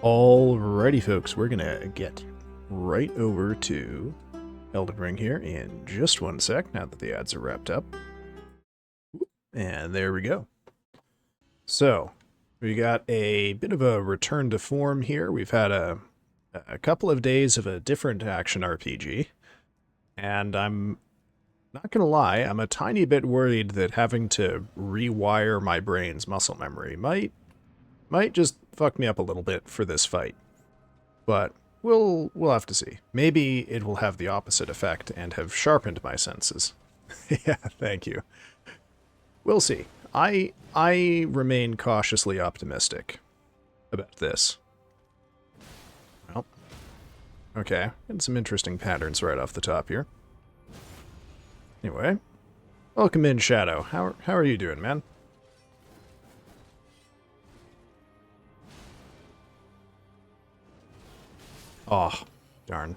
Alrighty, folks, we're gonna get right over to Elden Ring here in just one sec, now that the ads are wrapped up. And there we go. So, we got a bit of a return to form here. We've had a couple of days of a different action RPG, and I'm not gonna lie, I'm a tiny bit worried that having to rewire my brain's muscle memory might just fuck me up a little bit for this fight. But we'll have to see. Maybe it will have the opposite effect and have sharpened my senses. Yeah, thank you. We'll see. I remain cautiously optimistic about this. Well, okay. And some interesting patterns right off the top here. Anyway, welcome in, Shadow. How are you doing, man? Oh, darn.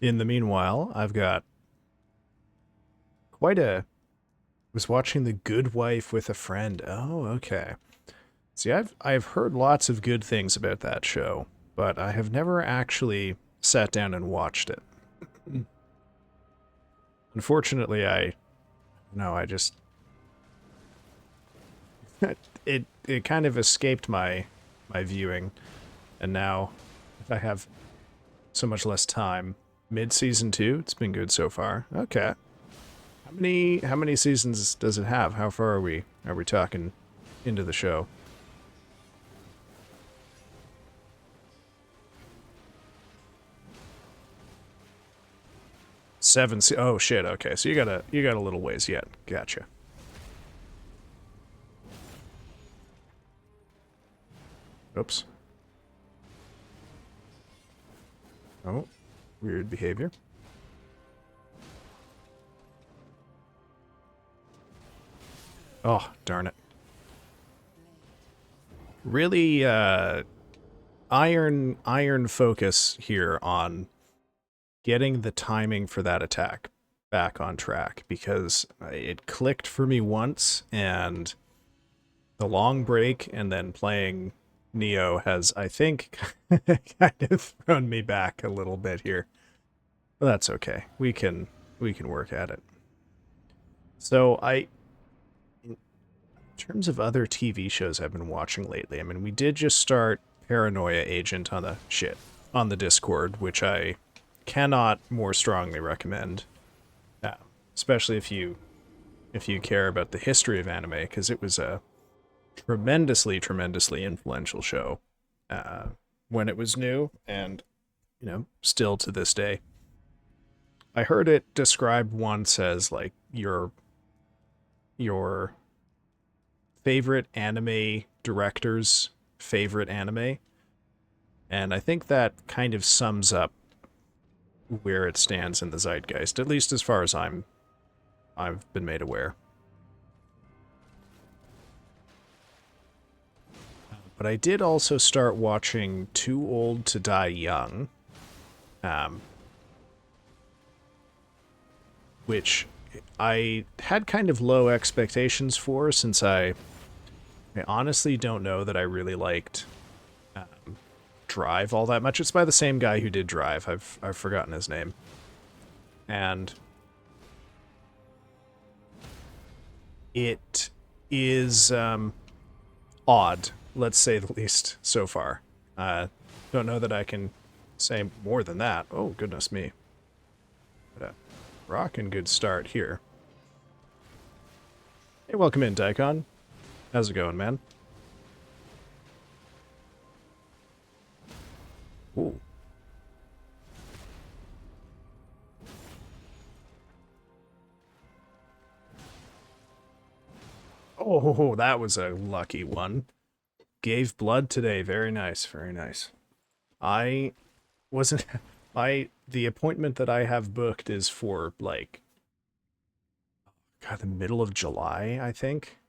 In the meanwhile, I've got quite a... was watching The Good Wife with a Friend. Oh, okay. See, I've heard lots of good things about that show, but I have never actually sat down and watched it. Unfortunately, I just it kind of escaped my viewing, and now I have so much less time. Mid season 2, it's been good so far. Okay. How many seasons does it have? How far are we talking into the show? 7 oh shit, okay. So you got a little ways yet. Gotcha. Oops. Oh, weird behavior. Oh, darn it. Really iron focus here on getting the timing for that attack back on track, because it clicked for me once, and the long break and then playing Neo has, I think, kind of thrown me back a little bit here. But that's okay. We can work at it. So in terms of other TV shows I've been watching lately, I mean, we did just start Paranoia Agent on the Discord, which I cannot more strongly recommend, uh, especially if you care about the history of anime, because it was a tremendously influential show uh, when it was new, and still to this day. I heard it described once as like your favorite anime director's favorite anime, and I think that kind of sums up where it stands in the zeitgeist, at least as far as I've been made aware. But I did also start watching Too Old to Die Young, um, which I had kind of low expectations for, since I honestly don't know that I really liked Drive all that much. It's by the same guy who did Drive. I've forgotten his name. And it is odd, let's say the least, so far. Don't know that I can say more than that. Oh, goodness me. But, rockin' good start here. Hey, welcome in, Daikon. How's it going, man? Ooh. Oh, that was a lucky one. Gave blood today. Very nice, very nice. I wasn't... the appointment that I have booked is for, like, God, the middle of July, I think.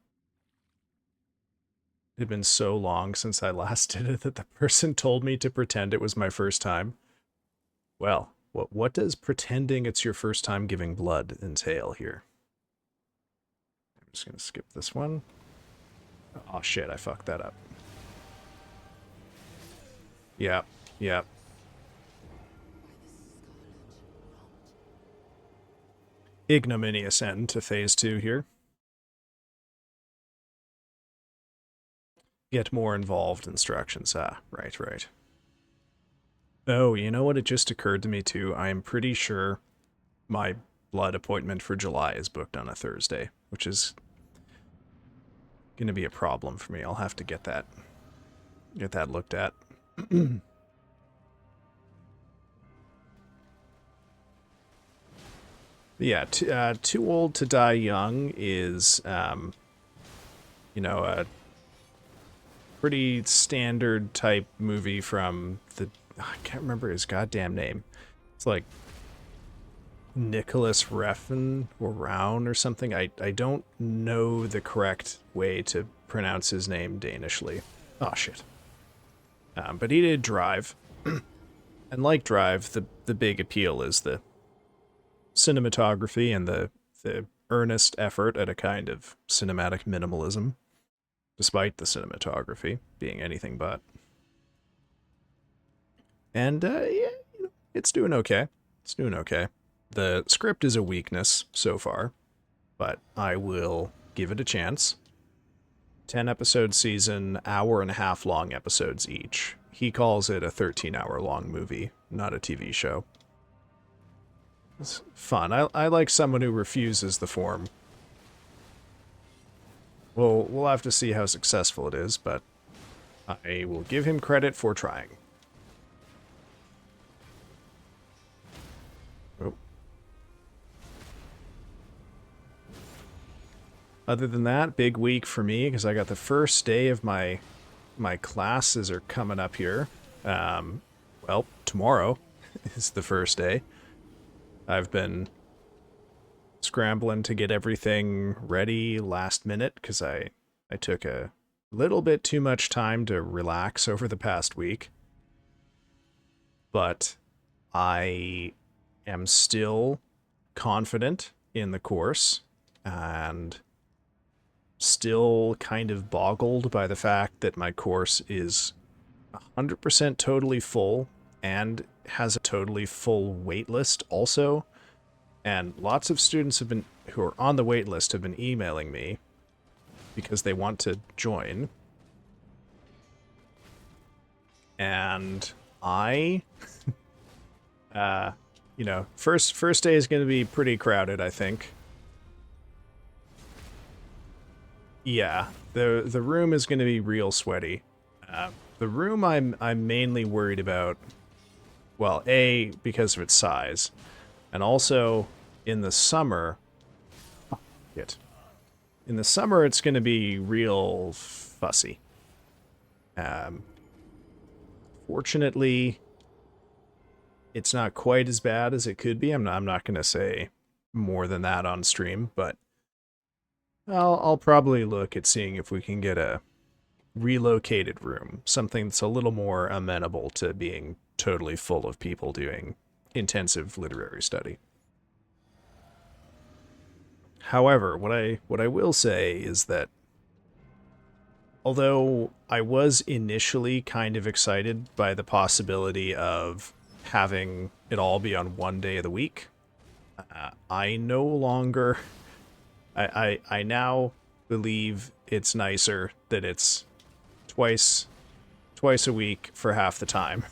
It had been so long since I last did it that the person told me to pretend it was my first time. Well, what does pretending it's your first time giving blood entail here? I'm just gonna skip this one. Oh shit, I fucked that up. Yep, yep. Ignominious end to phase 2 here. Get more involved instructions. Ah, right, right. Oh, you know what? It just occurred to me too. I am pretty sure my blood appointment for July is booked on a Thursday, which is going to be a problem for me. I'll have to get that looked at. Yeah, Too Old to Die Young is, a pretty standard type movie from I can't remember his goddamn name. It's like Nicholas Refn or Round or something. I don't know the correct way to pronounce his name Danishly. Oh, shit. But he did Drive. And like Drive, the big appeal is the cinematography and the earnest effort at a kind of cinematic minimalism, despite the cinematography being anything but. And yeah, it's doing okay. It's doing okay. The script is a weakness so far, but I will give it a chance. 10 episode season, hour and a half long episodes each. He calls it a 13-hour long movie, not a TV show. It's fun. I like someone who refuses the form. We'll have to see how successful it is, but I will give him credit for trying. Oh. Other than that, big week for me because I got the first day of my classes are coming up here. Well, tomorrow is the first day. I've been scrambling to get everything ready last minute because I took a little bit too much time to relax over the past week. But I am still confident in the course and still kind of boggled by the fact that my course is 100% totally full and has a totally full wait list also. And lots of students who are on the wait list have been emailing me because they want to join. And I, first day is going to be pretty crowded, I think. Yeah, the room is going to be real sweaty. The room I'm mainly worried about, well, A, because of its size, and also in the summer, in the summer it's going to be real fussy. Fortunately, it's not quite as bad as it could be. I'm not going to say more than that on stream, but I'll probably look at seeing if we can get a relocated room, something that's a little more amenable to being totally full of people doing intensive literary study. However, what I will say is that although I was initially kind of excited by the possibility of having it all be on one day of the week, I no longer... I now believe it's nicer that it's twice a week for half the time.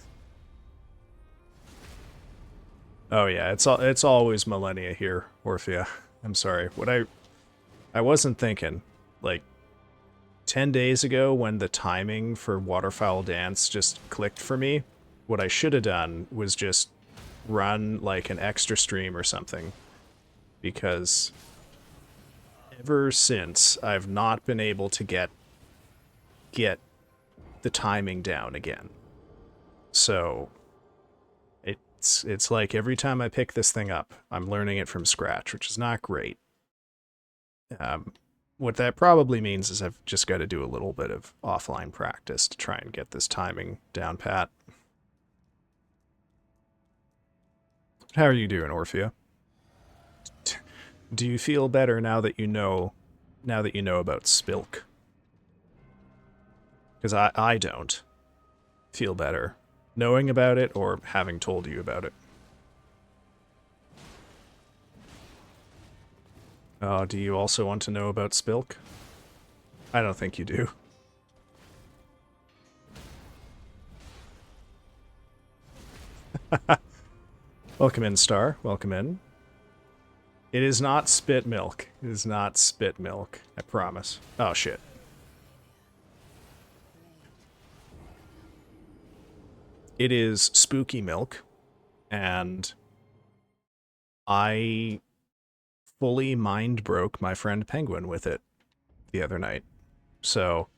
Oh yeah, it's always Malenia here, Orphea. I'm sorry. I wasn't thinking, like, 10 days ago when the timing for Waterfowl Dance just clicked for me, what I should have done was just run, like, an extra stream or something. Because ever since, I've not been able to get the timing down again. So it's like every time I pick this thing up, I'm learning it from scratch, which is not great. What that probably means is I've just got to do a little bit of offline practice to try and get this timing down pat. How are you doing, Orphea? Do you feel better now that you know about Spilk? Because I don't feel better knowing about it or having told you about it. Do you also want to know about Spilk? I don't think you do. Welcome in, Star. Welcome in. It is not spit milk. It is not spit milk. I promise. Oh, shit. It is spooky milk, and I fully mind broke my friend Penguin with it the other night. So,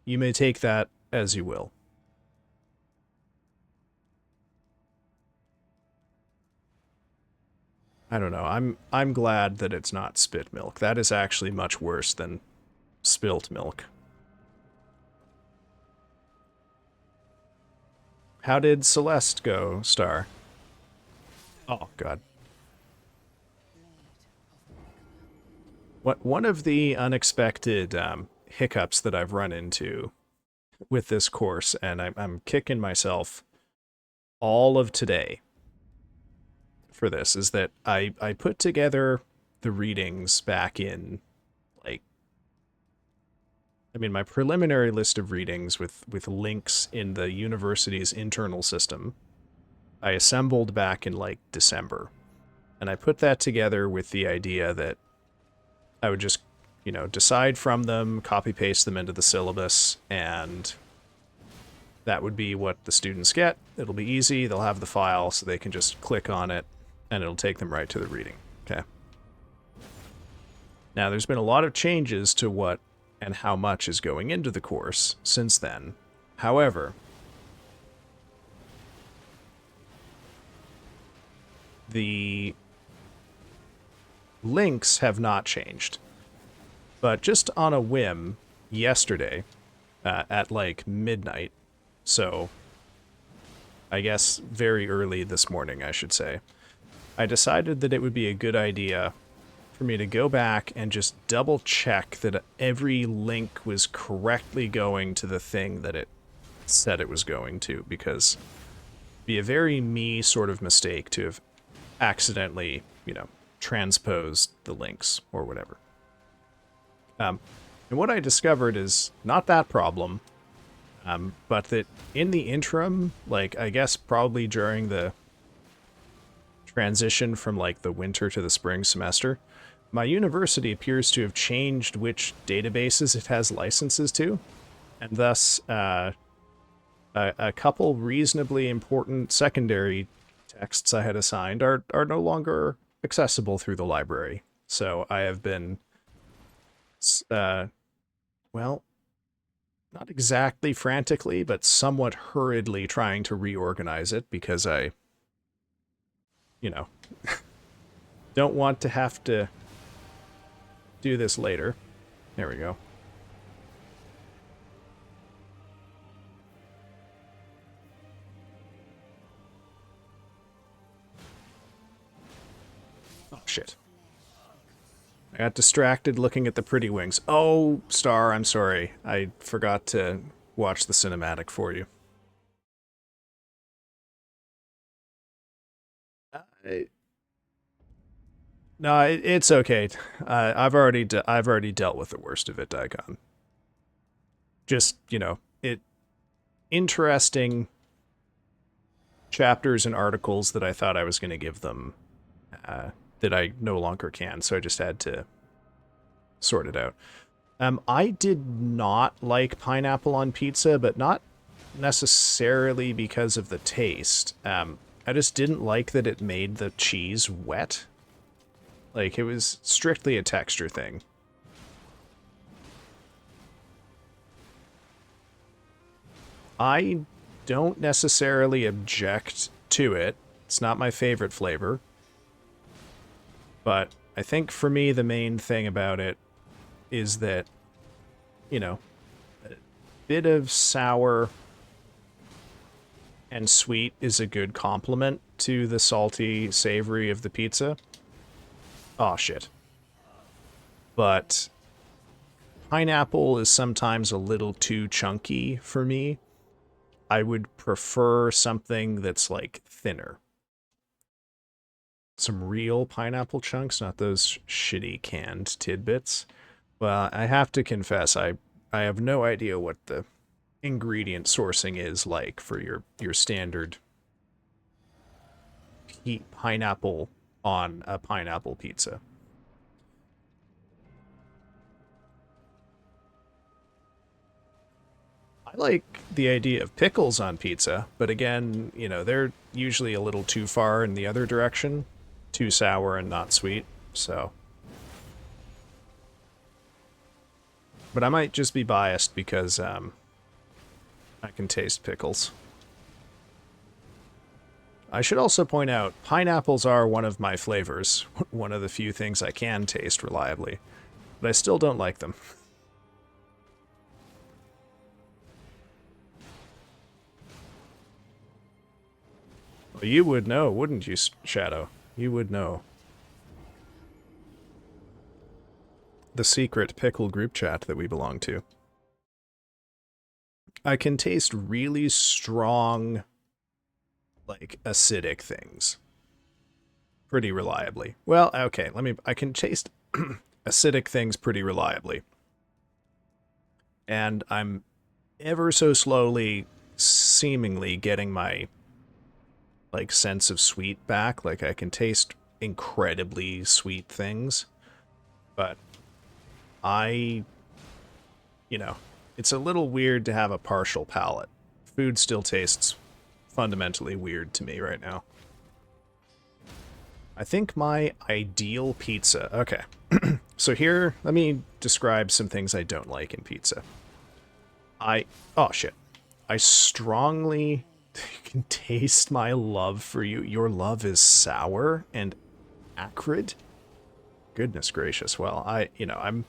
you may take that as you will. I don't know. I'm glad that it's not spit milk. That is actually much worse than spilt milk. How did Celeste go, Star? Oh, God. One of the unexpected hiccups that I've run into with this course, and I'm kicking myself all of today for this, is that I put together the readings back in, like, I mean, my preliminary list of readings with links in the university's internal system, I assembled back in, like, December. And I put that together with the idea that I would just, you know, decide from them, copy paste them into the syllabus, and that would be what the students get. It'll be easy. They'll have the file so they can just click on it and it'll take them right to the reading. Okay. Now, there's been a lot of changes to what and how much is going into the course since then. However, the links have not changed. But just on a whim, yesterday, at like midnight, so I guess very early this morning, I should say, I decided that it would be a good idea for me to go back and just double check that every link was correctly going to the thing that it said it was going to, because it'd be a very me sort of mistake to have accidentally, you know, transposed the links or whatever. And what I discovered is not that problem, but that in the interim, like, I guess probably during the transition from, like, the winter to the spring semester, my university appears to have changed which databases it has licenses to, and thus a couple reasonably important secondary texts I had assigned are no longer accessible through the library. So I have been, well, not exactly frantically, but somewhat hurriedly trying to reorganize it because I, you know, don't want to have to do this later. There we go. Oh, shit. I got distracted looking at the pretty wings. Oh, Star, I'm sorry. I forgot to watch the cinematic for you. I, no, it's okay. I've already dealt with the worst of it, Daikon. Just, you know, it interesting chapters and articles that I thought I was going to give them that I no longer can, so I just had to sort it out. I did not like pineapple on pizza, but not necessarily because of the taste. I just didn't like that it made the cheese wet. Like, it was strictly a texture thing. I don't necessarily object to it. It's not my favorite flavor. But I think for me, the main thing about it is that, you know, a bit of sour and sweet is a good complement to the salty, savory of the pizza. Oh, shit. But pineapple is sometimes a little too chunky for me. I would prefer something that's, like, thinner. Some real pineapple chunks, not those shitty canned tidbits. Well, I have to confess, I have no idea what the ingredient sourcing is like for your standard pineapple on a pineapple pizza. I like the idea of pickles on pizza, but again, you know, they're usually a little too far in the other direction. Too sour and not sweet, so. But I might just be biased because I can taste pickles. I should also point out, pineapples are one of my flavors, one of the few things I can taste reliably, but I still don't like them. Well, you would know, wouldn't you, Shadow? You would know. The secret pickle group chat that we belong to. I can taste really strong, like, acidic things pretty reliably. Well, okay, I can taste acidic things pretty reliably. And I'm ever so slowly, seemingly getting my, like, sense of sweet back. Like, I can taste incredibly sweet things. But you know, it's a little weird to have a partial palate. Food still tastes fundamentally weird to me right now. I think my ideal pizza... Okay. So here, let me describe some things I don't like in pizza. Oh, shit. I strongly can taste my love for you. Your love is sour and acrid. Goodness gracious. Well, I'm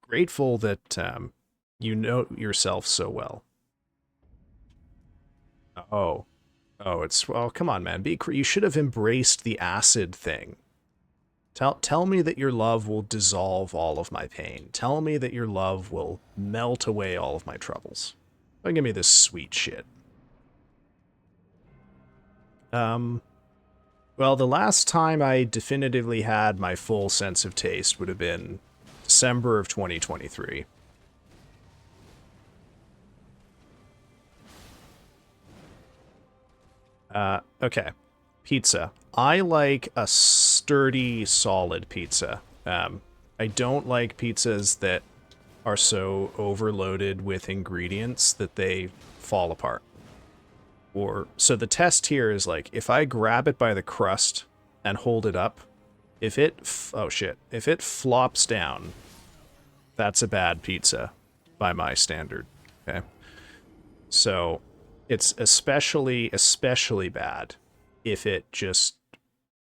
grateful that you know yourself so well. Oh. Oh, well, come on, man. You should have embraced the acid thing. Tell me that your love will dissolve all of my pain. Tell me that your love will melt away all of my troubles. Don't give me this sweet shit. Well, the last time I definitively had my full sense of taste would have been December of 2023. Okay. Pizza. I like a sturdy, solid pizza. I don't like pizzas that are so overloaded with ingredients that they fall apart. So the test here is like, if I grab it by the crust and hold it up, if it flops down, that's a bad pizza by my standard, okay? So it's especially bad if it just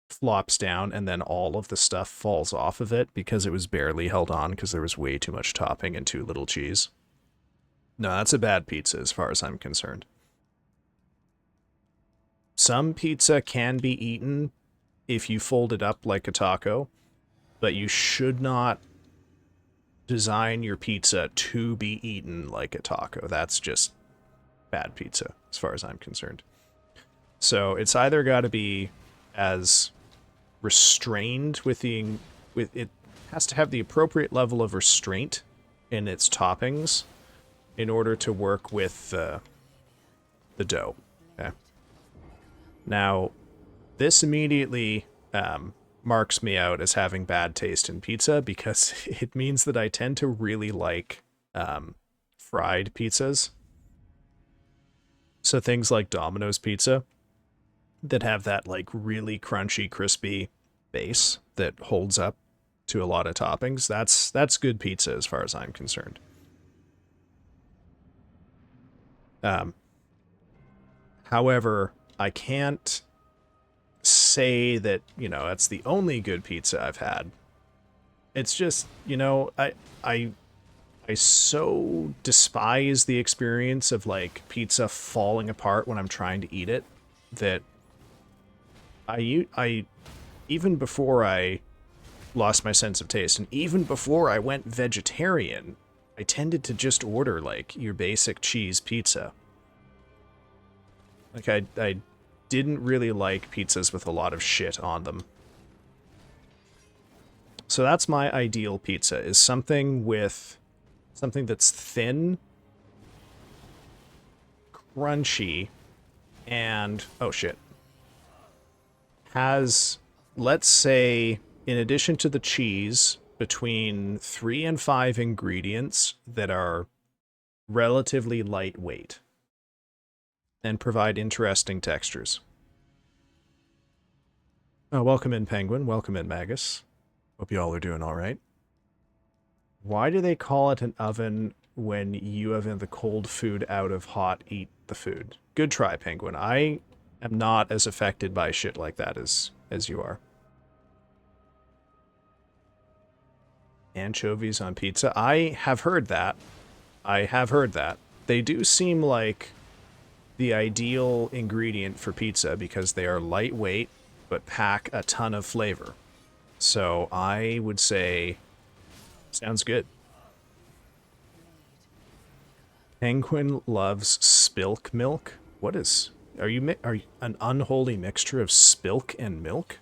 flops down and then all of the stuff falls off of it because it was barely held on because there was way too much topping and too little cheese. No, that's a bad pizza as far as I'm concerned. Some pizza can be eaten if you fold it up like a taco, but you should not design your pizza to be eaten like a taco. That's just bad pizza as far as I'm concerned. So it's either got to be as restrained with it has to have the appropriate level of restraint in its toppings in order to work with the dough. Okay. Now, this immediately marks me out as having bad taste in pizza because it means that I tend to really like fried pizzas. So things like Domino's pizza that have that like really crunchy, crispy base that holds up to a lot of toppings, that's good pizza as far as I'm concerned. However, I can't say that, you know, that's the only good pizza I've had. It's just, you know, I so despise the experience of like pizza falling apart when I'm trying to eat it that I even before I lost my sense of taste and even before I went vegetarian, I tended to just order like your basic cheese pizza. Like I didn't really like pizzas with a lot of shit on them. So that's my ideal pizza, is something that's thin, crunchy, and oh shit. has, let's say, in addition to the cheese, between 3 and 5 ingredients that are relatively lightweight and provide interesting textures. Oh, welcome in, Penguin. Welcome in, Magus. Hope you all are doing all right. Why do they call it an oven when you have the cold food out of hot eat the food? Good try, Penguin. I am not as affected by shit like that as you are. Anchovies on pizza. I have heard that. I have heard that. They do seem like the ideal ingredient for pizza because they are lightweight but pack a ton of flavor. So I would say, sounds good. Penguin loves spilk milk. What is? Are you an unholy mixture of spilk and milk?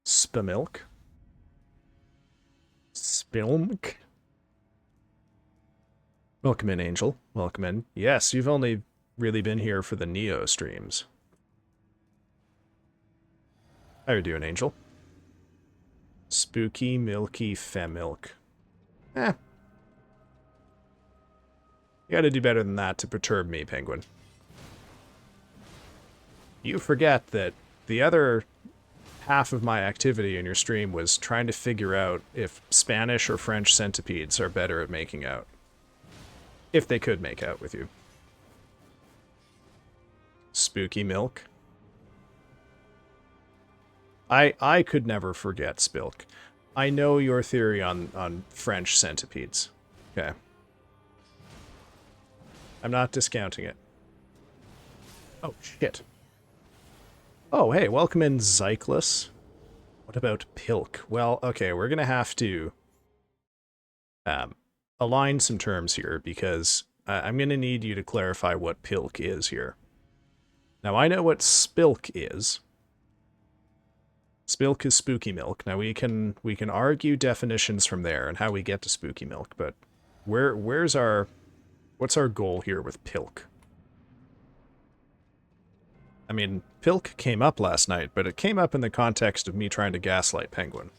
Spamilk? Spilmk? Welcome in, Angel. Welcome in. Yes, you've only really been here for the Neo streams. How you doing, Angel? Spooky, milky, femilk. Eh. You gotta do better than that to perturb me, Penguin. You forget that the other half of my activity in your stream was trying to figure out if Spanish or French centipedes are better at making out. If they could make out with you. Spooky milk. I could never forget Spilk. I know your theory on French centipedes. Okay. I'm not discounting it. Oh, shit. Oh, hey, welcome in, Zyklus. What about Pilk? Well, okay, we're gonna have to align some terms here, because I'm gonna need you to clarify what Pilk is here. Now, I know what Spilk is. Spilk is spooky milk. Now, we can argue definitions from there and how we get to spooky milk, but what's our goal here with Pilk? I mean, Pilk came up last night, but it came up in the context of me trying to gaslight Penguin.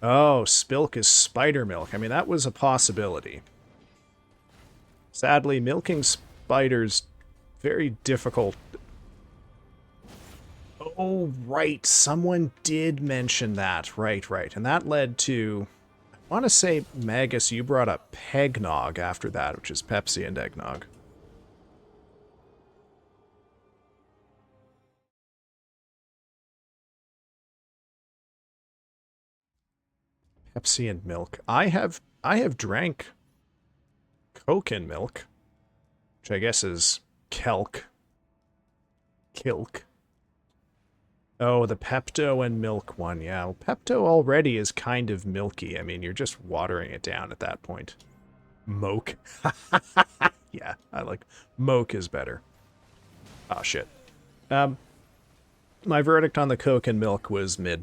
Oh, Spilk is spider milk. I mean, that was a possibility. Sadly, milking spiders, very difficult. Oh, right. Someone did mention that. Right. And that led to, I want to say, Magus, you brought up Pegnog after that, which is Pepsi and eggnog. Pepsi and milk. I have drank Coke and milk, which I guess is Kelk. Oh, the Pepto and milk one. Yeah, well, Pepto already is kind of milky. I mean, you're just watering it down at that point. Moke. Yeah, I like... Moke is better. Oh, shit. My verdict on the Coke and milk was mid.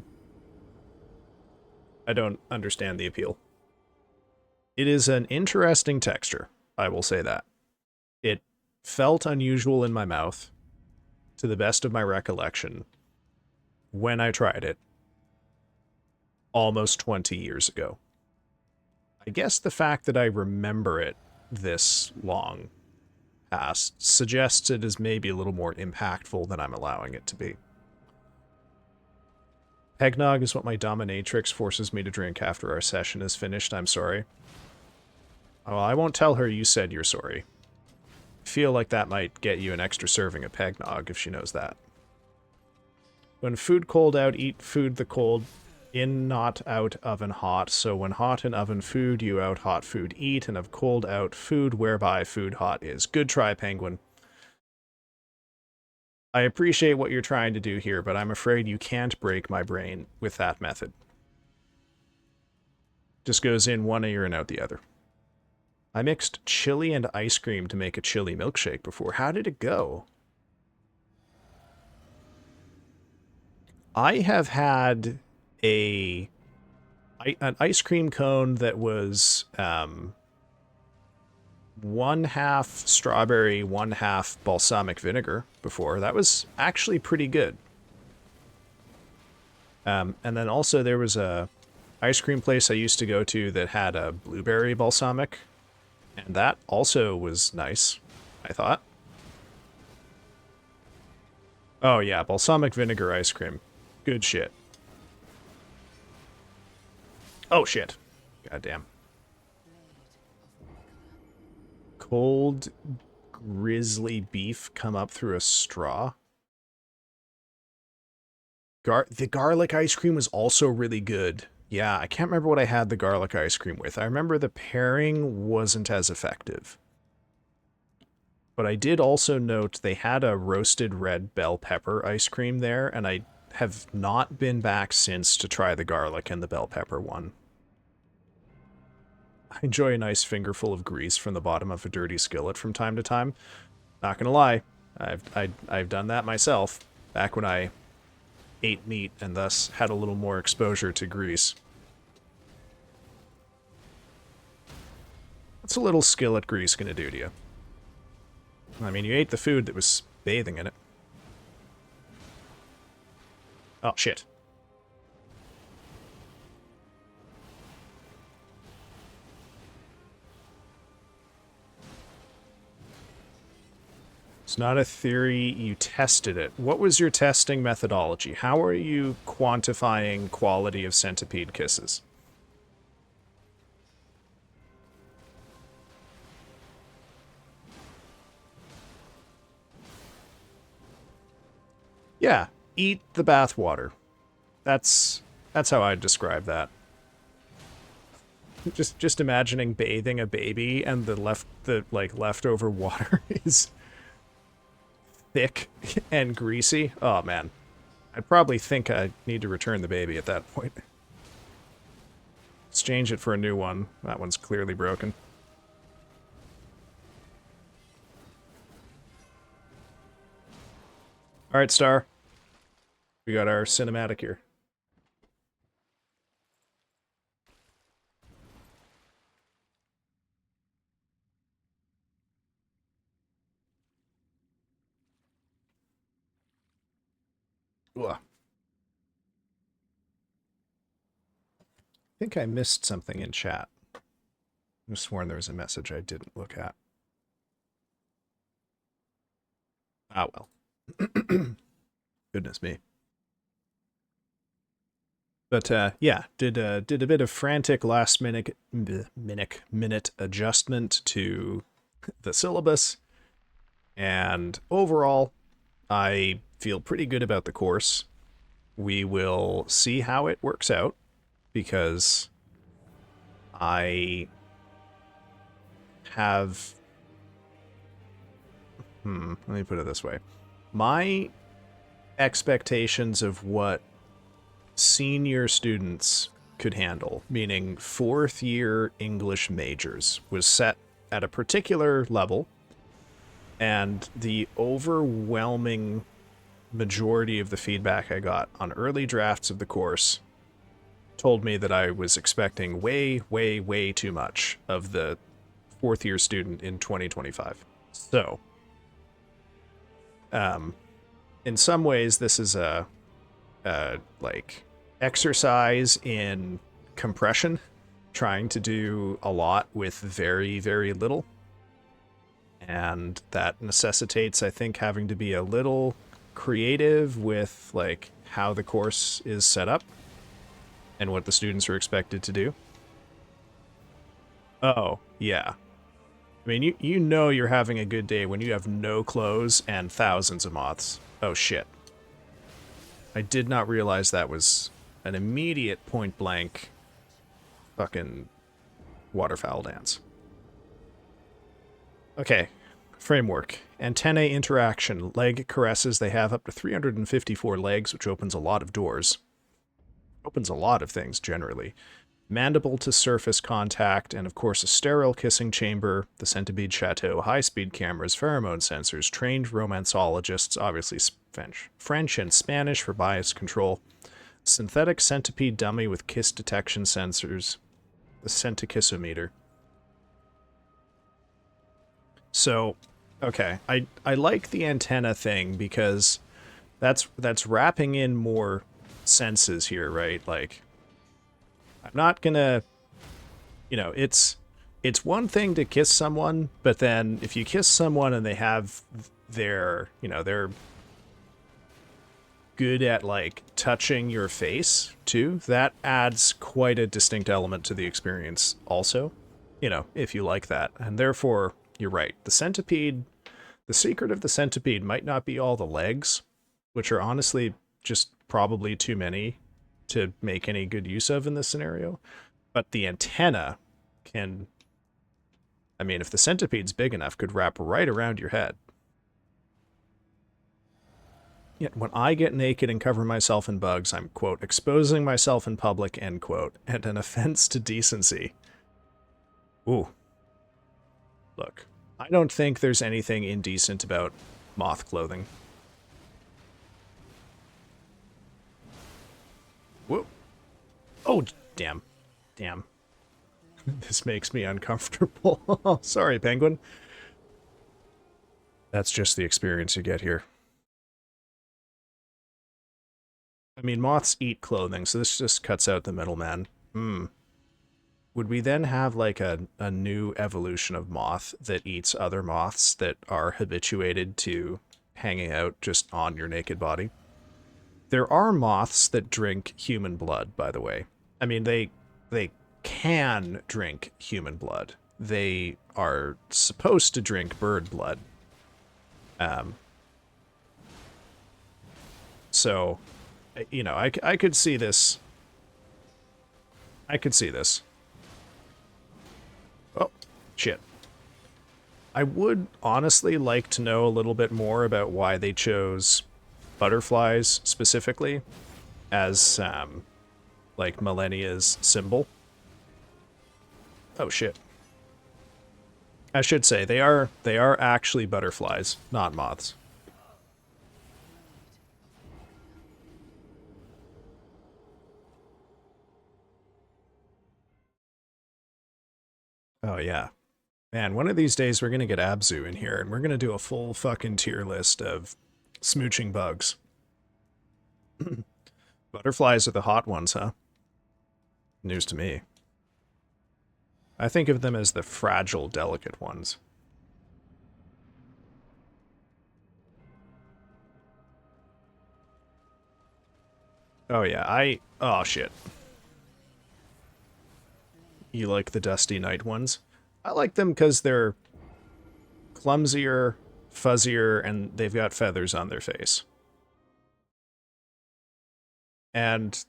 I don't understand the appeal. It is an interesting texture, I will say that. It felt unusual in my mouth, to the best of my recollection, when I tried it, almost 20 years ago. I guess the fact that I remember it this long past suggests it is maybe a little more impactful than I'm allowing it to be. Eggnog is what my dominatrix forces me to drink after our session is finished. I'm sorry. Oh, I won't tell her you said you're sorry. I feel like that might get you an extra serving of Pegnog if she knows that. When food cold out, eat food the cold, in not out oven hot. So when hot in oven food, you out hot food eat, and of cold out food, whereby food hot is. Good try, Penguin. I appreciate what you're trying to do here, but I'm afraid you can't break my brain with that method. Just goes in one ear and out the other. I mixed chili and ice cream to make a chili milkshake before. How did it go? I have had an ice cream cone that was 1/2 strawberry, 1/2 balsamic vinegar before. That was actually pretty good. And then also there was a ice cream place I used to go to that had a blueberry balsamic, and that also was nice, I thought. Oh yeah, balsamic vinegar ice cream. Good shit. Oh shit. Goddamn. Cold grizzly beef come up through a straw. The garlic ice cream was also really good. Yeah, I can't remember what I had the garlic ice cream with. I remember the pairing wasn't as effective. But I did also note they had a roasted red bell pepper ice cream there, and I have not been back since to try the garlic and the bell pepper one. I enjoy a nice fingerful of grease from the bottom of a dirty skillet from time to time. Not gonna lie, I've done that myself, back when I ate meat and thus had a little more exposure to grease. What's a little skillet grease gonna do to you? I mean, you ate the food that was bathing in it. Oh, shit. It's not a theory, you tested it. What was your testing methodology? How are you quantifying quality of centipede kisses? Yeah, eat the bathwater. That's how I'd describe that. Just imagining bathing a baby and the leftover water is thick and greasy. Oh man. I'd probably think I need to return the baby at that point. Exchange it for a new one. That one's clearly broken. Alright, Star. We got our cinematic here. Ugh. I think I missed something in chat. I'm sworn there was a message I didn't look at. Ah, well. Goodness me. But yeah, did a bit of frantic last minute adjustment to the syllabus, and overall, I feel pretty good about the course. We will see how it works out, because I have... let me put it this way. My expectations of what senior students could handle, meaning fourth year English majors, was set at a particular level, and the overwhelming majority of the feedback I got on early drafts of the course told me that I was expecting way, way, way too much of the fourth year student in 2025. So, in some ways, this is a like exercise in compression, trying to do a lot with very, very little. And that necessitates, I think, having to be a little creative with like how the course is set up and what the students are expected to do. Oh, yeah. I mean, you know you're having a good day when you have no clothes and thousands of moths. Oh shit. I did not realize that was an immediate point blank fucking waterfowl dance. Okay, framework. Antennae interaction. Leg caresses. They have up to 354 legs, which opens a lot of doors. Opens a lot of things, generally. Mandible to surface contact, and of course a sterile kissing chamber, the Centipede Chateau, high-speed cameras, pheromone sensors, trained romanceologists, obviously French and Spanish for bias control, synthetic centipede dummy with kiss detection sensors, the centikissometer. So, okay, I like the antenna thing because that's wrapping in more senses here, right? Like, I'm not gonna, it's one thing to kiss someone, but then if you kiss someone and they have they're good at like touching your face too, that adds quite a distinct element to the experience also, if you like that. And therefore, you're right. The secret of the centipede might not be all the legs, which are honestly just probably too many to make any good use of in this scenario. But the antenna can, I mean, if the centipede's big enough, could wrap right around your head. Yet when I get naked and cover myself in bugs, I'm, quote, exposing myself in public, end quote, and an offense to decency. Ooh. Look, I don't think there's anything indecent about moth clothing. Whoa. Oh, damn. Damn. This makes me uncomfortable. Sorry, penguin. That's just the experience you get here. I mean, moths eat clothing, so this just cuts out the middleman. Would we then have like a new evolution of moth that eats other moths that are habituated to hanging out just on your naked body? There are moths that drink human blood, by the way. I mean, they can drink human blood. They are supposed to drink bird blood. So, I could see this. I could see this. Oh, shit. I would honestly like to know a little bit more about why they chose butterflies specifically as, like, Malenia's symbol. Oh, shit. I should say, they are actually butterflies, not moths. Oh, yeah. Man, one of these days we're gonna get Abzu in here, and we're gonna do a full fucking tier list of smooching bugs. Butterflies are the hot ones, huh? News to me. I think of them as the fragile, delicate ones. Oh yeah, oh shit. You like the dusty night ones? I like them because they're clumsier, fuzzier, and they've got feathers on their face. And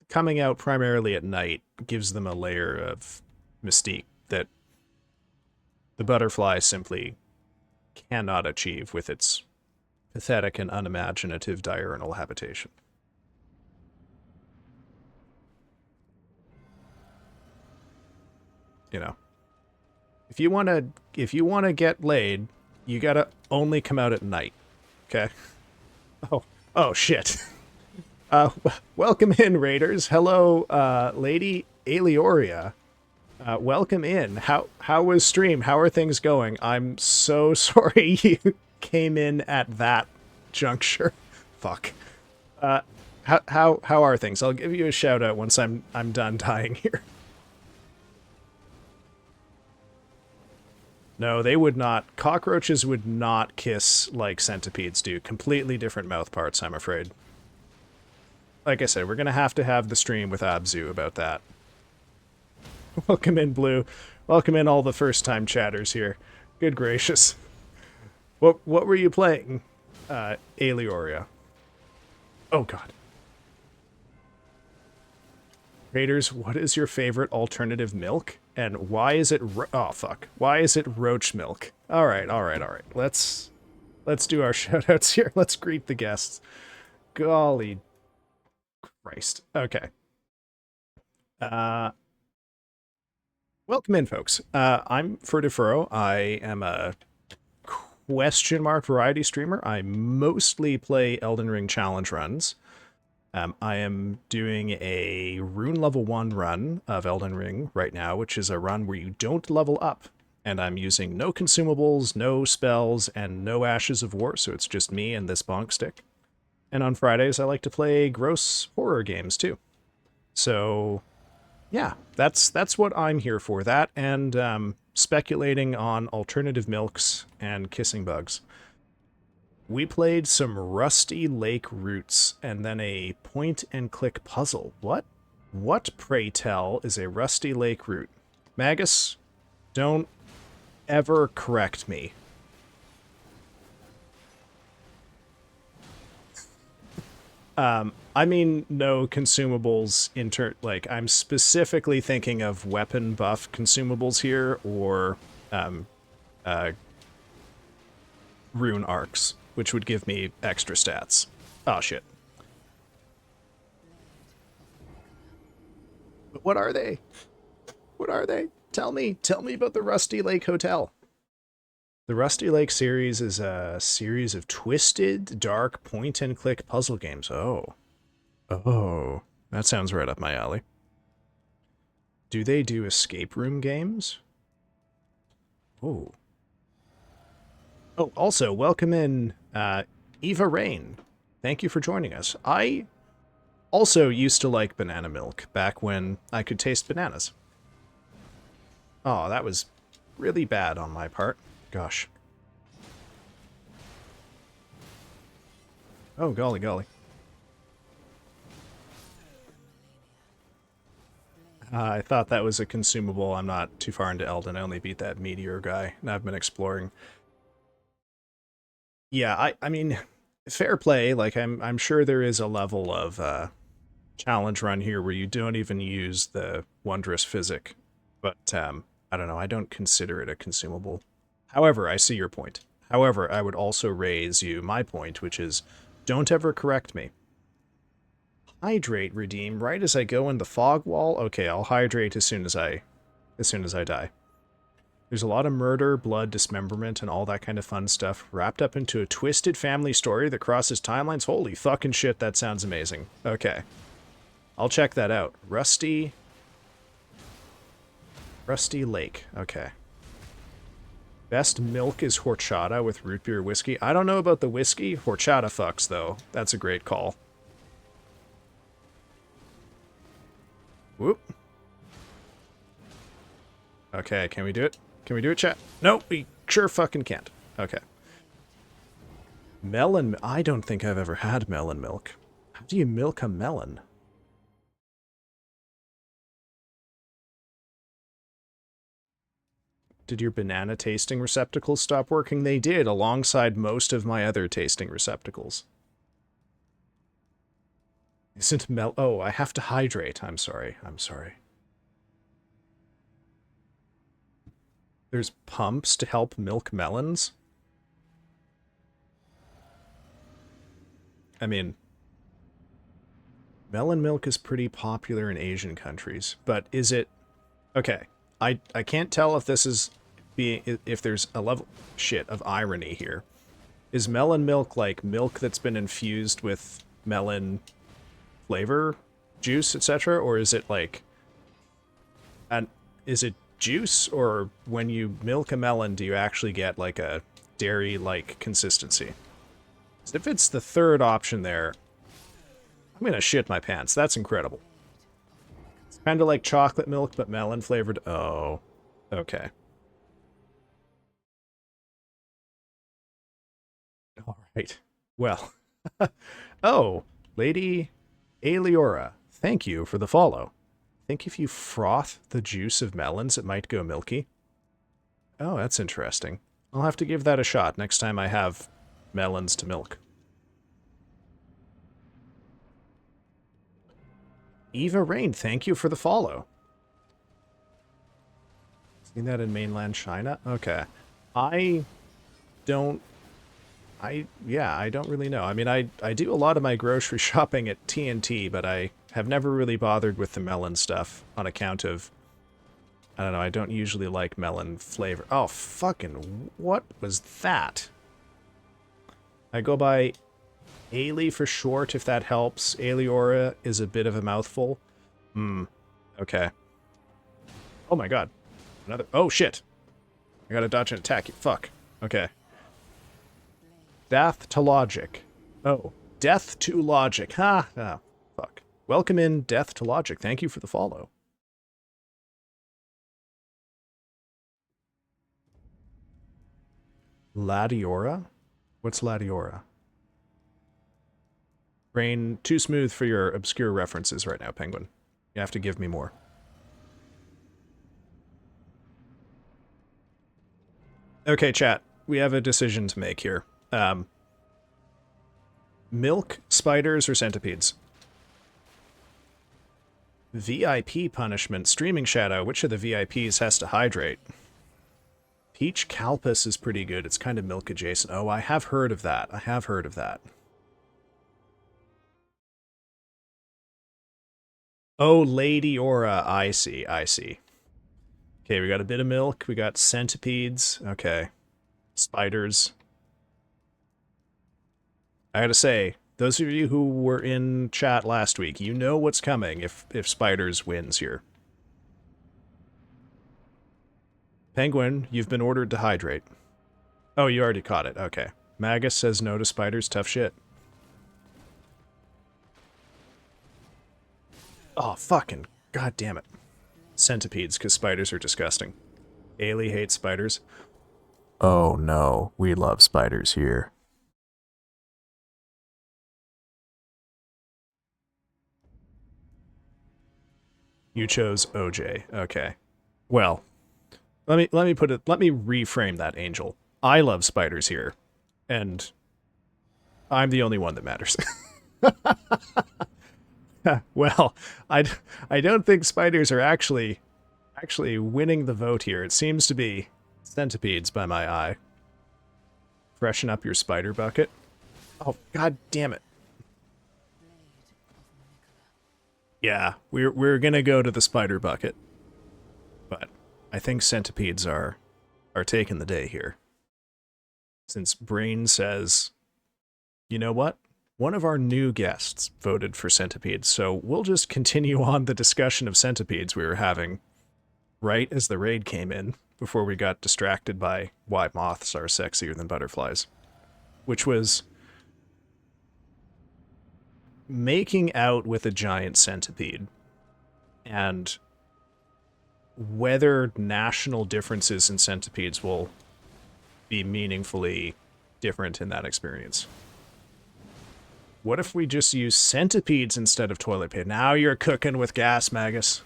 coming out primarily at night gives them a layer of mystique that the butterfly simply cannot achieve with its pathetic and unimaginative diurnal habitation. You know, if you want to get laid, you gotta only come out at night. Okay. Oh shit. Welcome in, Raiders. Hello, Lady Aelioria. Welcome in. How was stream? How are things going? I'm so sorry you came in at that juncture. Fuck. How are things? I'll give you a shout out once I'm done dying here. No, they would not. Cockroaches would not kiss like centipedes do. Completely different mouth parts, I'm afraid. Like I said, we're going to have the stream with Abzu about that. Welcome in, Blue. Welcome in all the first-time chatters here. Good gracious. What were you playing, Aelioria? Oh, God. Raiders, what is your favorite alternative milk? And why is it... oh, fuck. Why is it roach milk? All right. Let's do our shoutouts here. Let's greet the guests. Golly Christ. Okay. Welcome in, folks. I'm Furtifuro. I am a question mark variety streamer. I mostly play Elden Ring challenge runs. I am doing a rune level 1 run of Elden Ring right now, which is a run where you don't level up. And I'm using no consumables, no spells, and no Ashes of War, so it's just me and this bonk stick. And on Fridays, I like to play gross horror games, too. So, yeah, that's what I'm here for. That and speculating on alternative milks and kissing bugs. We played some Rusty Lake Roots and then a point-and-click puzzle. What? What, pray tell, is a Rusty Lake Root? Magus, don't ever correct me. I mean, no consumables like, I'm specifically thinking of weapon buff consumables here, or, rune arcs, which would give me extra stats. Oh, shit. But what are they? What are they? Tell me about the Rusty Lake Hotel. The Rusty Lake series is a series of twisted, dark point-and-click puzzle games. Oh. Oh. That sounds right up my alley. Do they do escape room games? Oh. Oh, also, welcome in, Eva Rain. Thank you for joining us. I also used to like banana milk back when I could taste bananas. Oh, that was really bad on my part. Gosh. Oh, golly, golly. I thought that was a consumable. I'm not too far into Elden. I only beat that meteor guy, and I've been exploring. Yeah, I mean, fair play. Like, I'm sure there is a level of challenge run here where you don't even use the wondrous physic, but I don't know. I don't consider it a consumable. However, I see your point. However, I would also raise you my point, which is, don't ever correct me. Hydrate, redeem, right as I go in the fog wall? Okay, I'll hydrate as soon as I die. There's a lot of murder, blood, dismemberment, and all that kind of fun stuff wrapped up into a twisted family story that crosses timelines. Holy fucking shit, that sounds amazing. Okay. I'll check that out. Rusty Lake. Okay. Best milk is horchata with root beer whiskey. I don't know about the whiskey. Horchata fucks, though. That's a great call. Whoop. Okay, can we do it? Can we do it, chat? Nope, we sure fucking can't. Okay. Melon... I don't think I've ever had melon milk. How do you milk a melon? Did your banana tasting receptacles stop working? They did, alongside most of my other tasting receptacles. Isn't oh, I have to hydrate. I'm sorry. I'm sorry. There's pumps to help milk melons? I mean, melon milk is pretty popular in Asian countries, but is it... Okay, I can't tell if this is if there's a level of irony here. Is melon milk like milk that's been infused with melon flavor, juice, etc., or is it like is it juice, or when you milk a melon do you actually get like a dairy-like consistency? If it's the third option there, I'm gonna shit my pants. That's incredible. It's kind of like chocolate milk, but melon flavored. Oh, okay. All right. Well, oh, Lady Aeliora, thank you for the follow. I think if you froth the juice of melons, it might go milky. Oh, that's interesting. I'll have to give that a shot next time I have melons to milk. Eva Rain, thank you for the follow. Seen that in mainland China? Okay. I don't really know. I mean, I do a lot of my grocery shopping at TNT, but I have never really bothered with the melon stuff on account of, I don't know, I don't usually like melon flavor. Oh, fucking, what was that? I go by Ailey for short, if that helps. Aeliora is a bit of a mouthful. Okay. Oh my god. Another, oh shit. I gotta dodge and attack you. Fuck. Okay. Death to logic. Oh. Death to logic. Ha! Ah, fuck. Welcome in, Death to logic. Thank you for the follow. Ladiora? What's Ladiora? Brain, too smooth for your obscure references right now, Penguin. You have to give me more. Okay, chat. We have a decision to make here. Milk, spiders, or centipedes? VIP punishment. Streaming Shadow. Which of the VIPs has to hydrate? Peach Calpus is pretty good. It's kind of milk adjacent. Oh, I have heard of that. I have heard of that. Oh, Lady Aura. I see. I see. Okay, we got a bit of milk. We got centipedes. Okay. Spiders. I gotta say, those of you who were in chat last week, you know what's coming if spiders wins here. Penguin, you've been ordered to hydrate. Oh, you already caught it. Okay. Magus says no to spiders. Tough shit. Oh, fucking god damn it. Centipedes, because spiders are disgusting. Ailey hates spiders. Oh no, we love spiders here. You chose OJ. Okay. Well, let me reframe that, Angel. I love spiders here, and I'm the only one that matters. Well, I don't think spiders are actually winning the vote here. It seems to be centipedes by my eye. Freshen up your spider bucket. Oh, god damn it. Yeah, we're gonna go to the spider bucket. But I think centipedes are taking the day here. Since Brain says, you know what? One of our new guests voted for centipedes, so we'll just continue on the discussion of centipedes we were having right as the raid came in, before we got distracted by why moths are sexier than butterflies. Which was making out with a giant centipede, and whether national differences in centipedes will be meaningfully different in that experience. What if we just use centipedes instead of toilet paper? Now you're cooking with gas, Magus.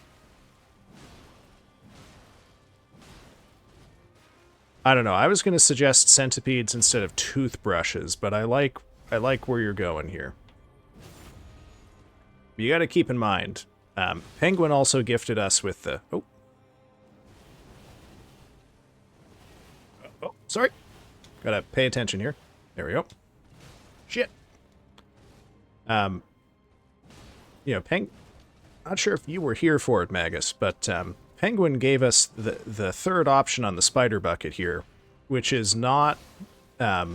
I don't know. I was going to suggest centipedes instead of toothbrushes, but I like where you're going here. You got to keep in mind, Penguin also gifted us with the... Oh, sorry. Gotta pay attention here. There we go. Shit. You know, not sure if you were here for it, Magus, but Penguin gave us the third option on the spider bucket here, which is not a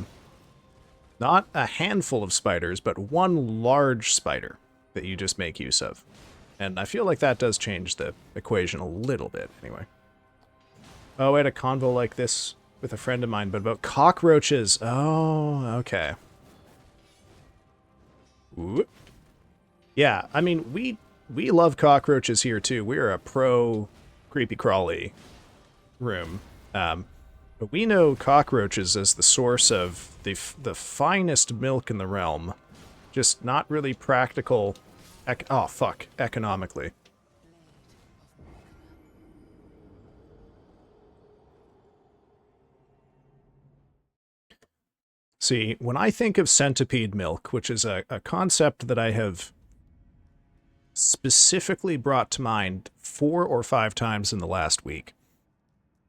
handful of spiders, but one large spider that you just make use of. And I feel like that does change the equation a little bit, anyway. Oh, I had a convo like this with a friend of mine, but about cockroaches. Oh, okay. Ooh. Yeah, I mean, we love cockroaches here, too. We're a pro creepy crawly room. But we know cockroaches as the source of the finest milk in the realm. Just not really practical, economically. See, when I think of centipede milk, which is a concept that I have specifically brought to mind 4 or 5 times in the last week,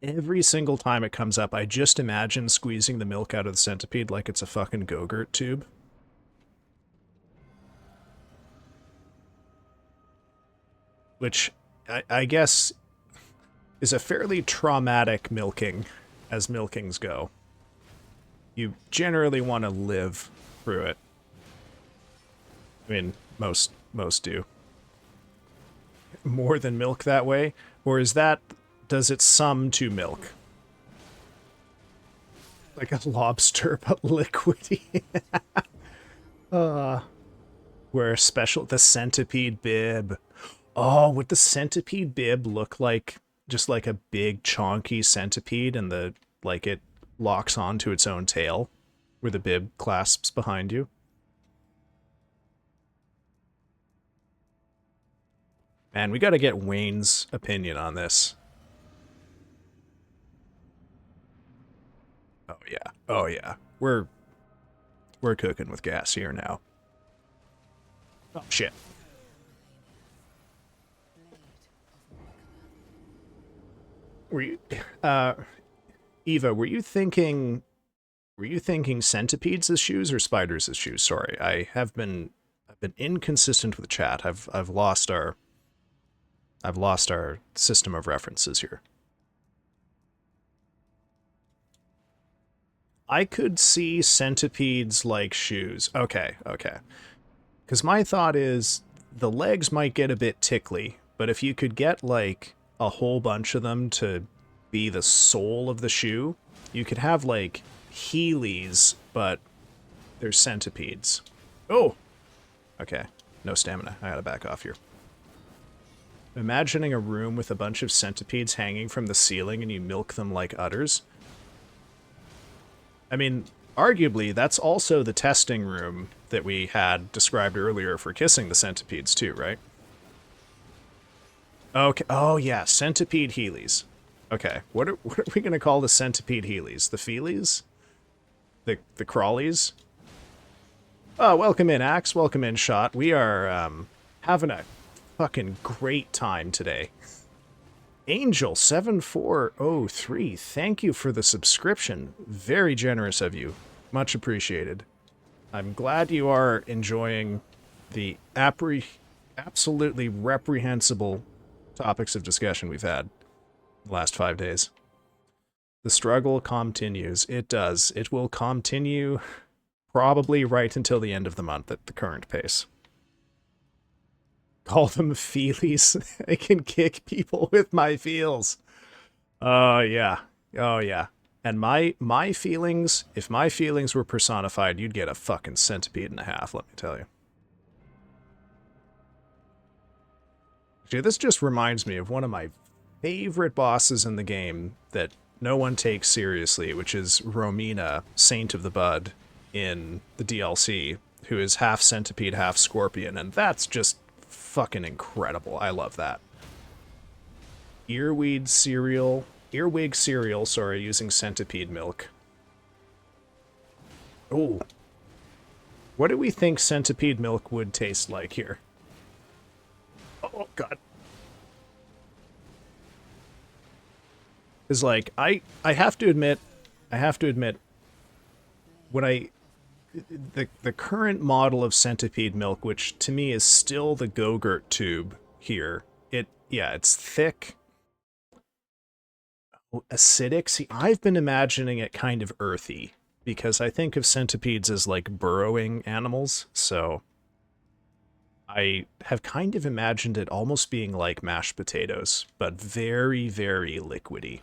every single time it comes up, I just imagine squeezing the milk out of the centipede like it's a fucking Go-Gurt tube. Which, I guess, is a fairly traumatic milking, as milkings go. You generally want to live through it. I mean, most do. More than milk that way? Or is that... does it sum to milk? like a lobster, but liquidy. Where special, the centipede bib. Oh, would the centipede bib look like just like a big chonky centipede and the, like it locks onto its own tail where the bib clasps behind you? Man, we gotta get Wayne's opinion on this. Oh yeah. Oh yeah. We're cooking with gas here now. Oh shit. Were you Eva, were you thinking centipedes as shoes or spiders as shoes? Sorry. I've been inconsistent with the chat. I've lost our system of references here. I could see centipedes like shoes. Okay, okay. Because my thought is the legs might get a bit tickly, but if you could get like a whole bunch of them to be the sole of the shoe, you could have like Heelys, but they're centipedes. Oh! Okay, no stamina. I gotta back off here. Imagining a room with a bunch of centipedes hanging from the ceiling and you milk them like udders. I mean, arguably, that's also the testing room that we had described earlier for kissing the centipedes too, right? Okay. Oh, yeah. Centipede Heelys. Okay. What are we going to call the centipede Heelys? The Feelies? The Crawlies? Oh, welcome in, Axe. Welcome in, Shot. We are having a fucking great time today. Angel7403, thank you for the subscription. Very generous of you. Much appreciated. I'm glad you are enjoying the absolutely reprehensible topics of discussion we've had the last 5 days. The struggle continues. It does. It will continue probably right until the end of the month at the current pace. Call them feelies. I can kick people with my feels. Oh, yeah. Oh, yeah. And my feelings, if my feelings were personified, you'd get a fucking centipede and a half, let me tell you. Actually, this just reminds me of one of my favorite bosses in the game that no one takes seriously, which is Romina, Saint of the Bud, in the DLC, who is half centipede, half scorpion, and that's just fucking incredible. I love that. Earwig cereal, sorry, using centipede milk. Oh. What do we think centipede milk would taste like here? Oh, God. Is like, I have to admit, when the current model of centipede milk, which to me is still the Go-Gurt tube here, it's thick, acidic. See, I've been imagining it kind of earthy, because I think of centipedes as like burrowing animals, so I have kind of imagined it almost being like mashed potatoes, but very, very liquidy.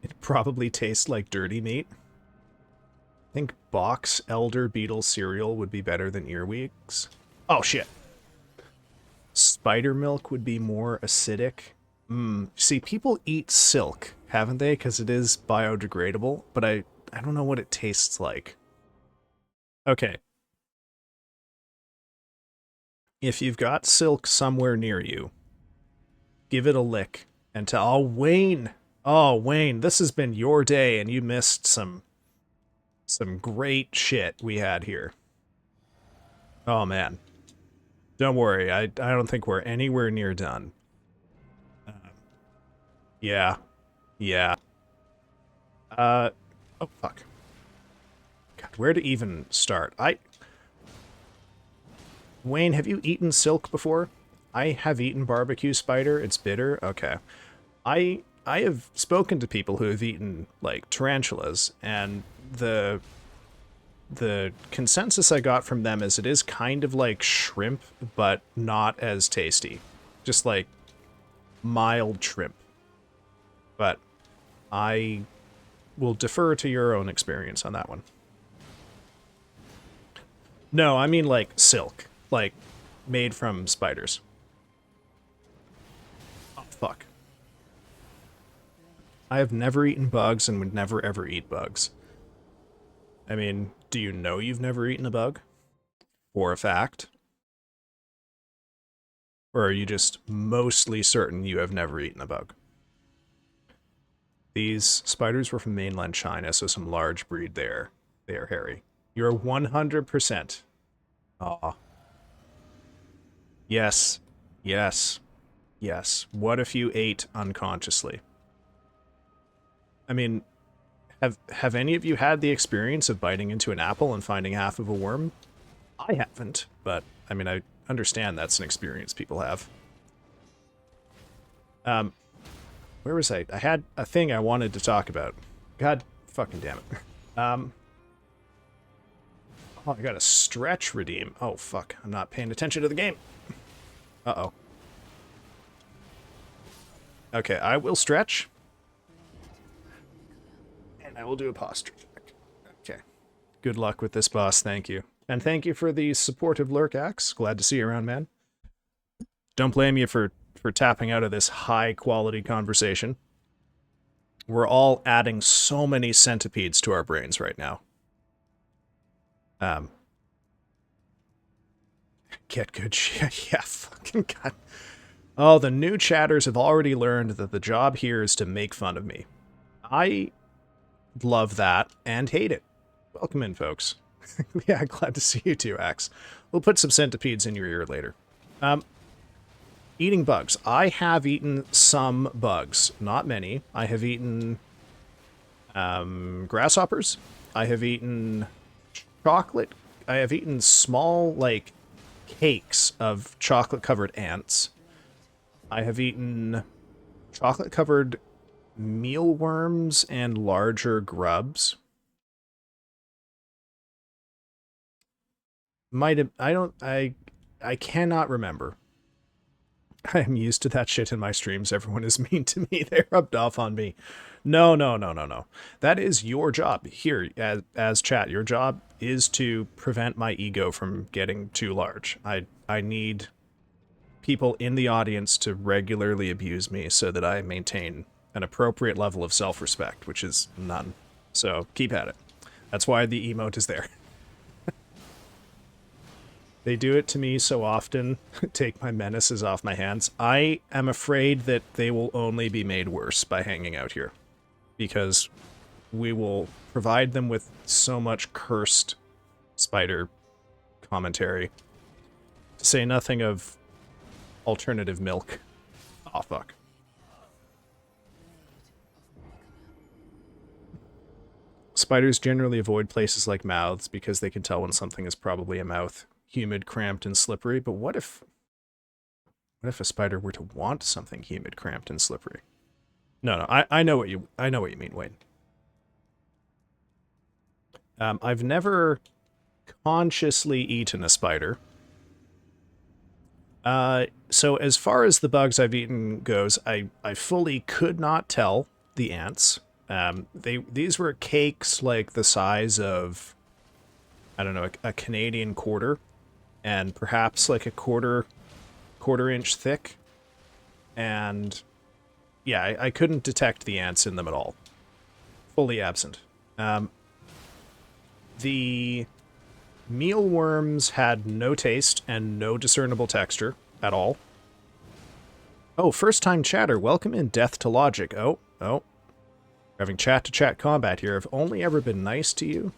It probably tastes like dirty meat. I think box elder beetle cereal would be better than earwigs. Oh, shit. Spider milk would be more acidic. See, people eat silk, haven't they? Because it is biodegradable, but I don't know what it tastes like. Okay. If you've got silk somewhere near you, give it a lick and tell, oh, Wayne, this has been your day and you missed some great shit we had here. Oh, man. Don't worry, I don't think we're anywhere near done. Yeah. Yeah. Oh, fuck. God, where to even start? Wayne, have you eaten silk before? I have eaten barbecue spider. It's bitter. Okay. I have spoken to people who have eaten, like, tarantulas, and the consensus I got from them is it is kind of like shrimp, but not as tasty. Just like mild shrimp. But I will defer to your own experience on that one. No, I mean like silk. Like, made from spiders. Oh, fuck. I have never eaten bugs and would never ever eat bugs. I mean, do you know you've never eaten a bug? For a fact? Or are you just mostly certain you have never eaten a bug? These spiders were from mainland China, so some large breed there. They are hairy. You're 100%. Aw. Yes. Yes. Yes. What if you ate unconsciously? I mean, have any of you had the experience of biting into an apple and finding half of a worm? I haven't, but I mean, I understand that's an experience people have. Where was I? I had a thing I wanted to talk about. God fucking damn it. Oh, I got a stretch redeem. Oh, fuck. I'm not paying attention to the game. Uh-oh. Okay, I will stretch. And I will do a posture check. Okay. Good luck with this boss, thank you. And thank you for the supportive lurk, Axe. Glad to see you around, man. Don't blame you for tapping out of this high-quality conversation. We're all adding so many centipedes to our brains right now. Get good shit. Yeah, fucking god. Oh, the new chatters have already learned that the job here is to make fun of me. I love that and hate it. Welcome in, folks. Yeah, glad to see you too, Axe. We'll put some centipedes in your ear later. Eating bugs. I have eaten some bugs. Not many. I have eaten grasshoppers. I have eaten chocolate. I have eaten small, like, cakes of chocolate-covered ants. I have eaten chocolate-covered mealworms and larger grubs. Might have, I cannot remember. I'm used to that shit in my streams. Everyone is mean to me. They rubbed off on me. No. That is your job here as chat. Your job is to prevent my ego from getting too large. I need people in the audience to regularly abuse me so that I maintain an appropriate level of self-respect, which is none. So keep at it. That's why the emote is there. They do it to me so often, take my menaces off my hands. I am afraid that they will only be made worse by hanging out here. Because we will provide them with so much cursed spider commentary. To say nothing of alternative milk. Aw, fuck. Spiders generally avoid places like mouths because they can tell when something is probably a mouth. Humid, cramped, and slippery, but what if a spider were to want something humid, cramped, and slippery? No, I know what you mean, Wayne. I've never consciously eaten a spider. So as far as the bugs I've eaten goes, I fully could not tell the ants. These were cakes like the size of, I don't know, a Canadian quarter. And perhaps like a quarter inch thick. And yeah, I couldn't detect the ants in them at all. Fully absent. The mealworms had no taste and no discernible texture at all. Oh, first time chatter. Welcome in Death to Logic. Oh. Having chat-to-chat combat here. I've only ever been nice to you?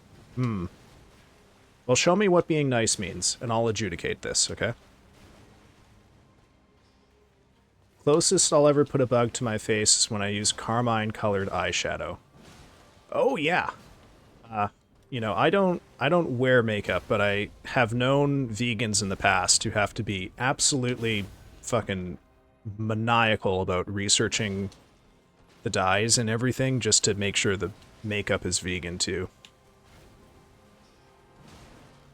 Well, show me what being nice means, and I'll adjudicate this, okay? Closest I'll ever put a bug to my face is when I use carmine-colored eyeshadow. Oh, yeah. You know, I don't wear makeup, but I have known vegans in the past who have to be absolutely fucking maniacal about researching the dyes and everything just to make sure the makeup is vegan, too.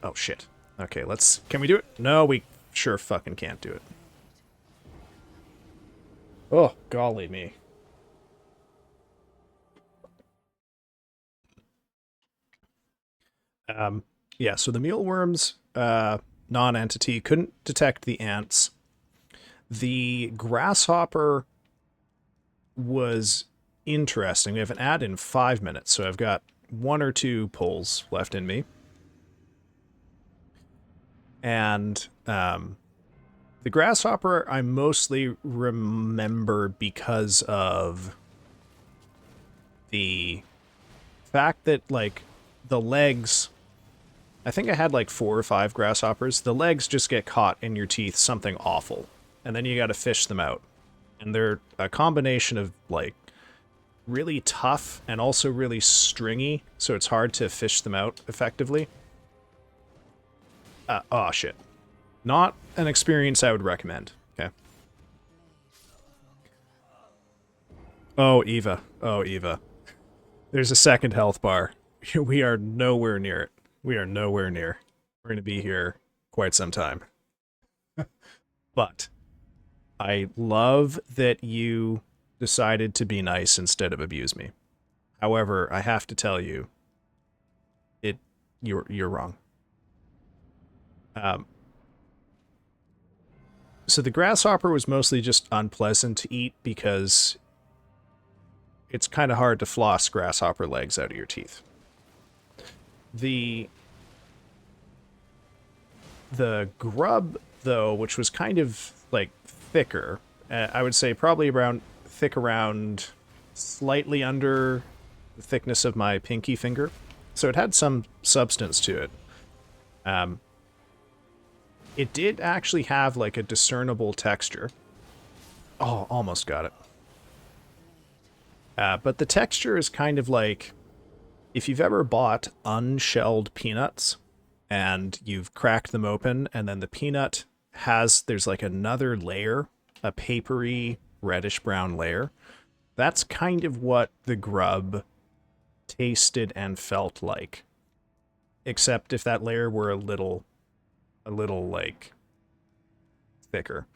Oh, shit. Okay, can we do it? No, we sure fucking can't do it. Oh, golly me. Yeah, so the mealworms, non-entity, couldn't detect the ants. The grasshopper was interesting. We have an ad in 5 minutes, so I've got 1 or 2 pulls left in me. And the grasshopper I mostly remember because of the fact that, like, the legs... I think I had like 4 or 5 grasshoppers. The legs just get caught in your teeth, something awful. And then you gotta fish them out. And they're a combination of, like, really tough and also really stringy, so it's hard to fish them out effectively. Oh shit. Not an experience I would recommend. Okay. Oh, Eva. Oh, Eva. There's a second health bar. We are nowhere near it. We are nowhere near. We're going to be here quite some time. But I love that you decided to be nice instead of abuse me. However, I have to tell you, you're wrong. So the grasshopper was mostly just unpleasant to eat because it's kind of hard to floss grasshopper legs out of your teeth. The grub, though, which was kind of, like, thicker, I would say probably around slightly under the thickness of my pinky finger. So it had some substance to it. It did actually have, like, a discernible texture. Oh, almost got it. But the texture is kind of like, if you've ever bought unshelled peanuts and you've cracked them open and then the peanut there's like another layer, a papery reddish brown layer. That's kind of what the grub tasted and felt like. Except if that layer were a little like thicker.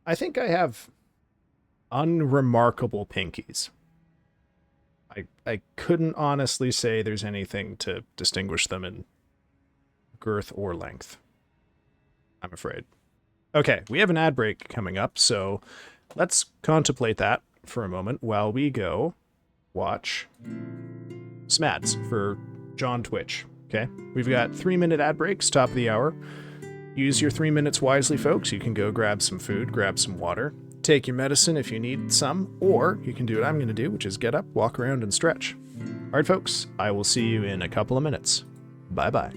I think I have unremarkable pinkies. I couldn't honestly say there's anything to distinguish them in girth or length, I'm afraid. Okay, we have an ad break coming up, so let's contemplate that for a moment while we go watch some ads for John Twitch. Okay, we've got 3-minute ad breaks, top of the hour. Use your 3 minutes wisely, folks. You can go grab some food, grab some water, take your medicine if you need some, or you can do what I'm going to do, which is get up, walk around, and stretch. All right, folks, I will see you in a couple of minutes. Bye-bye.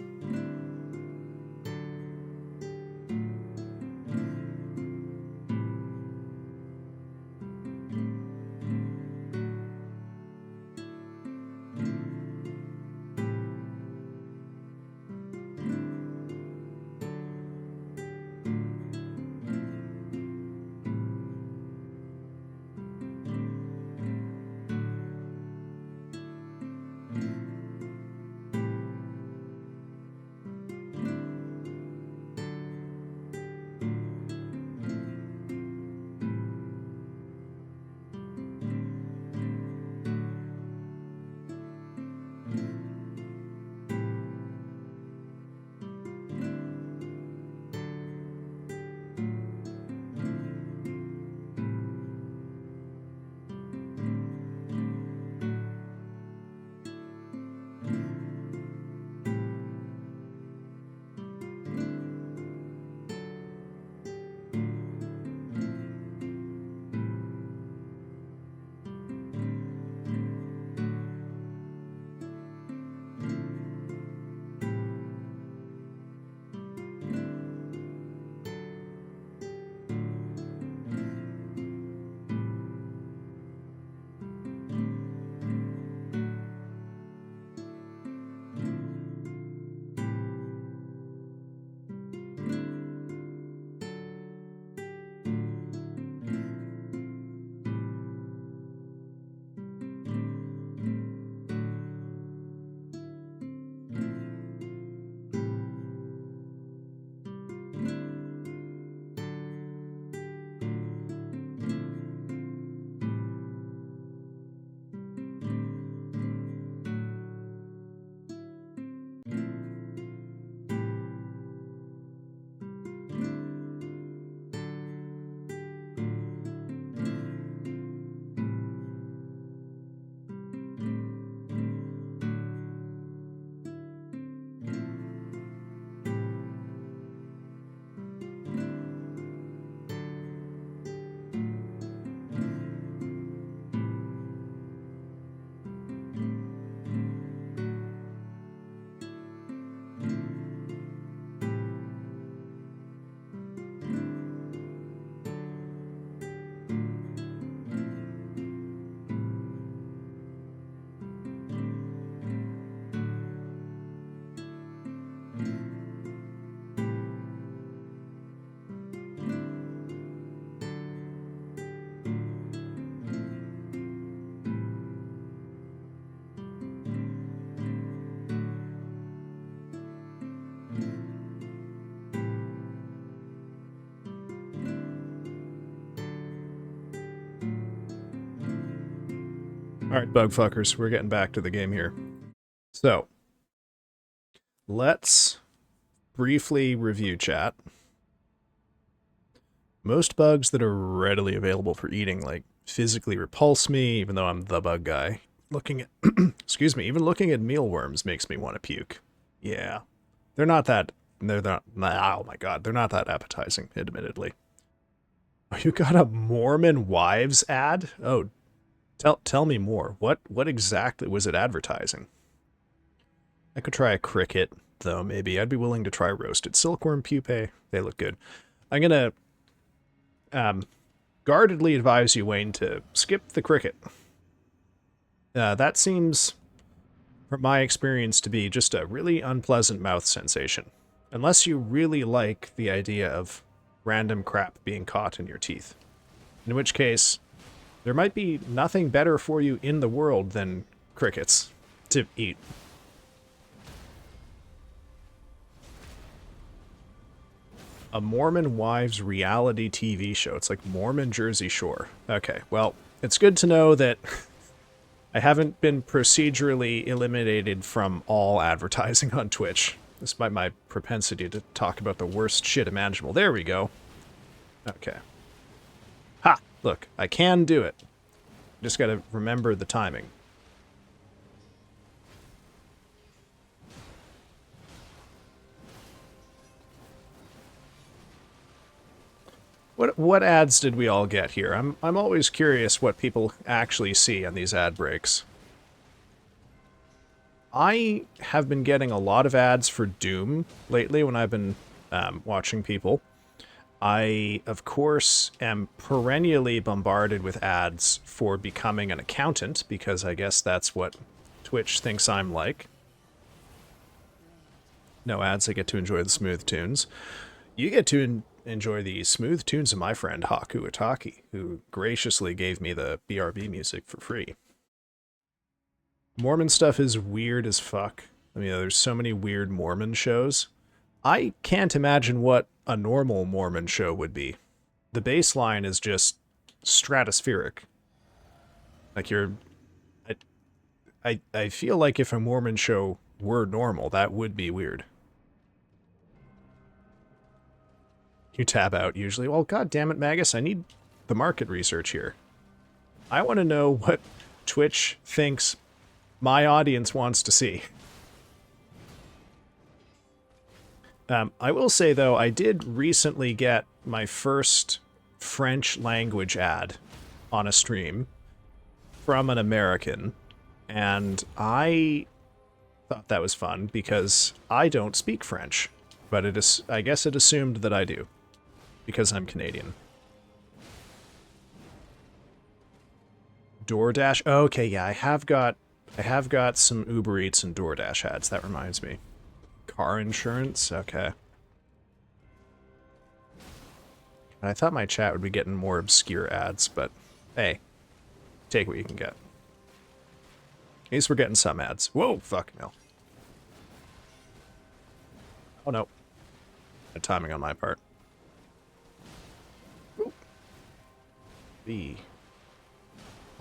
Alright, bug fuckers, we're getting back to the game here. So, let's briefly review chat. Most bugs that are readily available for eating, like, physically repulse me, even though I'm the bug guy. Looking at, excuse me, even looking at mealworms makes me want to puke. Yeah. They're not, oh my god, they're not that appetizing, admittedly. Oh, you got a Mormon wives ad? Oh, tell me more. What exactly was it advertising? I could try a cricket, though, maybe. I'd be willing to try roasted silkworm pupae. They look good. I'm gonna guardedly advise you, Wayne, to skip the cricket. That seems, from my experience, to be just a really unpleasant mouth sensation. Unless you really like the idea of random crap being caught in your teeth. In which case, there might be nothing better for you in the world than crickets to eat. A Mormon wives reality TV show. It's like Mormon Jersey Shore. Okay, well, it's good to know that I haven't been procedurally eliminated from all advertising on Twitch, despite my propensity to talk about the worst shit imaginable. There we go. Okay. Ha! Look, I can do it. Just gotta remember the timing. What ads did we all get here? I'm always curious what people actually see on these ad breaks. I have been getting a lot of ads for Doom lately when I've been watching people. I, of course, am perennially bombarded with ads for becoming an accountant, because I guess that's what Twitch thinks I'm like. No ads, I get to enjoy the smooth tunes. You get to enjoy the smooth tunes of my friend Haku Itaki, who graciously gave me the BRB music for free. Mormon stuff is weird as fuck. I mean, there's so many weird Mormon shows. I can't imagine what a normal Mormon show would be. The baseline is just stratospheric. Like I feel like if a Mormon show were normal, that would be weird. You tab out usually. Well, god damn it, Magus, I need the market research here. I want to know what Twitch thinks my audience wants to see. I will say, though, I did recently get my first French language ad on a stream from an American, and I thought that was fun because I don't speak French, but I guess it assumed that I do, because I'm Canadian. DoorDash? Okay, yeah, I have got some Uber Eats and DoorDash ads, that reminds me. Car insurance? Okay. I thought my chat would be getting more obscure ads, but hey, take what you can get. At least we're getting some ads. Whoa, fuck no. Oh no. Bad timing on my part. Ooh. B.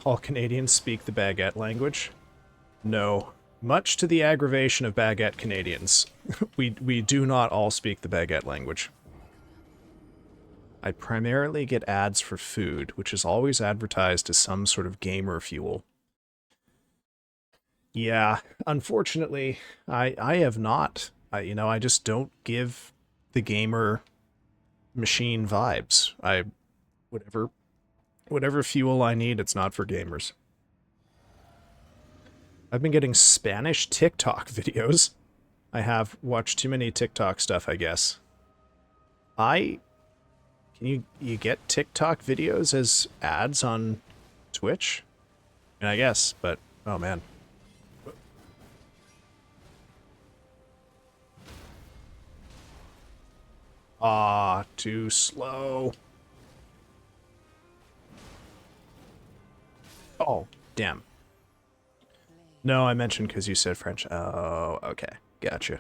All Canadians speak the baguette language? No. Much to the aggravation of baguette Canadians, we do not all speak the baguette language. I primarily get ads for food, which is always advertised as some sort of gamer fuel. Yeah, unfortunately, I have not. I just don't give the gamer machine vibes. Whatever fuel I need, it's not for gamers. I've been getting Spanish TikTok videos. I have watched too many TikTok stuff, I guess. Can you get TikTok videos as ads on Twitch? And I guess, but oh man. Ah, too slow. Oh, damn. No, I mentioned because you said French. Oh, okay. Gotcha.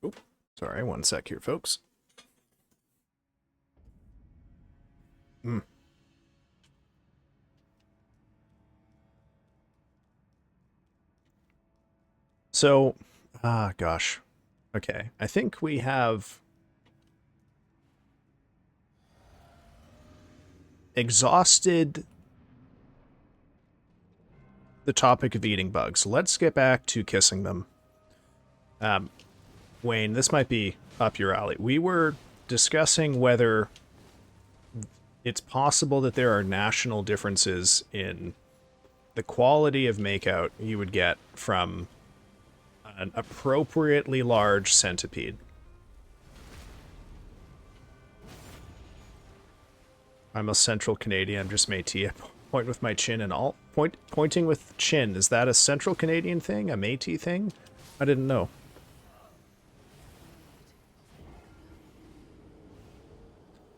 Oop. Sorry, one sec here, folks. Mm. So, gosh. Okay, I think we have exhausted the topic of eating bugs. Let's get back to kissing them. Wayne, this might be up your alley. We were discussing whether it's possible that there are national differences in the quality of makeout you would get from an appropriately large centipede. I'm a Central Canadian. I'm just Métis. I point with my chin and all. Pointing with chin. Is that a Central Canadian thing? A Métis thing? I didn't know.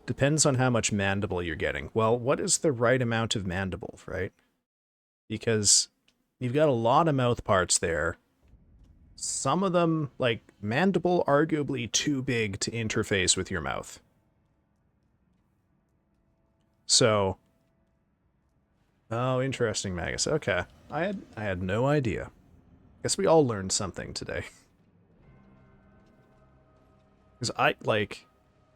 Depends on how much mandible you're getting. Well, what is the right amount of mandible, right? Because you've got a lot of mouth parts there. Some of them, like mandible, arguably too big to interface with your mouth. So, oh, interesting, Magus. Okay, I had no idea. Guess we all learned something today. Because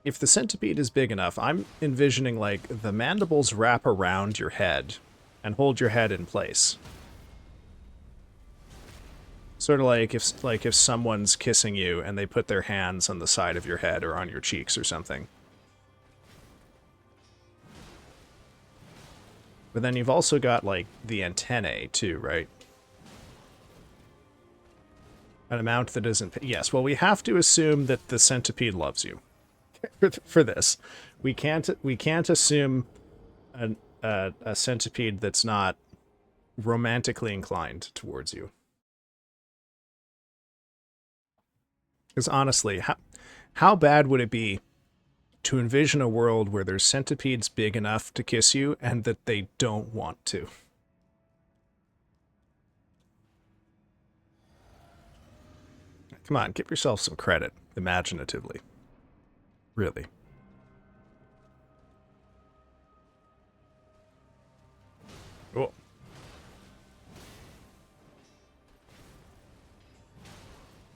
if the centipede is big enough, I'm envisioning like the mandibles wrap around your head and hold your head in place. Sort of like if someone's kissing you and they put their hands on the side of your head or on your cheeks or something. But then you've also got like the antennae too, right? An amount that isn't... Yes, well, we have to assume that the centipede loves you for this. We can't assume a centipede that's not romantically inclined towards you. Because honestly, how bad would it be to envision a world where there's centipedes big enough to kiss you and that they don't want to? Come on, give yourself some credit, imaginatively. Really. Cool.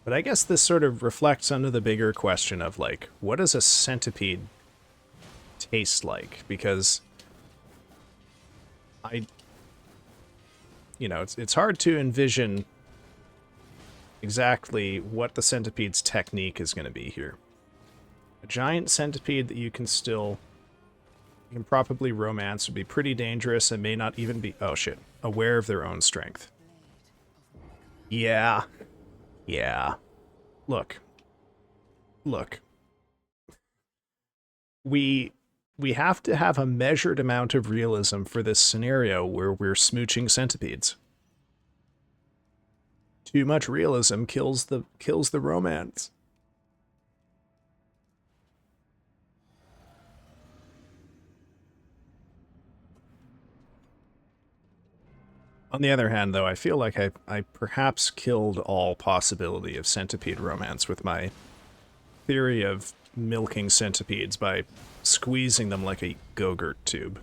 But I guess this sort of reflects under the bigger question of, like, what does a centipede taste like? Because it's hard to envision exactly what the centipede's technique is going to be here. A giant centipede that you can probably romance would be pretty dangerous and may not even be, oh shit, aware of their own strength. Yeah. Yeah. Look. We have to have a measured amount of realism for this scenario where we're smooching centipedes. Too much realism kills the romance. On the other hand, though, I feel like I perhaps killed all possibility of centipede romance with my theory of milking centipedes by squeezing them like a Go-Gurt tube.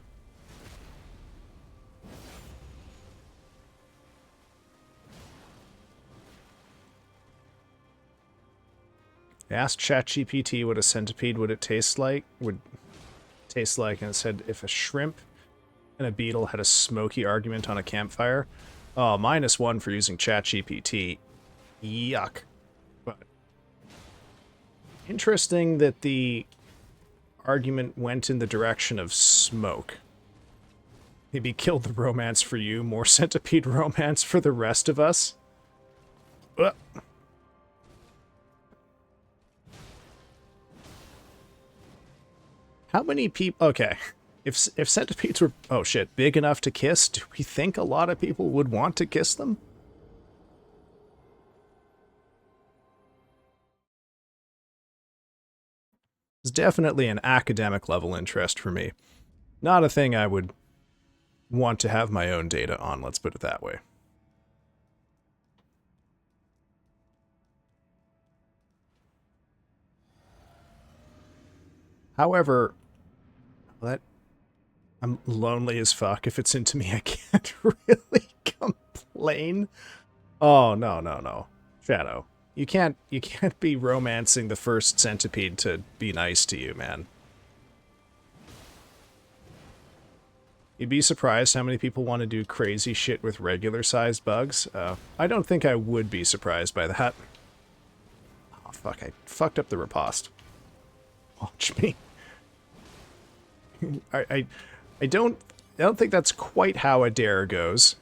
I asked ChatGPT what a centipede would taste like, and it said if a shrimp and a beetle had a smoky argument on a campfire. Oh, -1 for using ChatGPT. Yuck. But interesting that the argument went in the direction of smoke. Maybe killed the romance for you, more centipede romance for the rest of us. How many people... Okay. If centipedes were, oh shit, big enough to kiss, do we think a lot of people would want to kiss them? It's definitely an academic level interest for me. Not a thing I would want to have my own data on, let's put it that way. However, I'm lonely as fuck. If it's into me, I can't really complain. Oh, no, no, no. Shadow. You can't be romancing the first centipede to be nice to you, man. You'd be surprised how many people want to do crazy shit with regular-sized bugs. I don't think I would be surprised by that. Oh, fuck, I fucked up the riposte. Watch me. I don't think that's quite how a dare goes.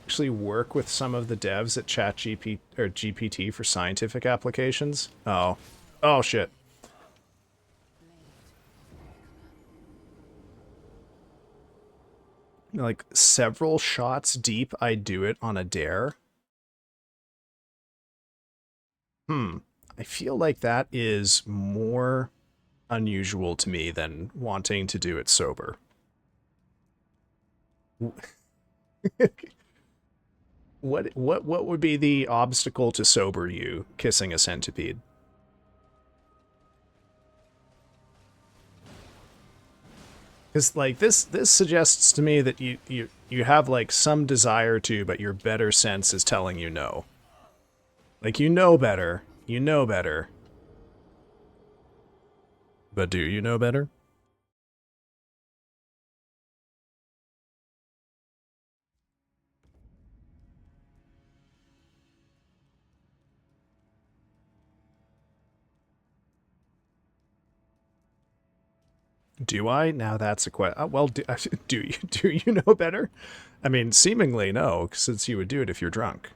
Actually work with some of the devs at ChatGPT or GPT for scientific applications. Oh. Oh shit. Like several shots deep, I do it on a dare. I feel like that is more unusual to me than wanting to do it sober. What would be the obstacle to sober you kissing a centipede? Because like this suggests to me that you have like some desire to, but your better sense is telling you no. Like you know better. You know better. But do you know better? Do I? Now that's a question. Well, do you know better? I mean, seemingly no, since you would do it if you're drunk.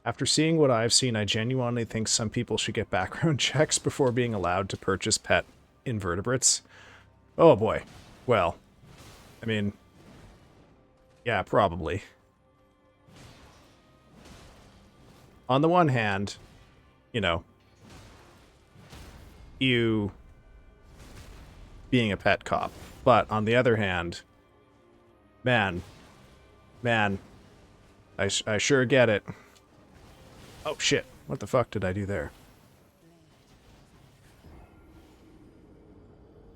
After seeing what I've seen, I genuinely think some people should get background checks before being allowed to purchase pet invertebrates. Oh boy. Well, I mean, yeah, probably. On the one hand, you know, you being a pet cop. But on the other hand, man, I sure get it. Oh shit, what the fuck did I do there?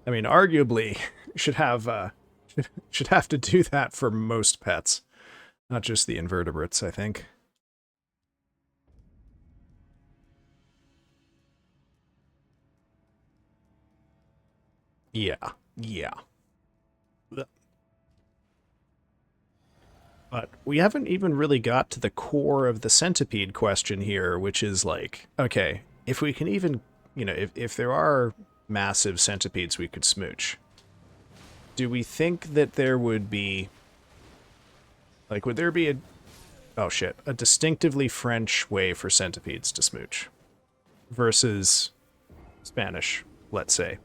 I mean, arguably, should have should have to do that for most pets, not just the invertebrates, I think. Yeah, yeah. But we haven't even really got to the core of the centipede question here, which is like, okay, if we can even, you know, if there are massive centipedes we could smooch, do we think that there would be, like, would there be a, oh shit, a distinctively French way for centipedes to smooch versus Spanish, let's say?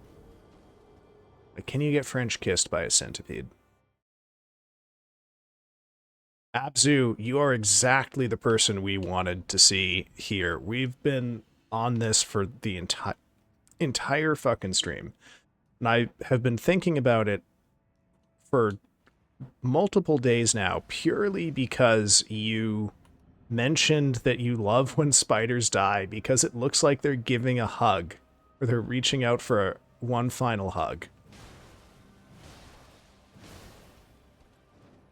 Like, can you get French kissed by a centipede? Abzu, you are exactly the person we wanted to see here. We've been on this for the entire fucking stream. And I have been thinking about it for multiple days now, purely because you mentioned that you love when spiders die because it looks like they're giving a hug, or they're reaching out for one final hug.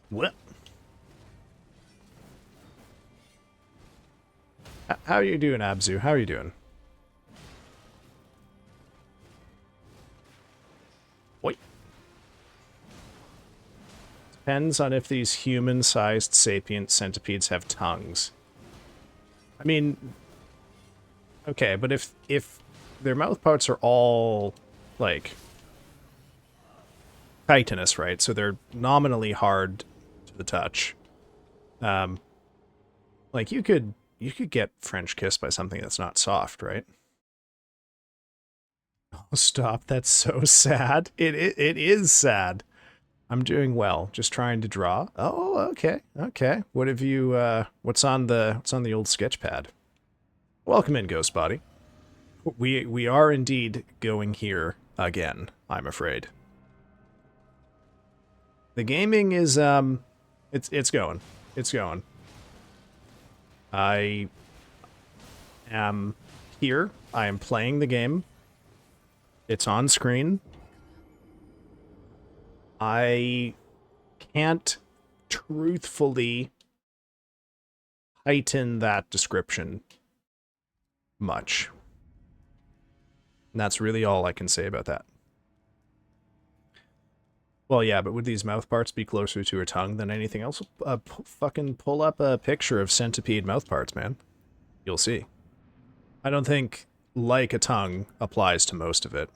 What? How are you doing, Abzu? How are you doing? Wait. Depends on if these human-sized sapient centipedes have tongues. I mean, okay, but if their mouth parts are all, like, chitinous, right? So they're nominally hard to the touch. Like, you could get French kissed by something that's not soft, right? Oh, stop. That's so sad. It is sad. I'm doing well. Just trying to draw. Oh, okay. Okay. What have you what's on the old sketch pad? Welcome in, Ghost Body. We are indeed going here again, I'm afraid. The gaming is it's going. It's going. I am here. I am playing the game. It's on screen. I can't truthfully heighten that description much. And that's really all I can say about that. Well, yeah, but would these mouth parts be closer to her tongue than anything else? Fucking pull up a picture of centipede mouth parts, man. You'll see. I don't think like a tongue applies to most of it.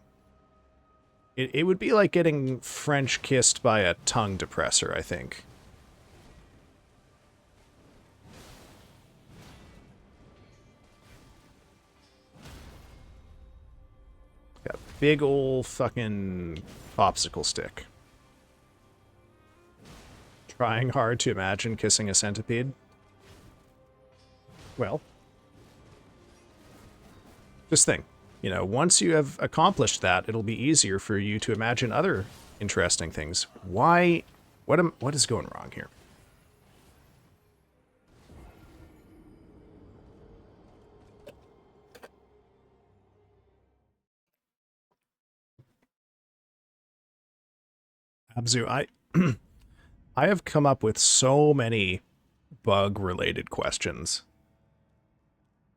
It would be like getting French kissed by a tongue depressor, I think. Got a big ol' fucking popsicle stick. Trying hard to imagine kissing a centipede. Well, just think. You know, once you have accomplished that, it'll be easier for you to imagine other interesting things. Why? What is going wrong here? Abzu, I have come up with so many bug-related questions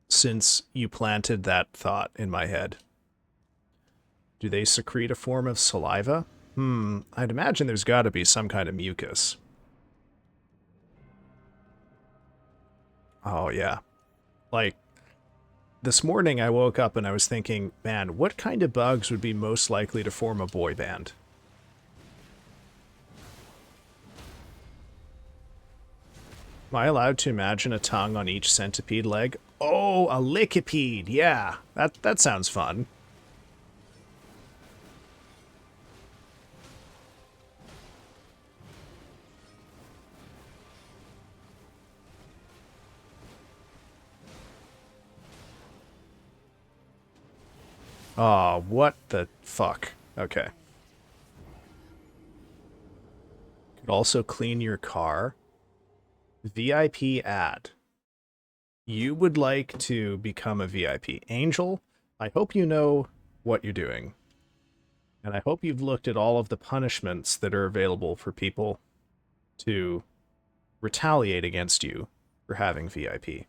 since you planted that thought in my head. Do they secrete a form of saliva? I'd imagine there's got to be some kind of mucus. Oh, yeah. Like, this morning I woke up and I was thinking, man, what kind of bugs would be most likely to form a boy band? Am I allowed to imagine a tongue on each centipede leg? Oh, a licipede! Yeah, that sounds fun. Oh, what the fuck? Okay. Could also clean your car. VIP ad. You would like to become a VIP. Angel, I hope you know what you're doing. And I hope you've looked at all of the punishments that are available for people to retaliate against you for having VIP.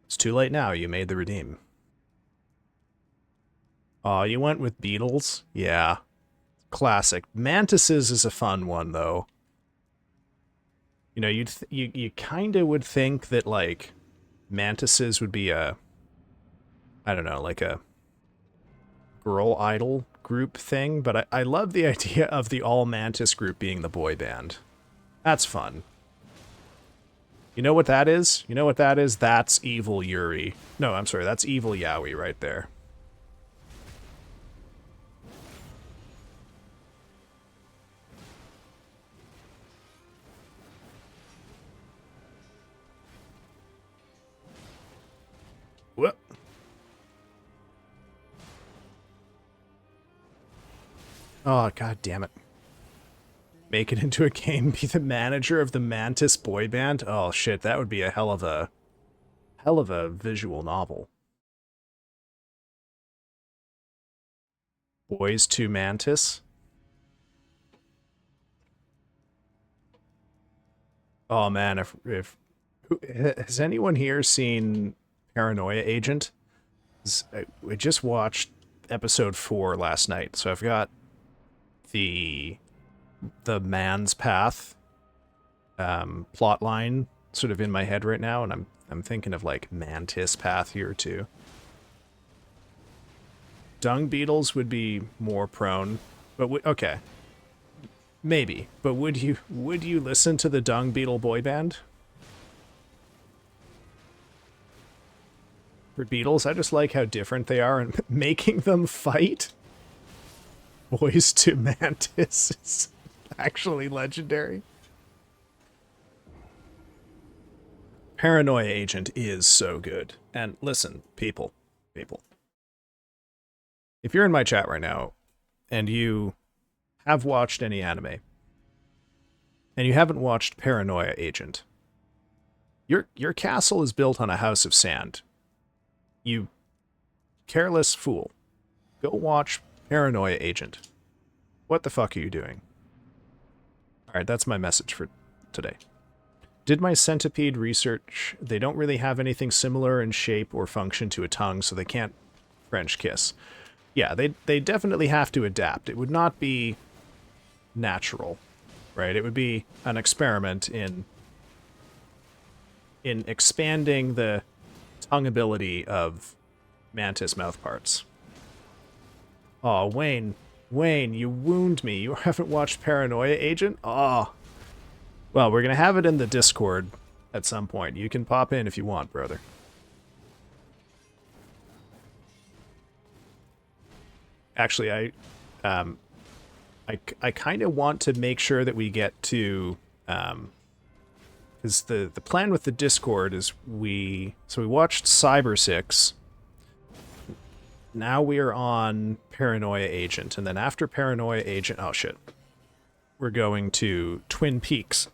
It's too late now, you made the redeem. Aw, you went with beetles? Yeah. Classic. Mantises is a fun one, though. You know, you kind of would think that, like, mantises would be a, I don't know, like a girl idol group thing, but I love the idea of the all-mantis group being the boy band. That's fun. You know what that is? You know what that is? That's evil Yuri. No, I'm sorry, that's evil Yowie right there. Whoop. Oh, god damn it. Make it into a game, be the manager of the Mantis boy band? Oh shit, that would be a hell of a visual novel. Boys to Mantis? Oh man, if has anyone here seen Paranoia Agent? I just watched episode 4 last night, so I've got the Man's Path plot line sort of in my head right now, and I'm thinking of like Mantis Path here too. Dung beetles would be more prone, but okay, maybe. But would you listen to the Dung Beetle boy band? For beetles, I just like how different they are and making them fight. Boys to Mantis is actually legendary. Paranoia Agent is so good. And listen, people. If you're in my chat right now, and you have watched any anime, and you haven't watched Paranoia Agent, your castle is built on a house of sand. You careless fool. Go watch Paranoia Agent. What the fuck are you doing? Alright, that's my message for today. Did my centipede research. They don't really have anything similar in shape or function to a tongue, so they can't French kiss. Yeah, they definitely have to adapt. It would not be natural, right? It would be an experiment in expanding the tongue ability of mantis mouthparts. Oh, Wayne, you wound me. You haven't watched Paranoia Agent? Oh. Well, we're going to have it in the Discord at some point. You can pop in if you want, brother. Actually, I kind of want to make sure that we get to, because the plan with the Discord is we watched Cyber 6. Now we are on Paranoia Agent, and then after Paranoia Agent, oh shit, we're going to Twin Peaks.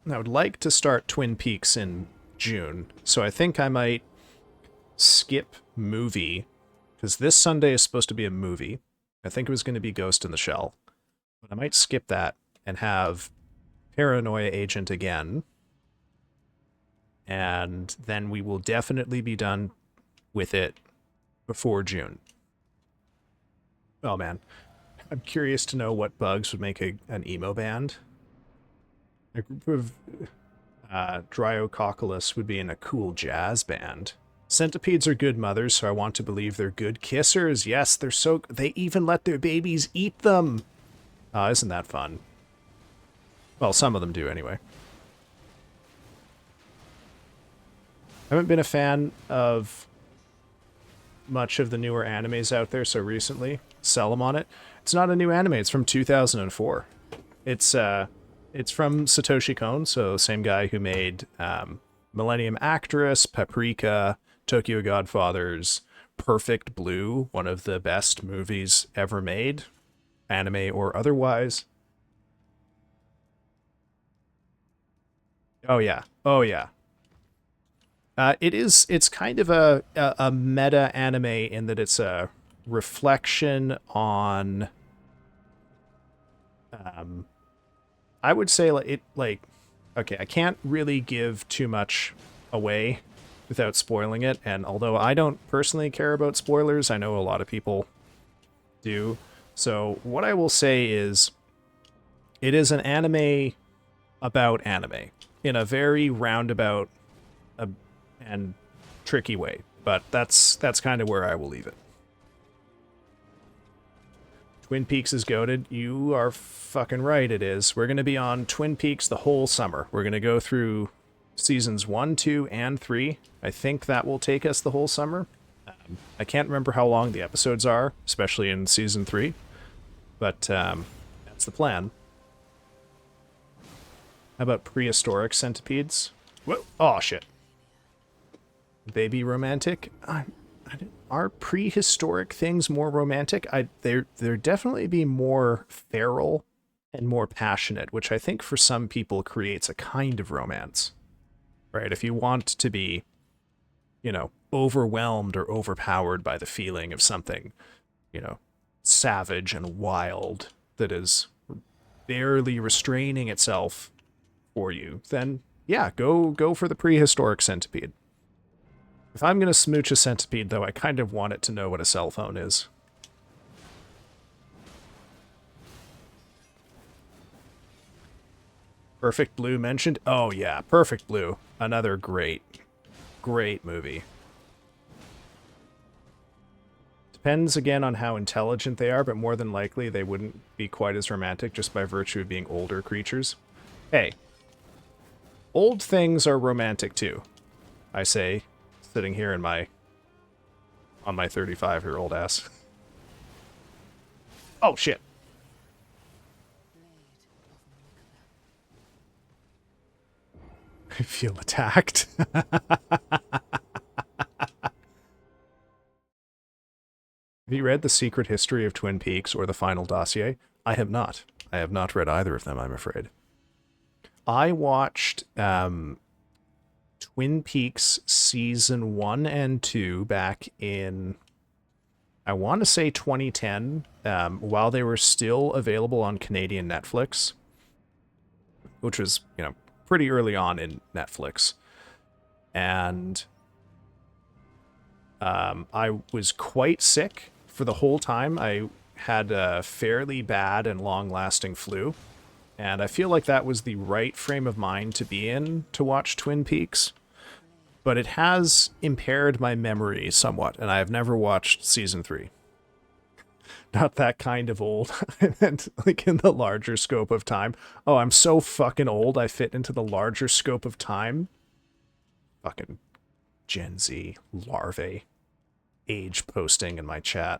I would like to start Twin Peaks in June, so I think I might skip movie, because this Sunday is supposed to be a movie. I think it was going to be Ghost in the Shell. But I might skip that and have Paranoia Agent again. And then we will definitely be done with it before June. Oh man, I'm curious to know what bugs would make an emo band. A group of Dryococulus would be in a cool jazz band. Centipedes are good mothers, so I want to believe they're good kissers. Yes, they're so... They even let their babies eat them! Isn't that fun? Well, some of them do, anyway. I haven't been a fan of much of the newer animes out there so recently. Sell them on it. It's not a new anime, it's from 2004. It's from Satoshi Kon, so same guy who made Millennium Actress, Paprika, Tokyo Godfathers, Perfect Blue, one of the best movies ever made, anime or otherwise. Oh yeah, oh yeah. It's kind of a meta anime in that it's a reflection on, I would say okay, I can't really give too much away without spoiling it, and although I don't personally care about spoilers, I know a lot of people do. So what I will say is, it is an anime about anime in a very roundabout and tricky way, but that's kind of where I will leave it. Twin Peaks is goated. You are fucking right, it is. We're going to be on Twin Peaks the whole summer. We're going to go through seasons 1, 2, and 3. I think that will take us the whole summer. I can't remember how long the episodes are, especially in season 3, but that's the plan. How about prehistoric centipedes? Whoa. Oh, shit. They be romantic? Are prehistoric things more romantic? They're definitely be more feral and more passionate, which I think for some people creates a kind of romance, right? If you want to be, you know, overwhelmed or overpowered by the feeling of something, you know, savage and wild that is barely restraining itself for you, then yeah, go for the prehistoric centipede. If I'm going to smooch a centipede, though, I kind of want it to know what a cell phone is. Perfect Blue mentioned? Oh yeah, Perfect Blue. Another great movie. Depends again on how intelligent they are, but more than likely they wouldn't be quite as romantic just by virtue of being older creatures. Hey, old things are romantic too, I say, sitting here in on my 35-year-old ass. Oh shit. I feel attacked. Have you read The Secret History of Twin Peaks or The Final Dossier? I have not. I have not read either of them, I'm afraid. I watched Twin Peaks Season 1 and 2 back in, I want to say 2010, while they were still available on Canadian Netflix, which was, you know, pretty early on in Netflix. And I was quite sick for the whole time. I had a fairly bad and long-lasting flu, and I feel like that was the right frame of mind to be in to watch Twin Peaks. But it has impaired my memory somewhat, and I have never watched season 3. Not that kind of old. I meant like in the larger scope of time. Oh, I'm so fucking old I fit into the larger scope of time. Fucking Gen Z larvae age posting in my chat.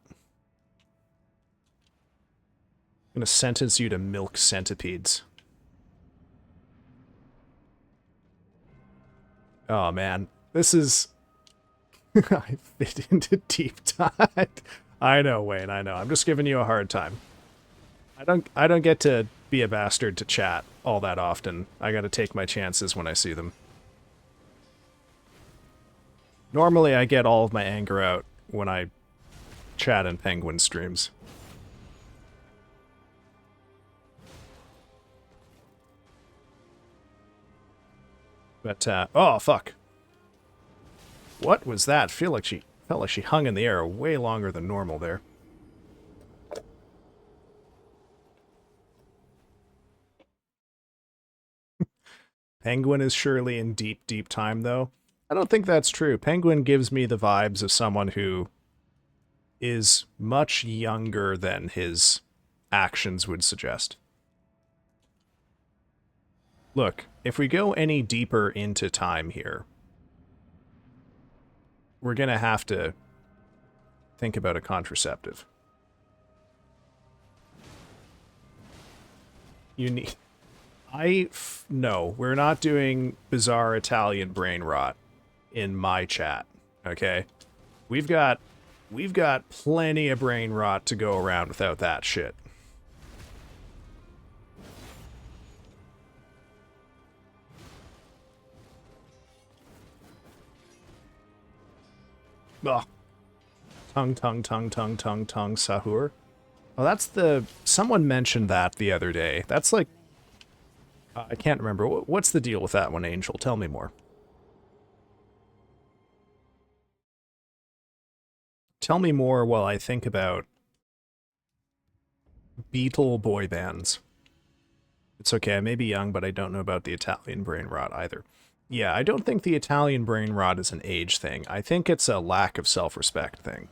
I'm gonna sentence you to milk centipedes. Oh man, this is... I fit into deep tide. I know, Wayne, I know. I'm just giving you a hard time. I don't get to be a bastard to chat all that often. I gotta take my chances when I see them. Normally I get all of my anger out when I chat in Penguin streams. But, oh, fuck. What was that? Felt like she hung in the air way longer than normal there. Penguin is surely in deep, deep time, though. I don't think that's true. Penguin gives me the vibes of someone who is much younger than his actions would suggest. Look, if we go any deeper into time here, we're gonna have to think about a contraceptive. You need... No, we're not doing bizarre Italian brain rot in my chat, okay? We've got plenty of brain rot to go around without that shit. Ugh. Tongue, sahur. Oh, that's the... Someone mentioned that the other day. That's like... I can't remember. What's the deal with that one, Angel? Tell me more. Tell me more while I think about Beatle boy bands. It's okay, I may be young, but I don't know about the Italian brain rot either. Yeah, I don't think the Italian brain rot is an age thing. I think it's a lack of self-respect thing.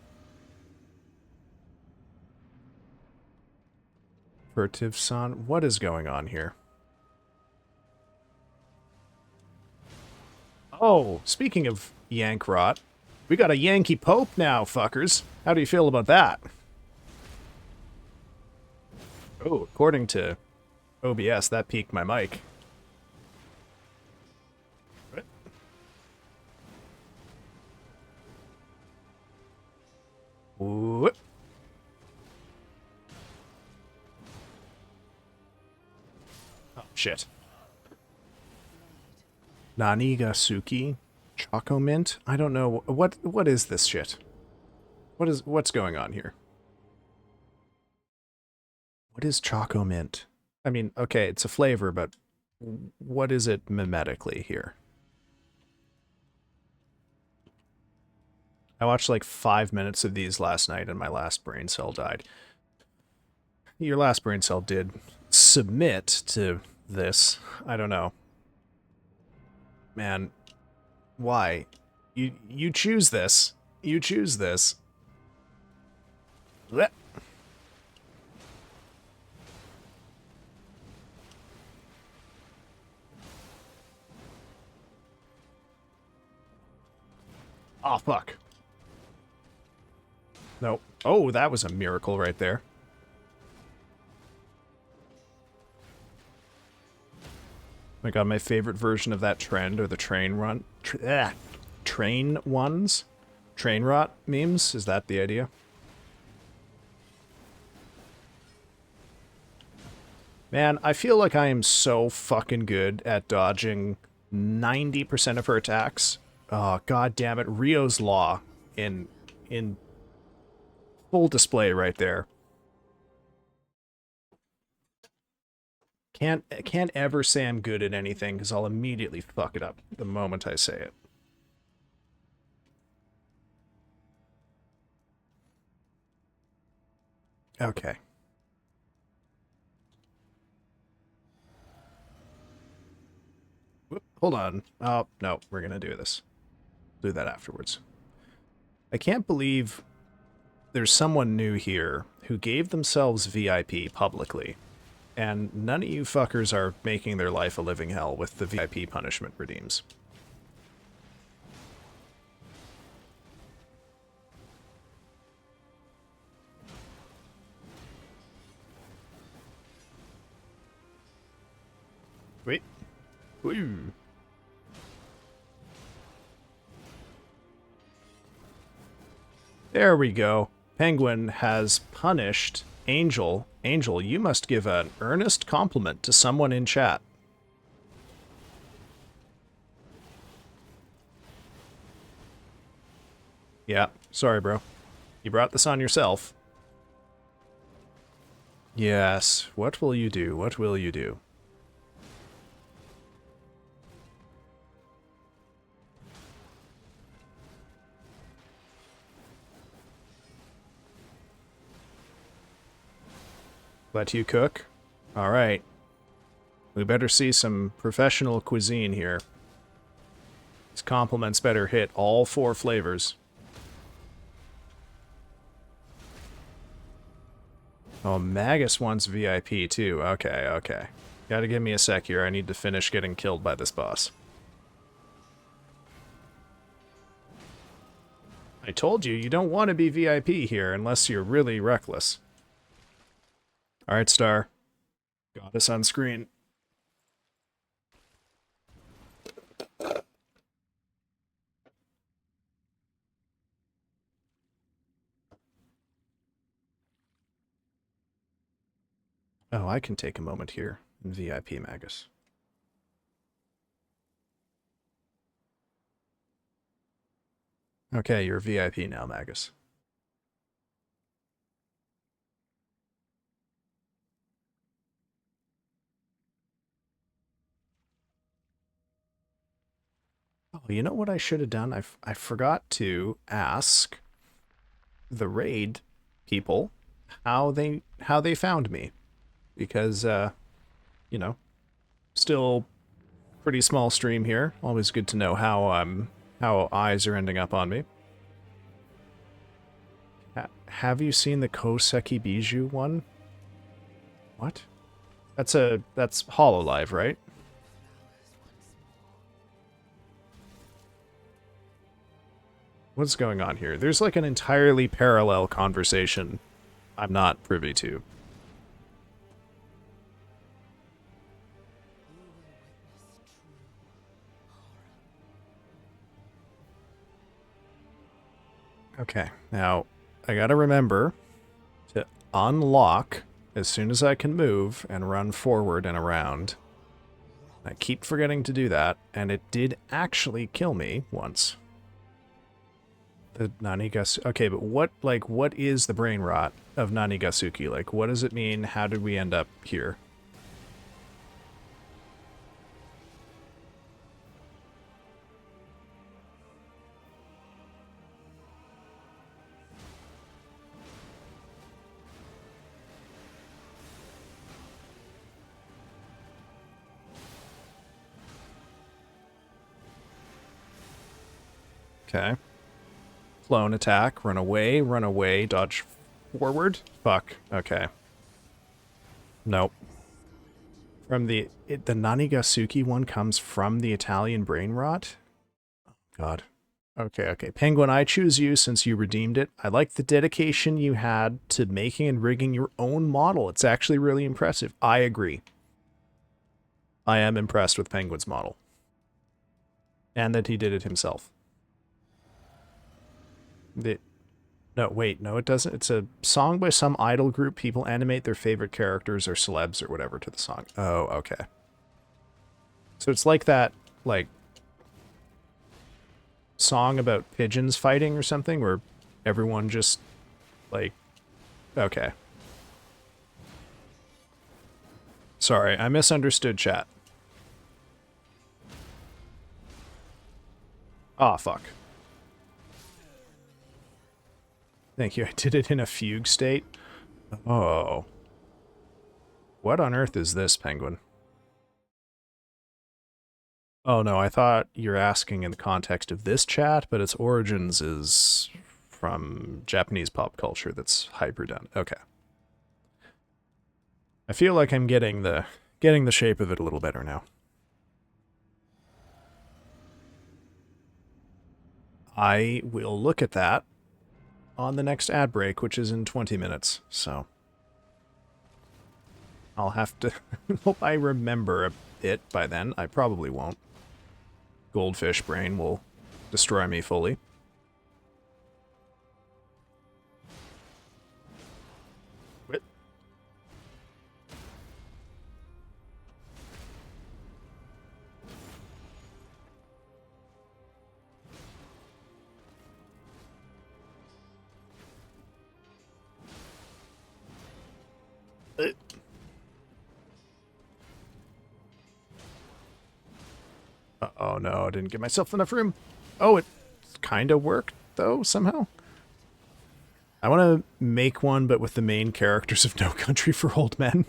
Furtive son, what is going on here? Oh, speaking of yank rot, we got a Yankee Pope now, fuckers. How do you feel about that? Oh, according to OBS, that peaked my mic. What? Oh, shit. Nanigasuki? Choco Mint? I don't know. What is this shit? What's going on here? What is Choco Mint? I mean, okay, it's a flavor, but what is it mimetically here? I watched like 5 minutes of these last night and my last brain cell died. Your last brain cell did submit to this. I don't know. Man, why? You choose this. You choose this. Blech. Oh, fuck. No. Oh, that was a miracle right there. I got my favorite version of that trend, or the train run. Train ones? Train rot memes? Is that the idea? Man, I feel like I am so fucking good at dodging 90% of her attacks. Oh, god damn it. Rio's Law in full display right there. Can't ever say I'm good at anything because I'll immediately fuck it up the moment I say it. Okay. Whoop, hold on. Oh, no, we're gonna do this. Do that afterwards. I can't believe there's someone new here who gave themselves VIP publicly, and none of you fuckers are making their life a living hell with the VIP punishment redeems. Wait. Woo. There we go. Penguin has punished Angel. Angel, you must give an earnest compliment to someone in chat. Yeah, sorry, bro. You brought this on yourself. Yes, what will you do? What will you do? Let you cook? Alright. We better see some professional cuisine here. These compliments better hit all 4 flavors. Oh, Magus wants VIP too. Okay, okay. Gotta give me a sec here. I need to finish getting killed by this boss. I told you don't want to be VIP here unless you're really reckless. Alright, Star. Got us on screen. Oh, I can take a moment here in VIP Magus. Okay, you're VIP now, Magus. Oh, you know what I should have done? I forgot to ask the raid people how they found me, because you know, still pretty small stream here. Always good to know how eyes are ending up on me. Have you seen the Koseki Bijou one? What? That's Hololive, right? What's going on here? There's like an entirely parallel conversation I'm not privy to. Okay, now I gotta remember to unlock as soon as I can move and run forward and around. I keep forgetting to do that, and it did actually kill me once. The Nanigasuki. Okay, but what is the brain rot of Nanigasuki? Like, what does it mean? How did we end up here? Okay. Clone attack, run away, dodge forward. Fuck. Okay. Nope. From the Nanigasuki one comes from the Italian brain rot? Oh, God. Okay, okay. Penguin, I choose you since you redeemed it. I like the dedication you had to making and rigging your own model. It's actually really impressive. I agree. I am impressed with Penguin's model. And that he did it himself. No, wait, no, it doesn't. It's a song by some idol group. People animate their favorite characters or celebs or whatever to the song. Oh, okay. So it's like that like, song about pigeons fighting or something, where everyone just, like... Okay. Sorry, I misunderstood chat. Aw, fuck. Thank you, I did it in a fugue state. Oh. What on earth is this, penguin? Oh no, I thought you're asking in the context of this chat, but its origins is from Japanese pop culture that's hyperdone. Okay. I feel like I'm getting the shape of it a little better now. I will look at that on the next ad break, which is in 20 minutes, so... I'll have to... hope I remember it by then. I probably won't. Goldfish brain will destroy me fully. What? Oh no, I didn't give myself enough room. Oh, it kind of worked, though, somehow. I want to make one, but with the main characters of No Country for Old Men.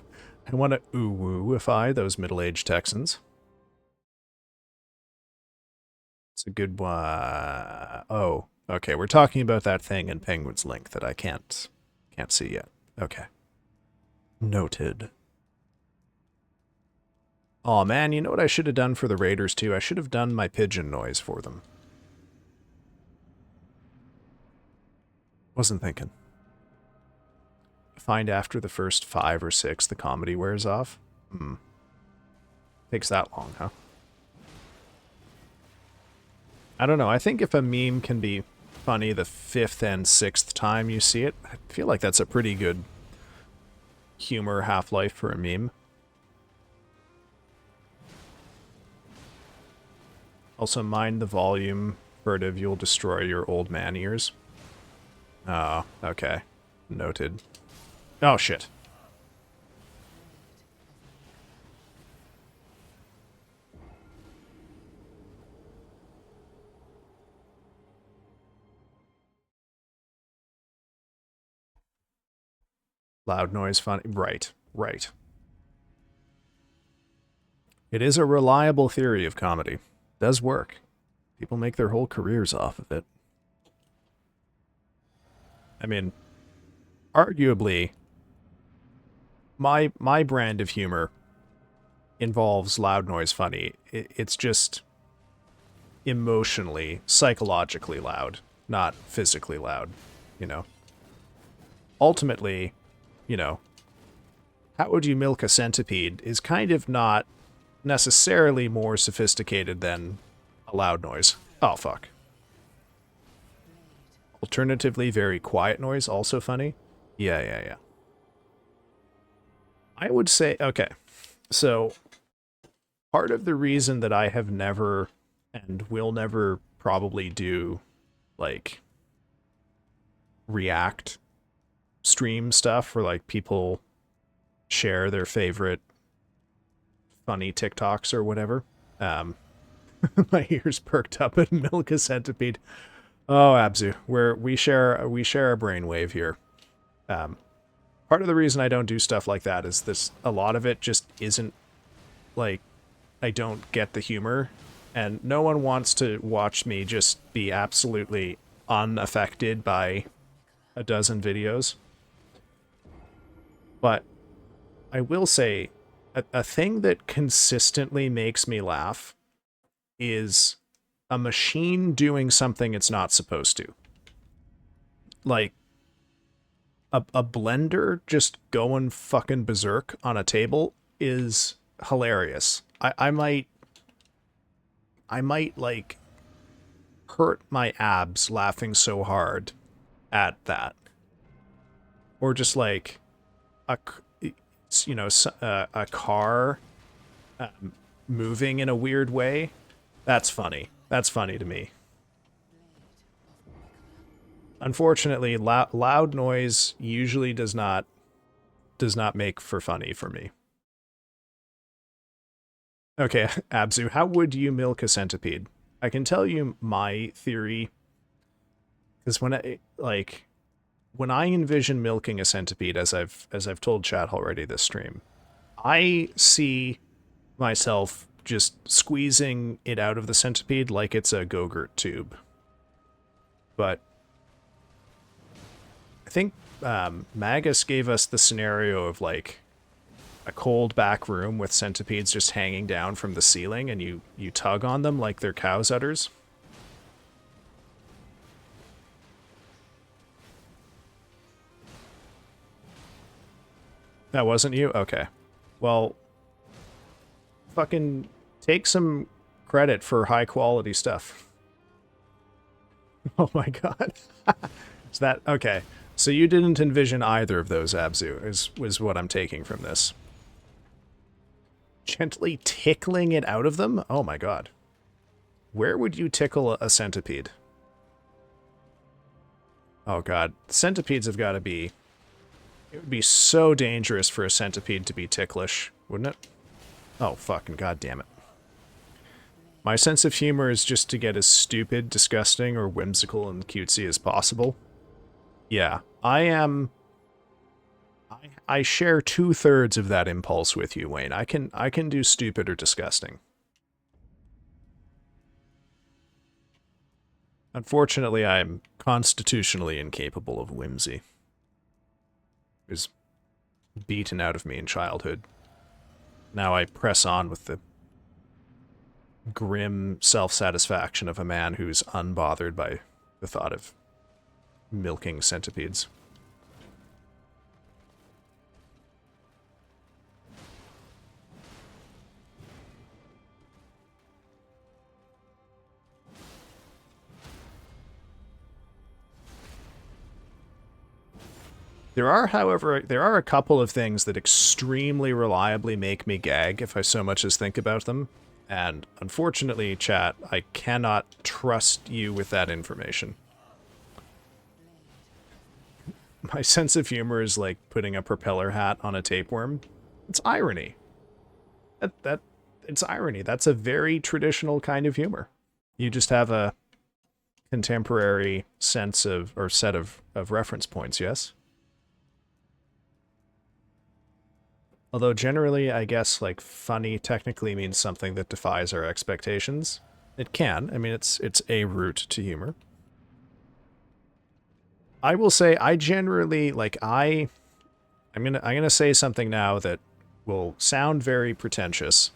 I want to ooh-woo-ify those middle-aged Texans. It's a good one. Oh, okay, we're talking about that thing in Penguin's Link that I can't see yet. Okay. Noted. Aw, man, you know what I should have done for the Raiders, too? I should have done my pigeon noise for them. Wasn't thinking. Find after the first 5 or 6 the comedy wears off? Takes that long, huh? I don't know, I think if a meme can be funny the 5th and 6th time you see it, I feel like that's a pretty good humor half-life for a meme. Also, mind the volume, furtive, you'll destroy your old man ears. Oh, okay. Noted. Oh, shit. Loud noise funny. Right, right. It is a reliable theory of comedy. Does work. People make their whole careers off of it. I mean, arguably, my brand of humor involves loud noise funny. It's just emotionally, psychologically loud, not physically loud, you know? Ultimately, you know, how would you milk a centipede is kind of not necessarily more sophisticated than a loud noise. Oh, fuck. Alternatively, very quiet noise, also funny. Yeah. I would say, okay, so part of the reason that I have never and will never probably do, like, react stream stuff where, like, people share their favorite funny TikToks or whatever. My ears perked up at milk a centipede. Oh, Abzu, we share a brainwave here. Part of the reason I don't do stuff like that is this. A lot of it just isn't, like, I don't get the humor, and no one wants to watch me just be absolutely unaffected by a dozen videos. But I will say, a thing that consistently makes me laugh is a machine doing something it's not supposed to. Like, a blender just going fucking berserk on a table is hilarious. I might, like, hurt my abs laughing so hard at that. Or just, like, a car moving in a weird way That's funny. That's funny to me. Unfortunately, loud noise usually does not make for funny for me. Okay, Abzu, how would you milk a centipede? I can tell you my theory, because when I envision milking a centipede, as I've told chat already this stream, I see myself just squeezing it out of the centipede like it's a Go-Gurt tube. But I think Magus gave us the scenario of like a cold back room with centipedes just hanging down from the ceiling, and you tug on them like they're cow's udders. That wasn't you? Okay. Well, fucking take some credit for high quality stuff. Oh my god. Is that okay? So you didn't envision either of those, Abzu, is what I'm taking from this. Gently tickling it out of them? Oh my god. Where would you tickle a centipede? Oh god. Centipedes have got to be... It would be so dangerous for a centipede to be ticklish, wouldn't it? Oh, fucking goddamn it. My sense of humor is just to get as stupid, disgusting, or whimsical and cutesy as possible. Yeah, I am... I share 2/3 of that impulse with you, Wayne. I can do stupid or disgusting. Unfortunately, I'm constitutionally incapable of whimsy. It was beaten out of me in childhood. Now I press on with the grim self-satisfaction of a man who's unbothered by the thought of milking centipedes. There are, however, a couple of things that extremely reliably make me gag if I so much as think about them. And unfortunately, chat, I cannot trust you with that information. My sense of humor is like putting a propeller hat on a tapeworm. It's irony. It's irony. That's a very traditional kind of humor. You just have a contemporary sense of, or set of reference points, yes? Although generally, I guess, like, funny technically means something that defies our expectations. It can. I mean, it's a route to humor. I will say, I generally, like, I'm gonna say something now that will sound very pretentious.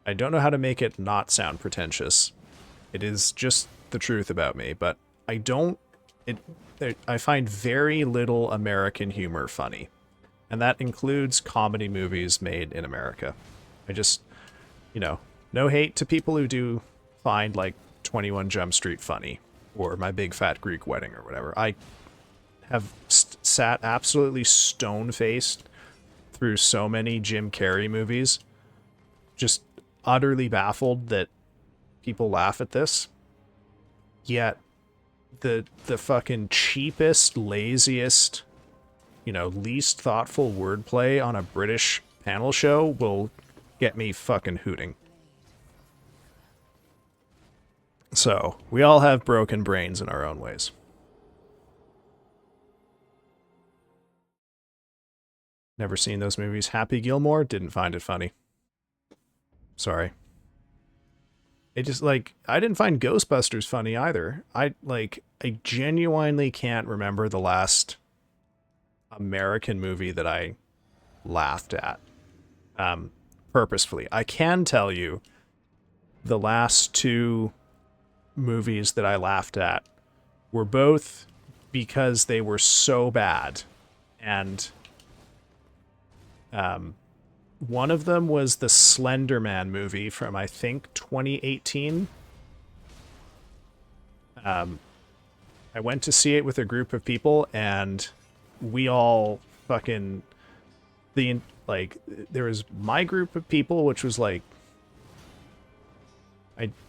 I don't know how to make it not sound pretentious. It is just the truth about me, but I find very little American humor funny. And that includes comedy movies made in America. I just, no hate to people who do find, like, 21 Jump Street funny, or My Big Fat Greek Wedding, or whatever. I have sat absolutely stone-faced through so many Jim Carrey movies, just utterly baffled that people laugh at this. Yet, the fucking cheapest, laziest, least thoughtful wordplay on a British panel show will get me fucking hooting. So, we all have broken brains in our own ways. Never seen those movies. Happy Gilmore? Didn't find it funny. Sorry. It just, like, I didn't find Ghostbusters funny either. I genuinely can't remember the last American movie that I laughed at purposefully. I can tell you the last two movies that I laughed at were both because they were so bad. And one of them was the Slender Man movie from, I think, 2018. I went to see it with a group of people, and we all fucking... there was my group of people, which was like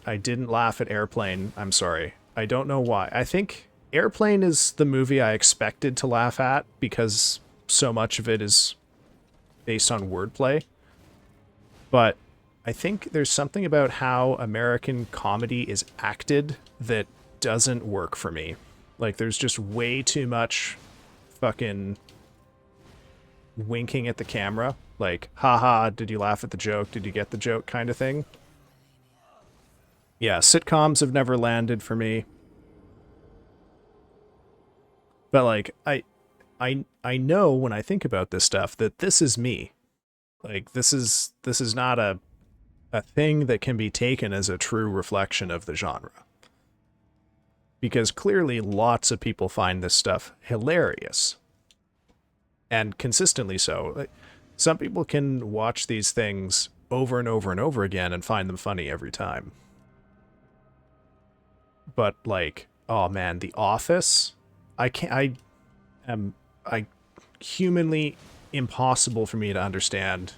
I didn't laugh at Airplane. I'm sorry. I don't know why. I think Airplane is the movie I expected to laugh at because so much of it is based on wordplay. But I think there's something about how American comedy is acted that doesn't work for me. Like, there's just way too much fucking winking at the camera. Like, haha, did you laugh at the joke? Did you get the joke kind of thing? Yeah, sitcoms have never landed for me. But like, I know when I think about this stuff that this is me. Like, this is not a thing that can be taken as a true reflection of the genre. Because clearly lots of people find this stuff hilarious. And consistently so. Like, some people can watch these things over and over and over again and find them funny every time. But like, oh man, The Office, I humanly impossible for me to understand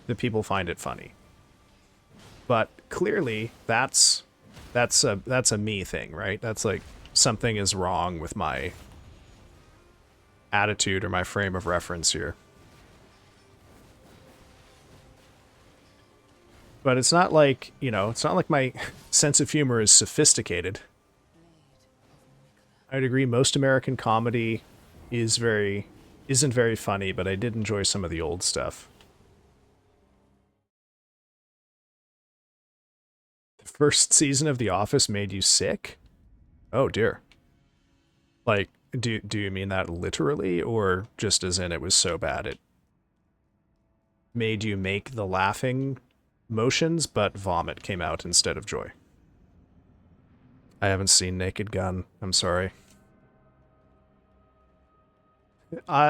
that people find it funny. But clearly that's a me thing, right? That's like something is wrong with my attitude or my frame of reference here. But it's not like, you know, it's not like my sense of humor is sophisticated. I'd agree most American comedy isn't very funny, but I did enjoy some of the old stuff. The first season of The Office made you sick? Oh dear. Like, do you mean that literally, or just as in it was so bad it made you make the laughing motions, but vomit came out instead of joy? I haven't seen Naked Gun. I'm sorry.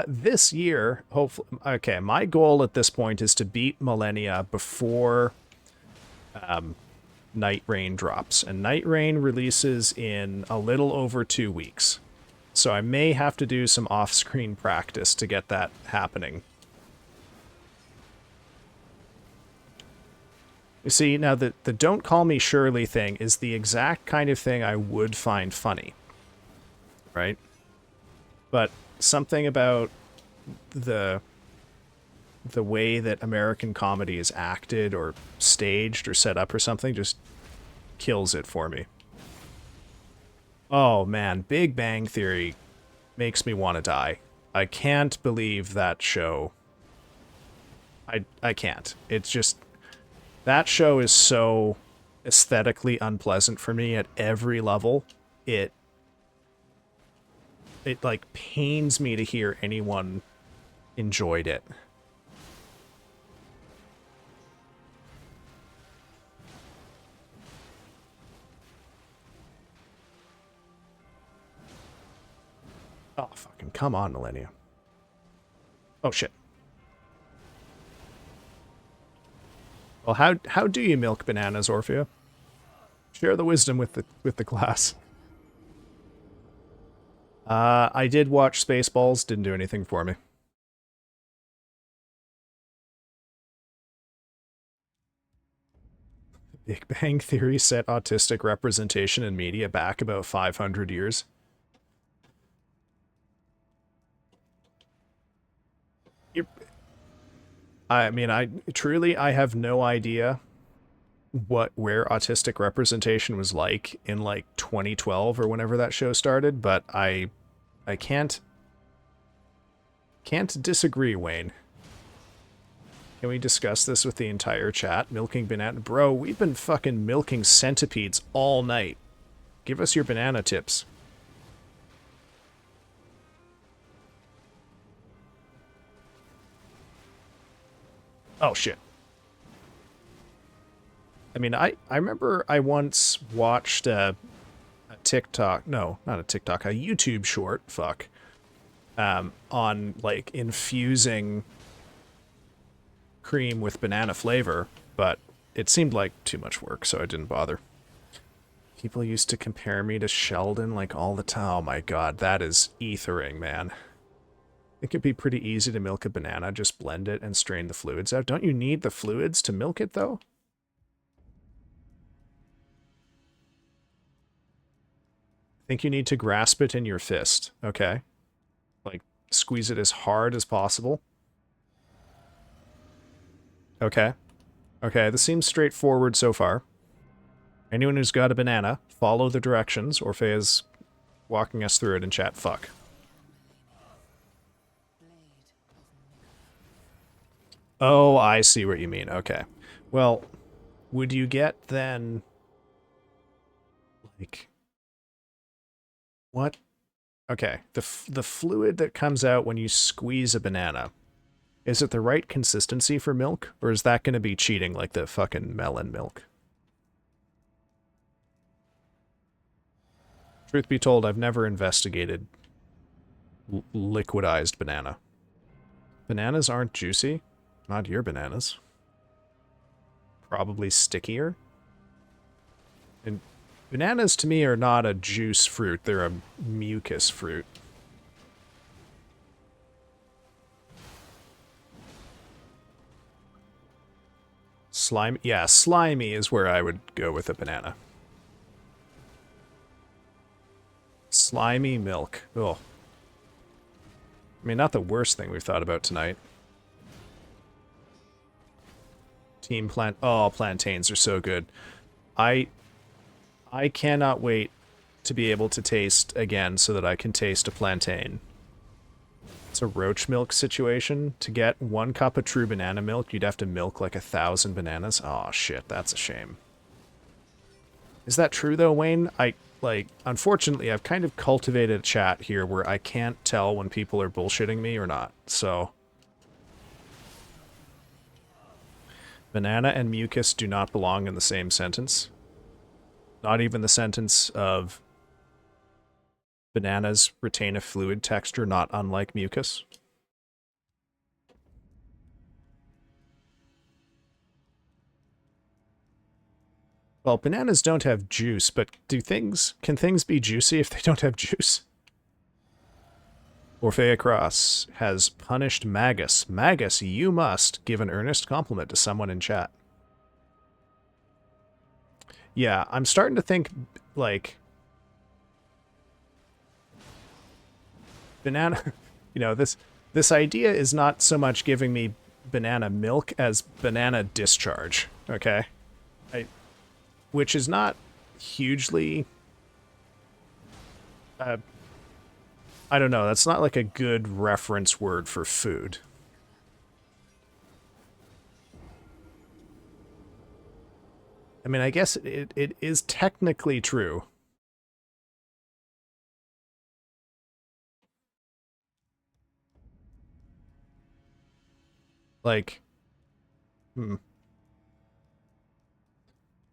This year, hopefully, okay, my goal at this point is to beat Malenia before Night Rain drops. And Night Rain releases in a little over 2 weeks. So I may have to do some off-screen practice to get that happening. You see, now the Don't Call Me Shirley thing is the exact kind of thing I would find funny. Right? But something about the way that American comedy is acted or staged or set up or something just kills it for me. Oh man, Big Bang Theory makes me want to die. I can't believe that show. I can't. It's just, that show is so aesthetically unpleasant for me at every level. It like pains me to hear anyone enjoyed it. Oh, fucking come on, Malenia. Oh, shit. Well, how do you milk bananas, Orphea? Share the wisdom with the class. I did watch Spaceballs, didn't do anything for me. Big Bang Theory set autistic representation in media back about 500 years. I mean, I have no idea where autistic representation was like in like 2012 or whenever that show started, but I can't disagree, Wayne. Can we discuss this with the entire chat? Milking banana, bro, we've been fucking milking centipedes all night. Give us your banana tips. Oh, shit. I mean, I remember I once watched a TikTok, no, not a TikTok, a YouTube short, fuck, on, like, infusing cream with banana flavor, but it seemed like too much work, so I didn't bother. People used to compare me to Sheldon, like, all the time. Oh my god, that is ethering, man. It could be pretty easy to milk a banana, just blend it and strain the fluids out. Don't you need the fluids to milk it, though? Think you need to grasp it in your fist. Okay. Like, squeeze it as hard as possible. Okay. Okay, this seems straightforward so far. Anyone who's got a banana, follow the directions. Orphea's walking us through it in chat. Fuck. Oh, I see what you mean. Okay. Well, would you get then... like... what? Okay. The fluid that comes out when you squeeze a banana, is it the right consistency for milk? Or is that going to be cheating like the fucking melon milk? Truth be told, I've never investigated liquidized banana. Bananas aren't juicy. Not your bananas. Probably stickier. And bananas to me are not a juice fruit, they're a mucus fruit. Slimy? Yeah, slimy is where I would go with a banana. Slimy milk. Ugh. I mean, not the worst thing we've thought about tonight. Team plant. Oh, plantains are so good. I cannot wait to be able to taste again so that I can taste a plantain. It's a roach milk situation. To get 1 cup of true banana milk, you'd have to milk like 1,000 bananas. Oh shit, that's a shame. Is that true though, Wayne? Unfortunately, I've kind of cultivated a chat here where I can't tell when people are bullshitting me or not, so... Banana and mucus do not belong in the same sentence. Not even the sentence of bananas retain a fluid texture not unlike mucus. Well, bananas don't have juice, but can things be juicy if they don't have juice? Orphea Cross has punished Magus. Magus, you must give an earnest compliment to someone in chat. Yeah, I'm starting to think, like... banana... you know, this idea is not so much giving me banana milk as banana discharge, okay? Which is not hugely... I don't know, that's not like a good reference word for food. I mean, I guess it is technically true. Like,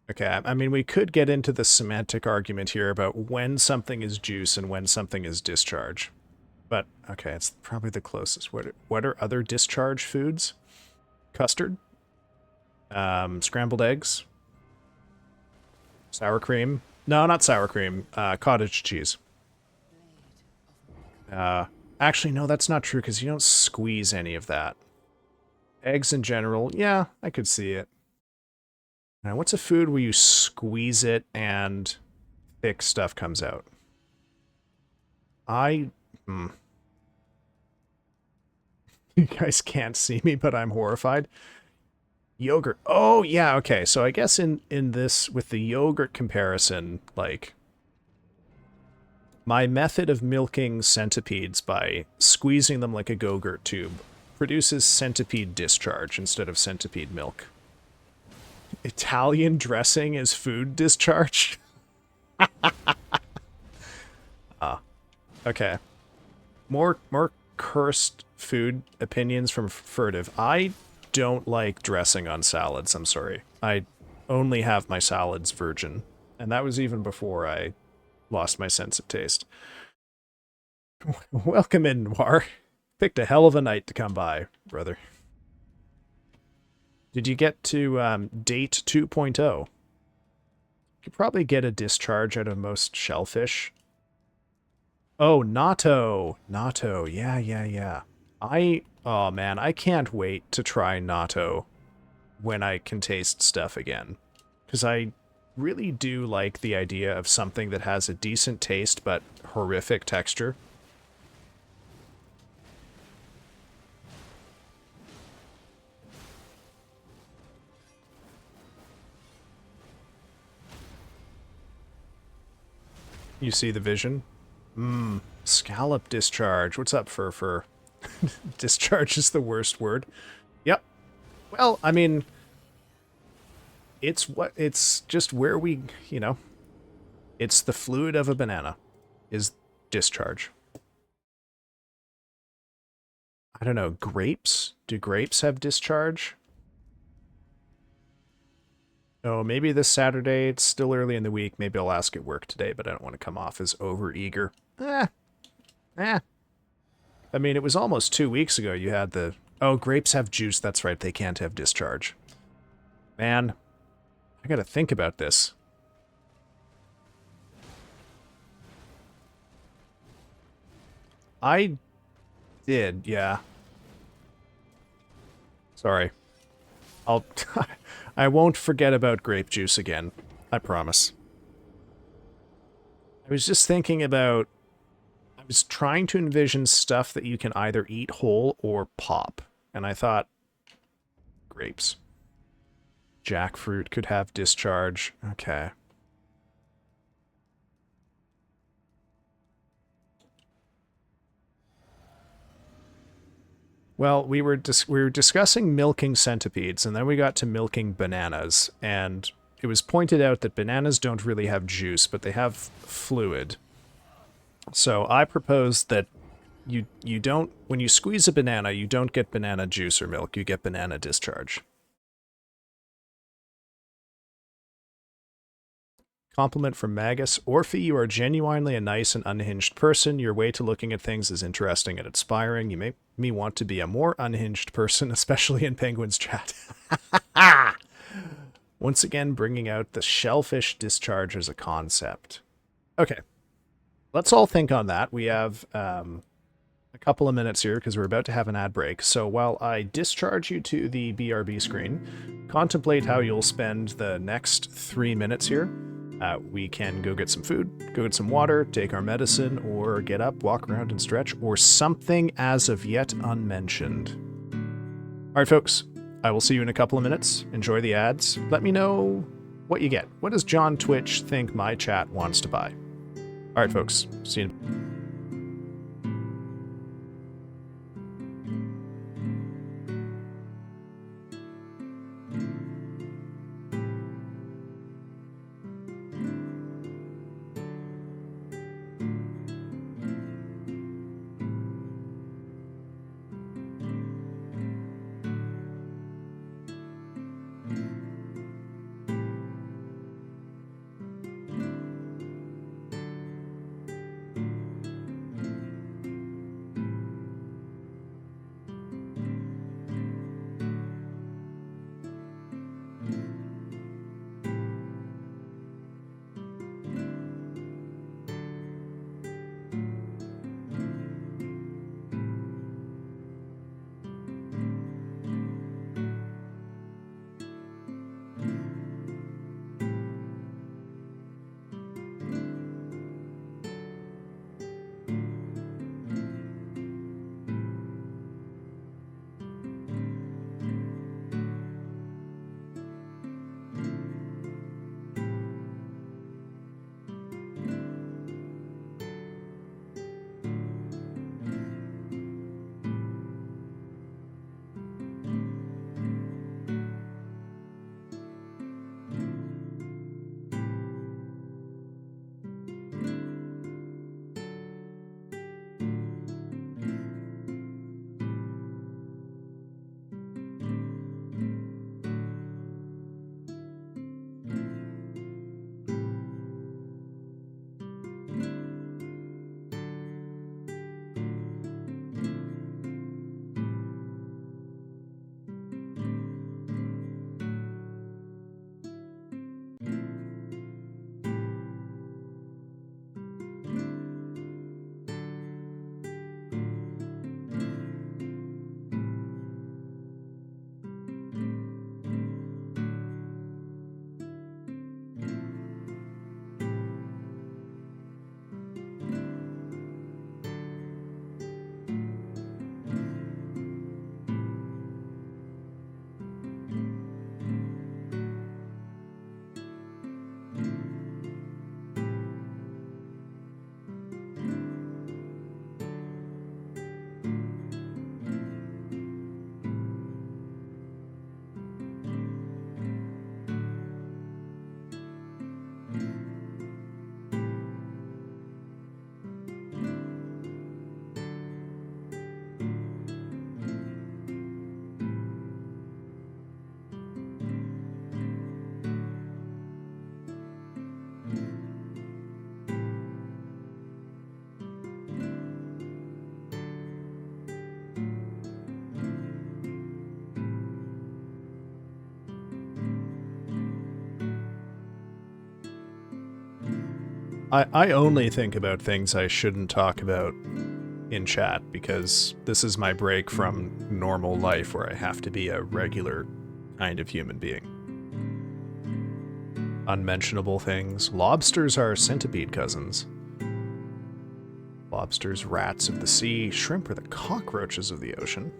Okay, I mean, we could get into the semantic argument here about when something is juice and when something is discharge. But, okay, it's probably the closest. What are other discharge foods? Custard? Scrambled eggs? Sour cream? No, not sour cream. Cottage cheese. Actually, no, that's not true, because you don't squeeze any of that. Eggs in general, yeah, I could see it. Now, what's a food where you squeeze it and thick stuff comes out? You guys can't see me, but I'm horrified. Yogurt. Oh, yeah, okay. So I guess in this, with the yogurt comparison, like, my method of milking centipedes by squeezing them like a Go-Gurt tube produces centipede discharge instead of centipede milk. Italian dressing is food discharge? Okay. More cursed food opinions from Furtive. I don't like dressing on salads, I'm sorry. I only have my salads virgin. And that was even before I lost my sense of taste. Welcome in, Noir. Picked a hell of a night to come by, brother. Did you get to date 2.0? You could probably get a discharge out of most shellfish. Oh, natto. Natto. Yeah. Oh man, I can't wait to try natto when I can taste stuff again. Because I really do like the idea of something that has a decent taste but horrific texture. You see the vision? Scallop discharge. What's up, Fur? Discharge is the worst word. Yep. Well, I mean, it's just where we, it's the fluid of a banana is discharge. I don't know, grapes? Do grapes have discharge? Oh, maybe this Saturday. It's still early in the week. Maybe I'll ask at work today, but I don't want to come off as over-eager. I mean, it was almost 2 weeks ago you had the... Oh, grapes have juice. That's right. They can't have discharge. Man, I gotta think about this. I did, yeah. Sorry. I won't forget about grape juice again. I promise. I was just thinking about... I was trying to envision stuff that you can either eat whole or pop. And I thought... grapes. Jackfruit could have discharge. Okay. Well, we were discussing milking centipedes, and then we got to milking bananas, and it was pointed out that bananas don't really have juice, but they have fluid. So I proposed that you don't, when you squeeze a banana, you don't get banana juice or milk, you get banana discharge. Compliment from Magus. Orphe, you are genuinely a nice and unhinged person. Your way to looking at things is interesting and inspiring. You make me want to be a more unhinged person, especially in Penguin's chat. Once again, bringing out the shellfish discharge as a concept. Okay. Let's all think on that. We have a couple of minutes here because we're about to have an ad break. So while I discharge you to the BRB screen, contemplate how you'll spend the next 3 minutes here. We can go get some food, go get some water, take our medicine, or get up, walk around and stretch, or something as of yet unmentioned. All right, folks, I will see you in a couple of minutes. Enjoy the ads. Let me know what you get. What does John Twitch think my chat wants to buy? All right, folks, see you in... I only think about things I shouldn't talk about in chat because this is my break from normal life where I have to be a regular kind of human being. Unmentionable things. Lobsters are centipede cousins. Lobsters, rats of the sea. Shrimp are the cockroaches of the ocean.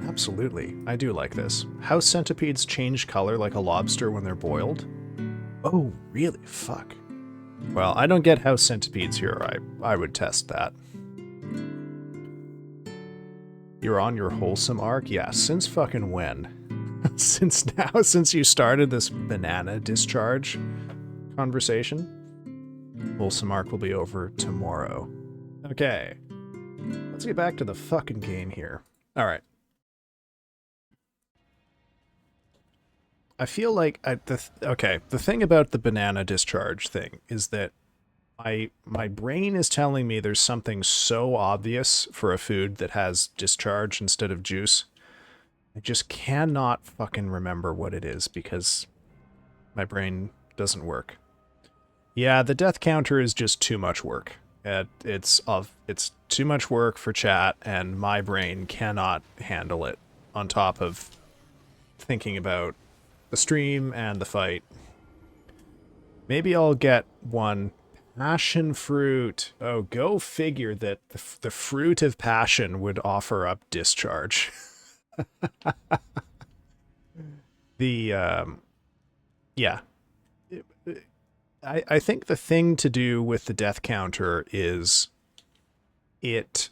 Absolutely. I do like this. House centipedes change color like a lobster when they're boiled. Oh, really? Fuck. Well, I don't get house centipedes here. I would test that. You're on your wholesome arc? Yeah, since fucking when? Since you started this banana discharge conversation? Wholesome arc will be over tomorrow. Okay. Let's get back to the fucking game here. Alright. I feel like the thing about the banana discharge thing is that my brain is telling me there's something so obvious for a food that has discharge instead of juice. I just cannot fucking remember what it is because my brain doesn't work. Yeah, the death counter is just too much work. It's too much work for chat, and my brain cannot handle it on top of thinking about the stream and the fight. Maybe I'll get one. Passion fruit. Oh, go figure that the fruit of passion would offer up discharge. Yeah. I think the thing to do with the death counter is it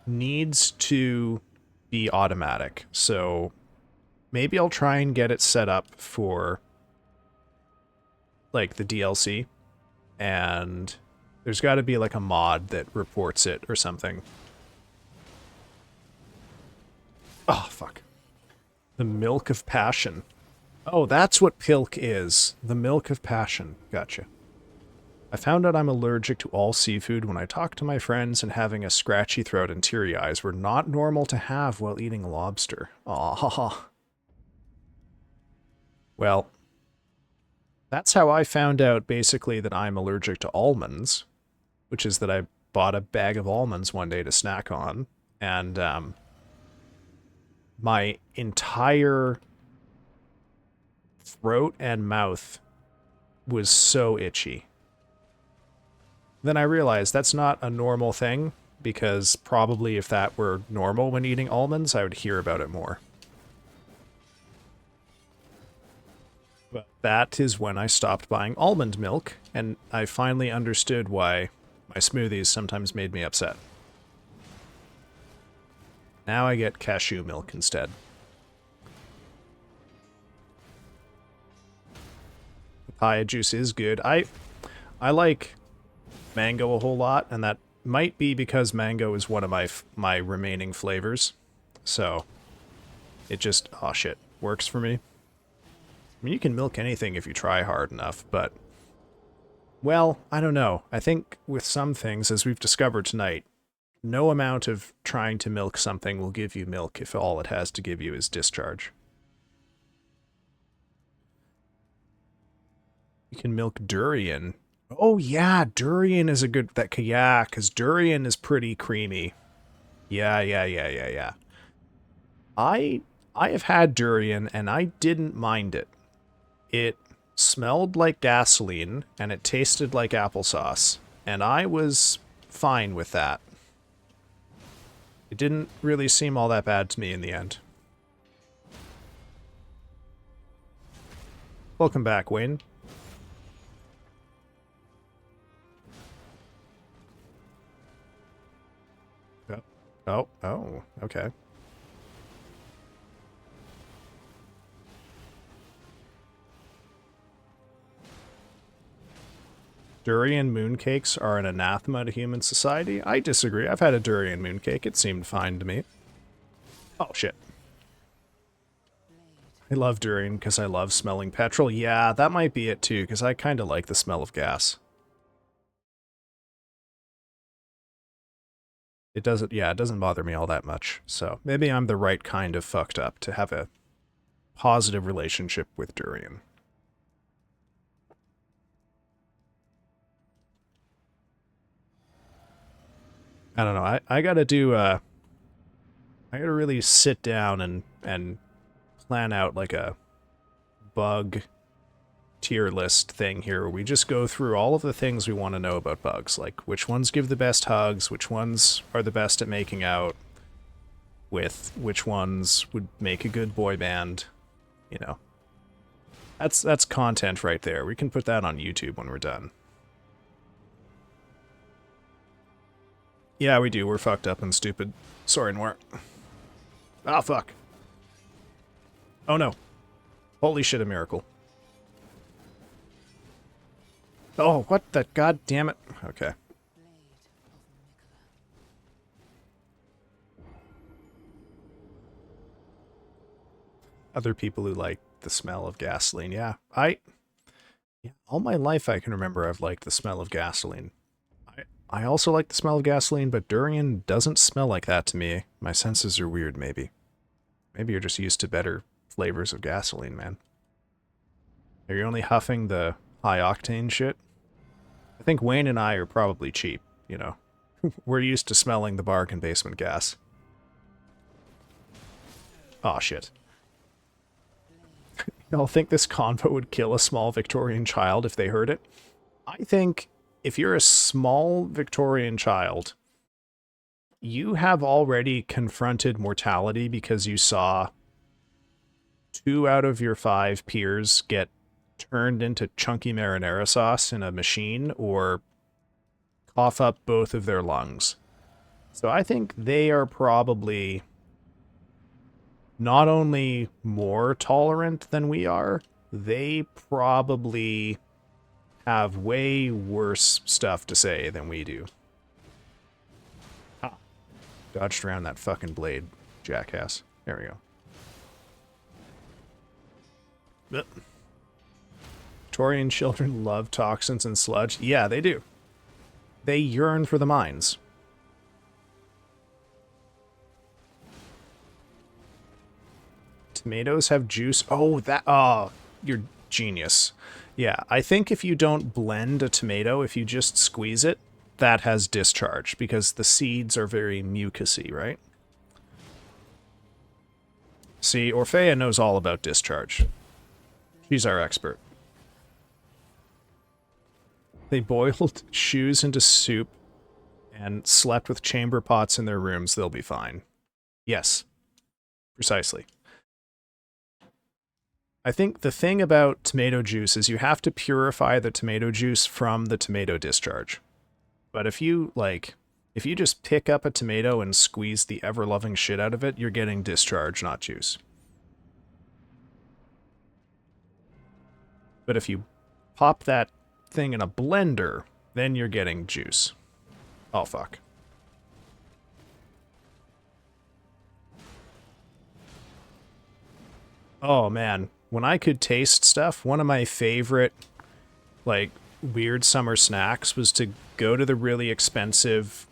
needs to be automatic. So maybe I'll try and get it set up for like the DLC, and there's got to be like a mod that reports it or something. Oh, fuck. The milk of passion. Oh, that's what pilk is. The milk of passion. Gotcha. I found out I'm allergic to all seafood when I talk to my friends, and having a scratchy throat and teary eyes were not normal to have while eating lobster. Aww. Well, that's how I found out, basically, that I'm allergic to almonds, which is that I bought a bag of almonds one day to snack on, and my entire throat and mouth was so itchy. Then I realized that's not a normal thing, because probably if that were normal when eating almonds, I would hear about it more. But that is when I stopped buying almond milk, and I finally understood why my smoothies sometimes made me upset. Now I get cashew milk instead. Papaya juice is good. I like mango a whole lot, and that might be because mango is one of my remaining flavors. So it just, oh shit, works for me. I mean, you can milk anything if you try hard enough, but, well, I don't know. I think with some things, as we've discovered tonight, no amount of trying to milk something will give you milk if all it has to give you is discharge. You can milk durian. Oh yeah, durian is a good, yeah, because durian is pretty creamy. Yeah. I have had durian, and I didn't mind it. It smelled like gasoline, and it tasted like applesauce, and I was fine with that. It didn't really seem all that bad to me in the end. Welcome back, Wayne. Oh, okay. Durian mooncakes are an anathema to human society? I disagree. I've had a durian mooncake. It seemed fine to me. Oh, shit. I love durian because I love smelling petrol. Yeah, that might be it too, because I kind of like the smell of gas. It doesn't bother me all that much. So maybe I'm the right kind of fucked up to have a positive relationship with durian. I don't know. I gotta do, I gotta really sit down and plan out like a bug tier list thing here where we just go through all of the things we want to know about bugs, like which ones give the best hugs, which ones are the best at making out with, which ones would make a good boy band, you know. That's content right there. We can put that on YouTube when we're done. Yeah, we do. We're fucked up and stupid. Sorry, Noir. Ah, fuck. Oh no. Holy shit, a miracle. Oh, what the god damn it. Okay. Other people who like the smell of gasoline. Yeah, all my life I can remember I've liked the smell of gasoline. I also like the smell of gasoline, but durian doesn't smell like that to me. My senses are weird, maybe. Maybe you're just used to better flavors of gasoline, man. Are you only huffing the high-octane shit? I think Wayne and I are probably cheap, you know. We're used to smelling the bargain basement gas. Aw, shit. Y'all think this convo would kill a small Victorian child if they heard it? I think if you're a small Victorian child, you have already confronted mortality because you saw 2 out of your 5 peers get turned into chunky marinara sauce in a machine or cough up both of their lungs. So I think they are probably not only more tolerant than we are, they probably have way worse stuff to say than we do. Ah, dodged around that fucking blade, jackass. There we go. But Victorian children love toxins and sludge. Yeah, they do. They yearn for the mines. Tomatoes have juice. Oh, that... Oh, you're genius. Yeah, I think if you don't blend a tomato, if you just squeeze it, that has discharge, because the seeds are very mucousy, right? See, Orphea knows all about discharge. She's our expert. They boiled shoes into soup and slept with chamber pots in their rooms. They'll be fine. Yes, precisely. I think the thing about tomato juice is you have to purify the tomato juice from the tomato discharge. But if you just pick up a tomato and squeeze the ever-loving shit out of it, you're getting discharge, not juice. But if you pop that thing in a blender, then you're getting juice. Oh, fuck. Oh, man. When I could taste stuff, one of my favorite, like, weird summer snacks was to go to the really expensive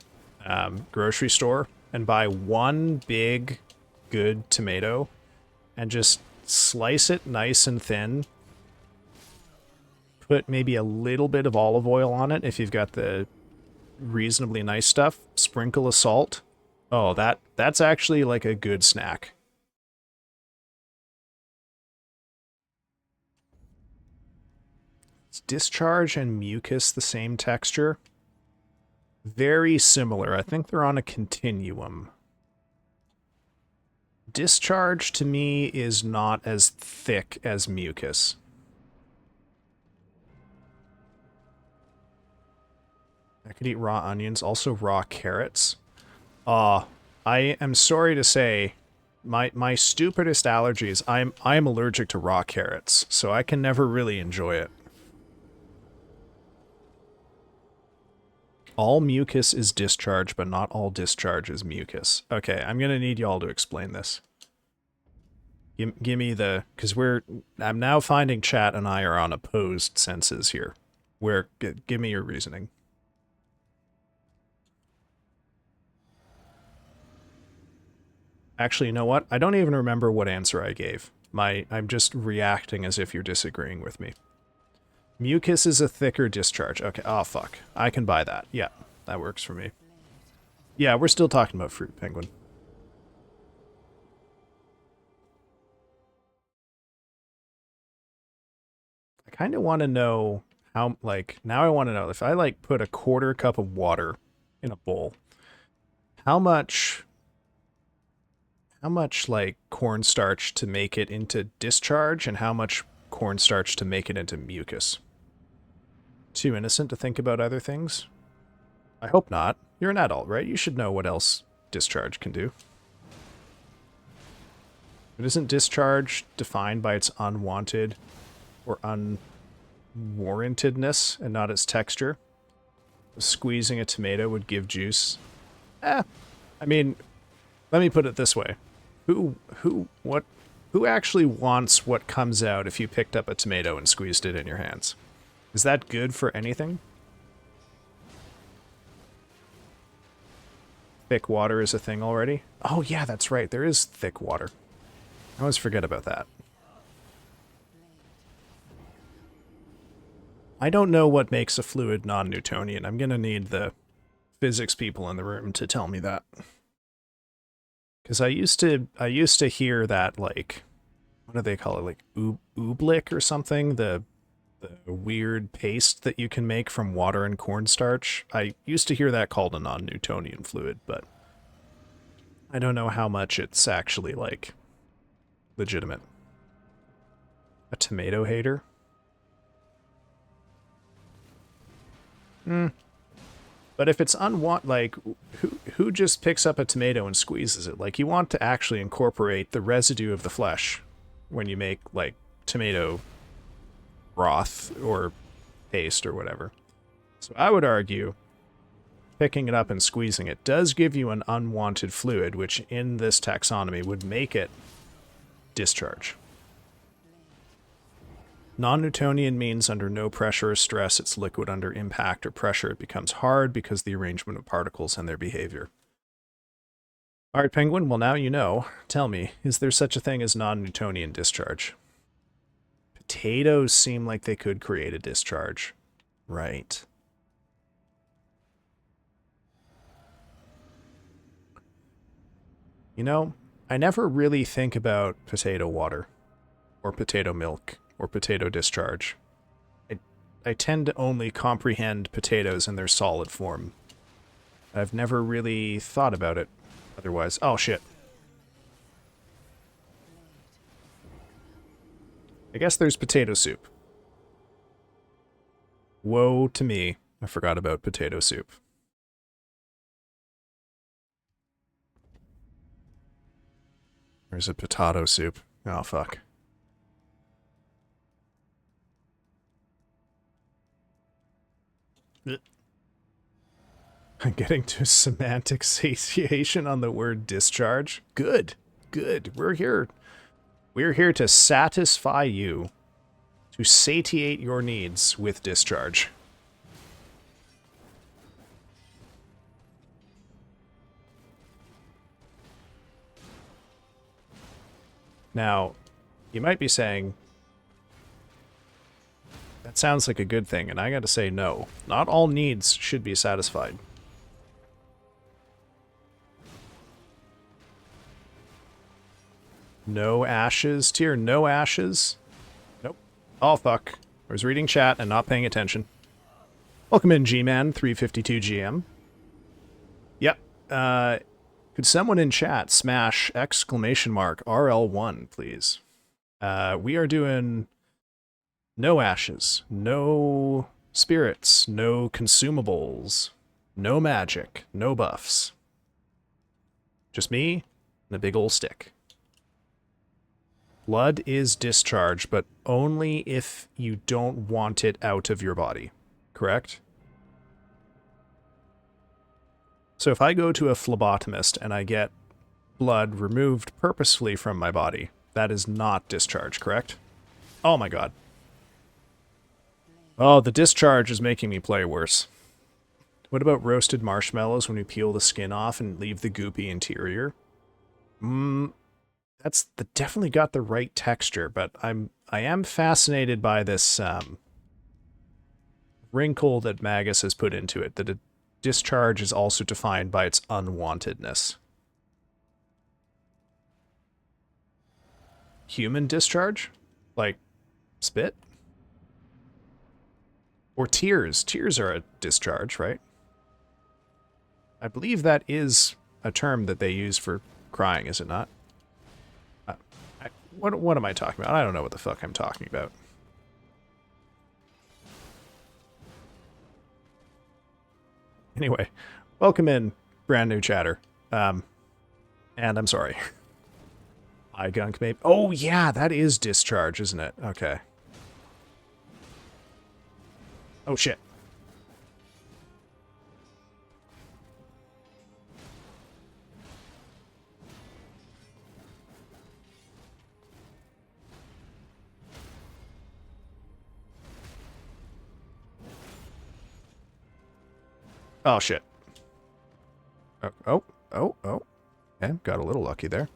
grocery store and buy one big, good tomato and just slice it nice and thin. Put maybe a little bit of olive oil on it if you've got the reasonably nice stuff. Sprinkle of salt. Oh, that's actually like a good snack. Is discharge and mucus the same texture? Very similar. I think they're on a continuum. Discharge to me is not as thick as mucus. I could eat raw onions, also raw carrots. I am sorry to say, my stupidest allergies, I am allergic to raw carrots, so I can never really enjoy it. All mucus is discharge, but not all discharge is mucus. Okay, I'm gonna need y'all to explain this. Give me the... Because I'm now finding chat and I are on opposed senses here. Give me your reasoning. Actually, you know what? I don't even remember what answer I gave. I'm just reacting as if you're disagreeing with me. Mucus is a thicker discharge. Okay, oh fuck. I can buy that. Yeah, that works for me. Yeah, we're still talking about fruit, Penguin. I kind of want to know how, like, now I want to know if I, like, put a quarter cup of water in a bowl, how much, like, cornstarch to make it into discharge and how much cornstarch to make it into mucus? Too innocent to think about other things? I hope not. You're an adult, right? You should know what else discharge can do. But isn't discharge defined by its unwanted or unwarrantedness and not its texture? Squeezing a tomato would give juice. I mean, let me put it this way. Who actually wants what comes out if you picked up a tomato and squeezed it in your hands? Is that good for anything? Thick water is a thing already? Oh yeah, that's right. There is thick water. I always forget about that. I don't know what makes a fluid non-Newtonian. I'm gonna need the physics people in the room to tell me that. Because I used to hear that, like, what do they call it, like oobleck or something, the weird paste that you can make from water and cornstarch. I used to hear that called a non-Newtonian fluid, but I don't know how much it's actually, like, legitimate. A tomato hater? But if it's like, who just picks up a tomato and squeezes it? Like, you want to actually incorporate the residue of the flesh when you make, like, tomato broth or paste or whatever. So I would argue picking it up and squeezing it does give you an unwanted fluid, which in this taxonomy would make it discharge. Non-Newtonian means under no pressure or stress it's liquid, under impact or pressure it becomes hard because the arrangement of particles and their behavior. Alright, Penguin, well now you know. Tell me, is there such a thing as non-Newtonian discharge? Potatoes seem like they could create a discharge. Right. You know, I never really think about potato water, or potato milk, or potato discharge. I tend to only comprehend potatoes in their solid form. I've never really thought about it otherwise. Oh, shit. I guess there's potato soup. Woe to me. I forgot about potato soup. There's a potato soup. Oh, fuck. I'm getting to semantic satiation on the word discharge. Good. Good. We're here. We're here to satisfy you. To satiate your needs with discharge. Now, you might be saying, that sounds like a good thing, and I gotta say no. Not all needs should be satisfied. No ashes tier, no ashes. Nope. Oh, fuck. I was reading chat and not paying attention. Welcome in, G-Man, 352 GM. Yep. Could someone in chat smash !RL1, please? We are doing no ashes, no spirits, no consumables, no magic, no buffs. Just me and a big ol' stick. Blood is discharge, but only if you don't want it out of your body. Correct? So if I go to a phlebotomist and I get blood removed purposefully from my body, that is not discharge, correct? Oh my god. Oh, the discharge is making me play worse. What about roasted marshmallows when we peel the skin off and leave the goopy interior? That's definitely got the right texture, but I am fascinated by this wrinkle that Magus has put into it, that it discharge is also defined by its unwantedness. Human discharge? Like spit? Or tears. Tears are a discharge, right? I believe that is a term that they use for crying, is it not? What am I talking about? I don't know what the fuck I'm talking about. Anyway, welcome in, brand new chatter. And I'm sorry. Eye gunk, maybe. Oh, yeah, that is discharge, isn't it? Okay. Oh, shit. Oh, shit. Oh. Okay, got a little lucky there.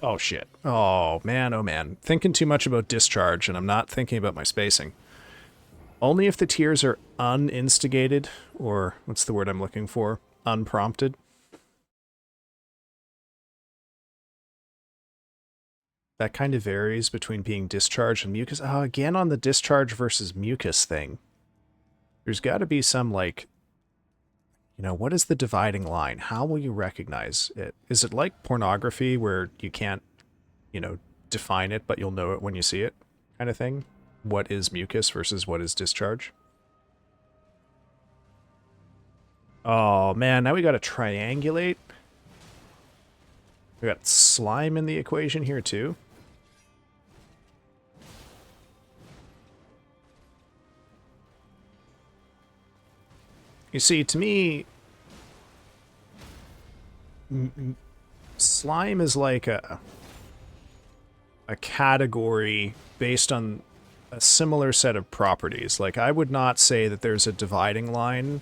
Oh, shit. Oh, man. Thinking too much about discharge, and I'm not thinking about my spacing. Only if the tears are uninstigated, or what's the word I'm looking for? Unprompted. That kind of varies between being discharge and mucus. Oh, again on the discharge versus mucus thing. There's got to be some, like, you know, what is the dividing line? How will you recognize it? Is it like pornography where you can't, you know, define it, but you'll know it when you see it kind of thing? What is mucus versus what is discharge? Oh, man, now we got to triangulate. We got slime in the equation here, too. You see, to me, slime is like a category based on a similar set of properties. Like, I would not say that there's a dividing line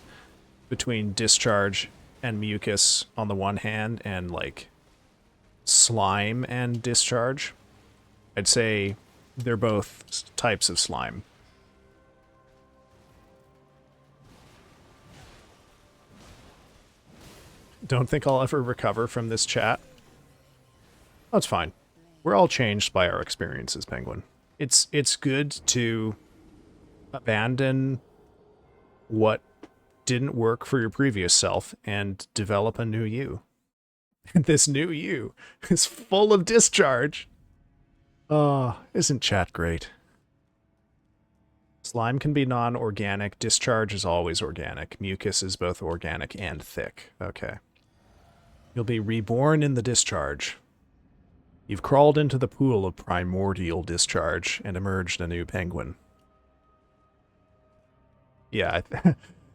between discharge and mucus on the one hand and, like, slime and discharge. I'd say they're both types of slime. Don't think I'll ever recover from this chat. That's fine. We're all changed by our experiences, Penguin. It's good to abandon what didn't work for your previous self and develop a new you. This new you is full of discharge. Oh, isn't chat great? Slime can be non-organic. Discharge is always organic. Mucus is both organic and thick. Okay. You'll be reborn in the discharge. You've crawled into the pool of primordial discharge and emerged a new penguin. Yeah,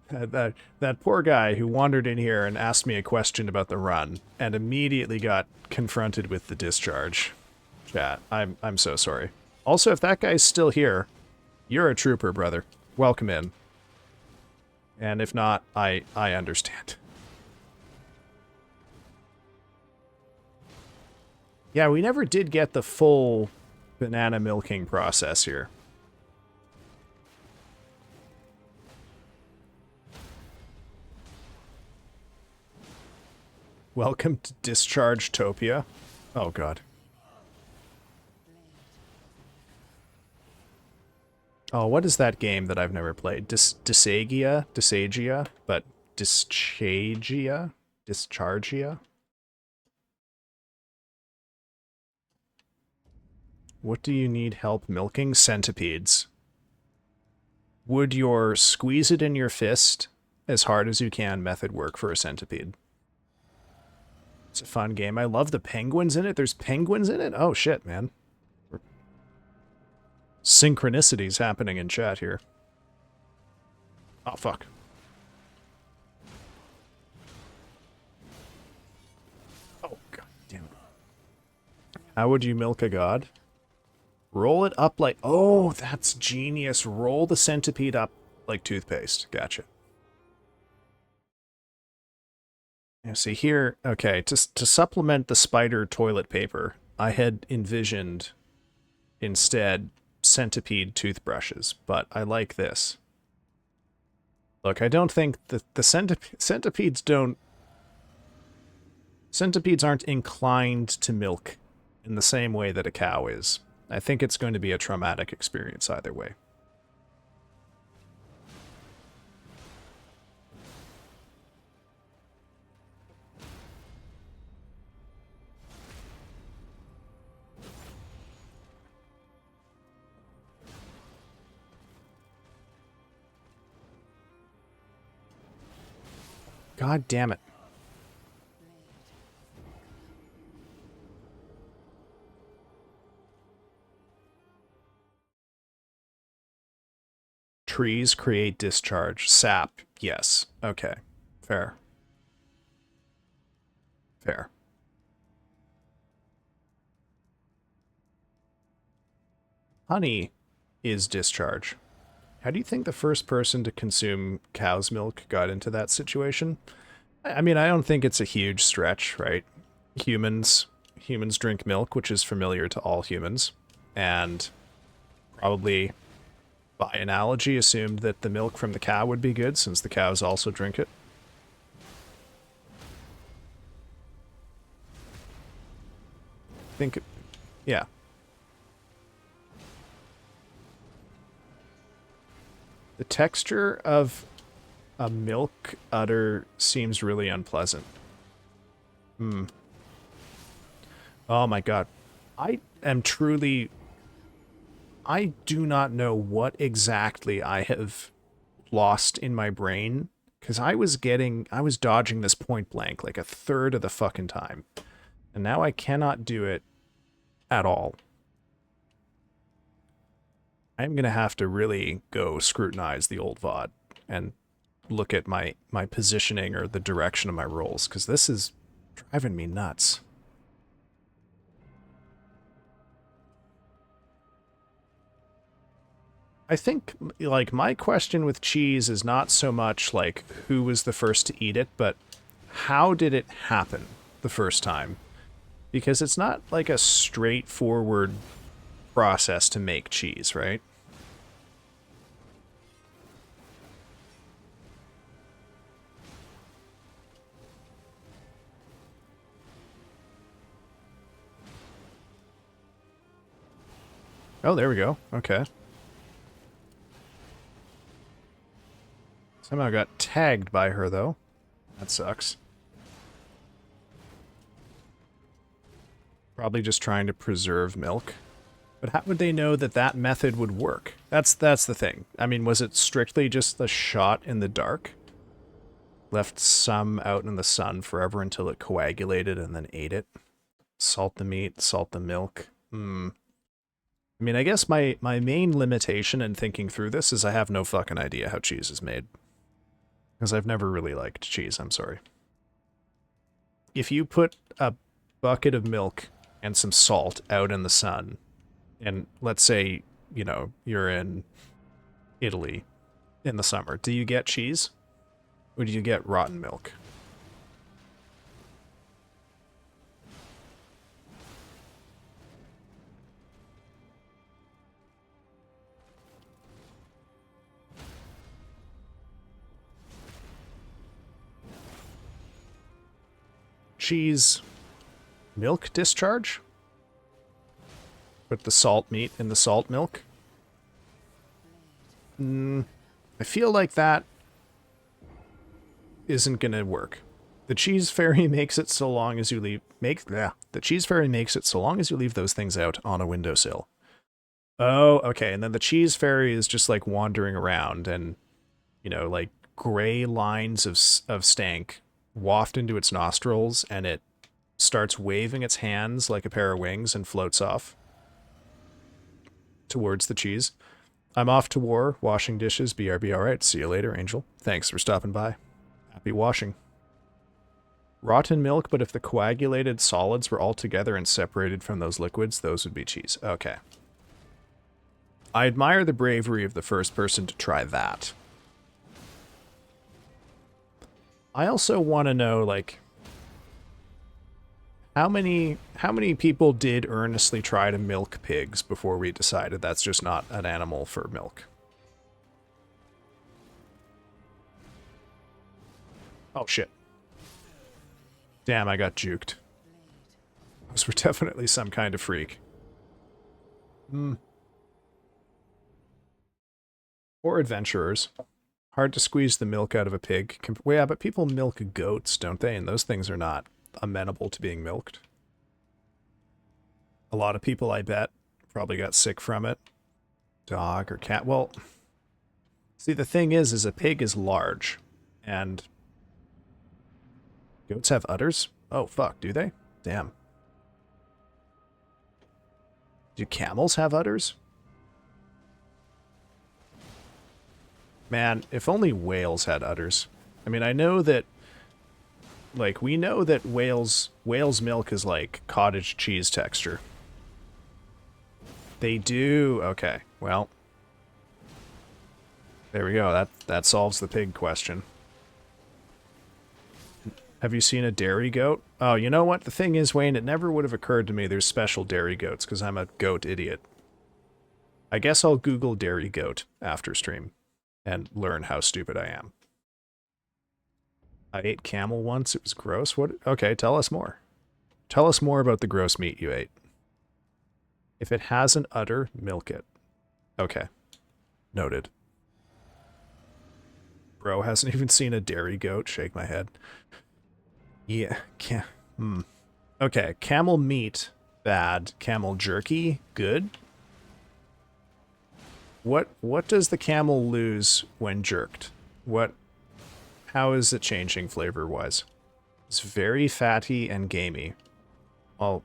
that poor guy who wandered in here and asked me a question about the run and immediately got confronted with the discharge. Chat, I'm so sorry. Also, if that guy's still here, you're a trooper, brother. Welcome in. And if not, I understand. Yeah, we never did get the full banana milking process here. Welcome to Discharge-topia. Oh, God. Oh, what is that game that I've never played? Disagia? But Dischargia? What do you need help milking? Centipedes. Would your squeeze it in your fist as hard as you can method work for a centipede? It's a fun game. I love the penguins in it. There's penguins in it? Oh, shit, man. Synchronicities happening in chat here. Oh, fuck. Oh, god damn it. How would you milk a god? Roll it up like... Oh, that's genius. Roll the centipede up like toothpaste. Gotcha. Yeah, see here... Okay, to supplement the spider toilet paper, I had envisioned instead centipede toothbrushes, but I like this. Look, I don't think the centipedes don't... Centipedes aren't inclined to milk in the same way that a cow is. I think it's going to be a traumatic experience either way. God damn it. Trees create discharge. Sap. Yes. Okay. Fair. Fair. Honey is discharge. How do you think the first person to consume cow's milk got into that situation? I mean, I don't think it's a huge stretch, right? Humans drink milk, which is familiar to all humans, and probably by analogy assumed that the milk from the cow would be good since the cows also drink it. Yeah. The texture of a milk udder seems really unpleasant. Hmm. Oh my god. I am truly... I do not know what exactly I have lost in my brain, because I was dodging this point blank like a third of the fucking time. And now I cannot do it at all. I'm going to have to really go scrutinize the old VOD and look at my positioning or the direction of my rolls, because this is driving me nuts. I think, like, my question with cheese is not so much, like, who was the first to eat it, but how did it happen the first time? Because it's not, like, a straightforward process to make cheese, right? Oh, there we go. Okay. Somehow got tagged by her, though. That sucks. Probably just trying to preserve milk. But how would they know that that method would work? That's the thing. I mean, was it strictly just the shot in the dark? Left some out in the sun forever until it coagulated and then ate it? Salt the meat, salt the milk. I mean, I guess my main limitation in thinking through this is I have no fucking idea how cheese is made. Because I've never really liked cheese, I'm sorry. If you put a bucket of milk and some salt out in the sun, and let's say, you know, you're in Italy in the summer, do you get cheese? Or do you get rotten milk? Cheese milk discharge? Put the salt meat in the salt milk? I feel like that isn't gonna work. The cheese fairy makes it so long as you leave... The cheese fairy makes it so long as you leave those things out on a windowsill. Oh, okay, and then the cheese fairy is just, like, wandering around and, you know, like, gray lines of stank waft into its nostrils, and it starts waving its hands like a pair of wings and floats off towards the cheese. I'm off to war, washing dishes, BRB, alright, see you later, Angel. Thanks for stopping by. Happy washing. Rotten milk, but if the coagulated solids were all together and separated from those liquids, those would be cheese. Okay. I admire the bravery of the first person to try that. I also want to know, like, how many people did earnestly try to milk pigs before we decided that's just not an animal for milk? Oh, shit. Damn, I got juked. Those were definitely some kind of freak. Hmm. Or adventurers. Hard to squeeze the milk out of a pig. Well, yeah, but people milk goats, don't they? And those things are not amenable to being milked. A lot of people, I bet, probably got sick from it. Dog or cat. Well, see, the thing is a pig is large. And goats have udders? Oh, fuck, do they? Damn. Do camels have udders? Man, if only whales had udders. I mean, I know that, like, we know that whales' milk is like cottage cheese texture. They do? Okay, well. There we go, that solves the pig question. Have you seen a dairy goat? Oh, you know what? The thing is, Wayne, it never would have occurred to me there's special dairy goats, because I'm a goat idiot. I guess I'll Google dairy goat after stream and learn how stupid I am. I ate camel once. It was gross. What? Okay, tell us more. Tell us more about the gross meat you ate. If it has an udder, milk it. Okay. Noted. Bro hasn't even seen a dairy goat. Shake my head. Yeah. Okay, camel meat, bad. Camel jerky, good. What does the camel lose when jerked? How is it changing flavor-wise? It's very fatty and gamey. Well,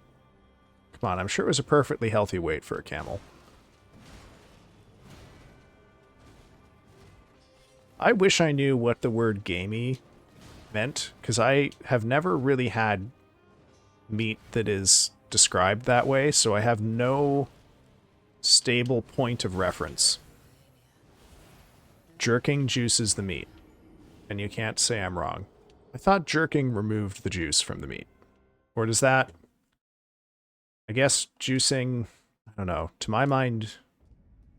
come on, I'm sure it was a perfectly healthy weight for a camel. I wish I knew what the word gamey meant, because I have never really had meat that is described that way, so I have no stable point of reference. Jerking juices the meat, and you can't say I'm wrong. I thought jerking removed the juice from the meat. Or does that... I guess juicing... I don't know. To my mind...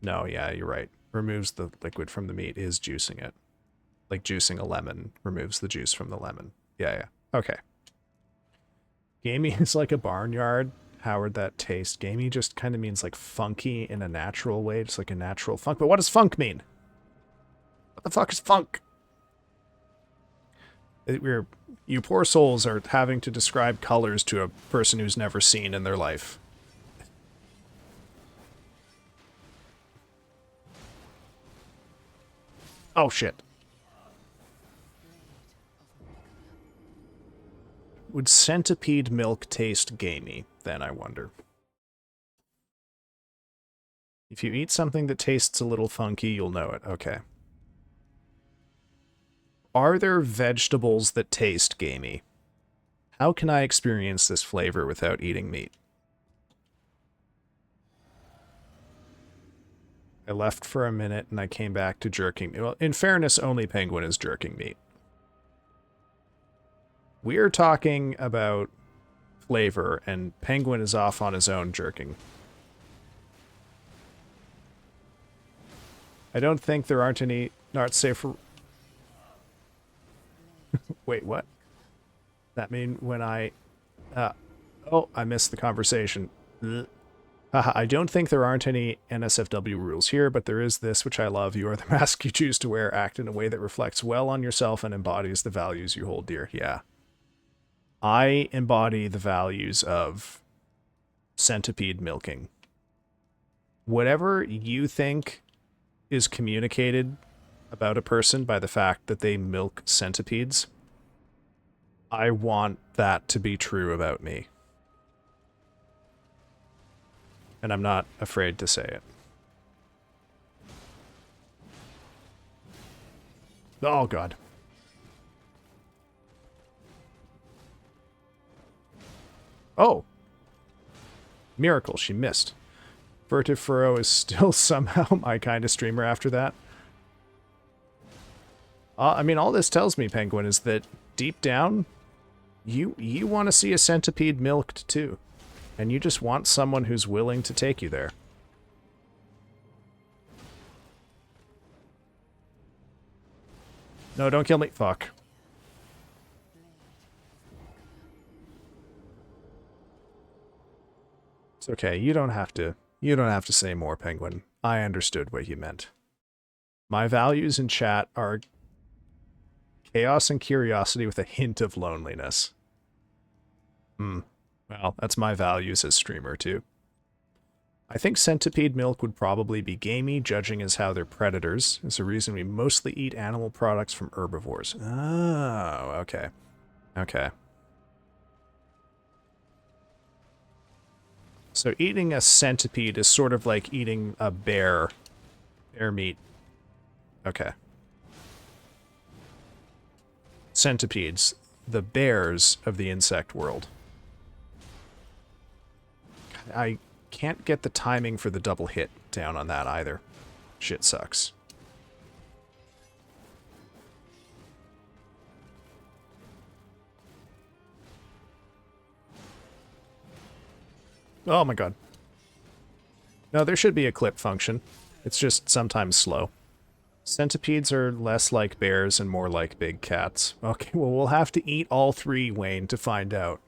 No, yeah, you're right. Removes the liquid from the meat is juicing it. Like juicing a lemon removes the juice from the lemon. Yeah. Okay. Gamey is like a barnyard. How would that taste? Gamey just kind of means like funky in a natural way, just like a natural funk. But what does funk mean? What the fuck is funk? You poor souls are having to describe colors to a person who's never seen in their life. Oh shit. Would centipede milk taste gamey, then, I wonder? If you eat something that tastes a little funky, you'll know it. Okay. Are there vegetables that taste gamey? How can I experience this flavor without eating meat? I left for a minute and I came back to jerking. Well, in fairness, only Penguin is jerking meat. We're talking about flavor, and Penguin is off on his own jerking. I don't think there aren't any not safe for... Wait, what? That mean when I... oh, I missed the conversation. Haha, I don't think there aren't any NSFW rules here, but there is this, which I love. You are the mask you choose to wear. Act in a way that reflects well on yourself and embodies the values you hold dear. Yeah. I embody the values of centipede milking. Whatever you think is communicated about a person by the fact that they milk centipedes, I want that to be true about me. And I'm not afraid to say it. Oh, God. Oh. Miracle, she missed. Furtive Furrow is still somehow my kind of streamer after that. I mean, all this tells me, Penguin, is that deep down, you want to see a centipede milked too. And you just want someone who's willing to take you there. No, don't kill me. Fuck. It's okay. You don't have to say more, Penguin. I understood what you meant. My values in chat are chaos and curiosity with a hint of loneliness. Well, that's my values as streamer, too. I think centipede milk would probably be gamey, judging as how they're predators. It's a reason we mostly eat animal products from herbivores. Oh, okay. Okay. So eating a centipede is sort of like eating a bear meat. Okay. Centipedes, the bears of the insect world. I can't get the timing for the double hit down on that either. Shit sucks. Oh my god. No, there should be a clip function. It's just sometimes slow. Centipedes are less like bears and more like big cats. Okay, well, we'll have to eat all three, Wayne, to find out.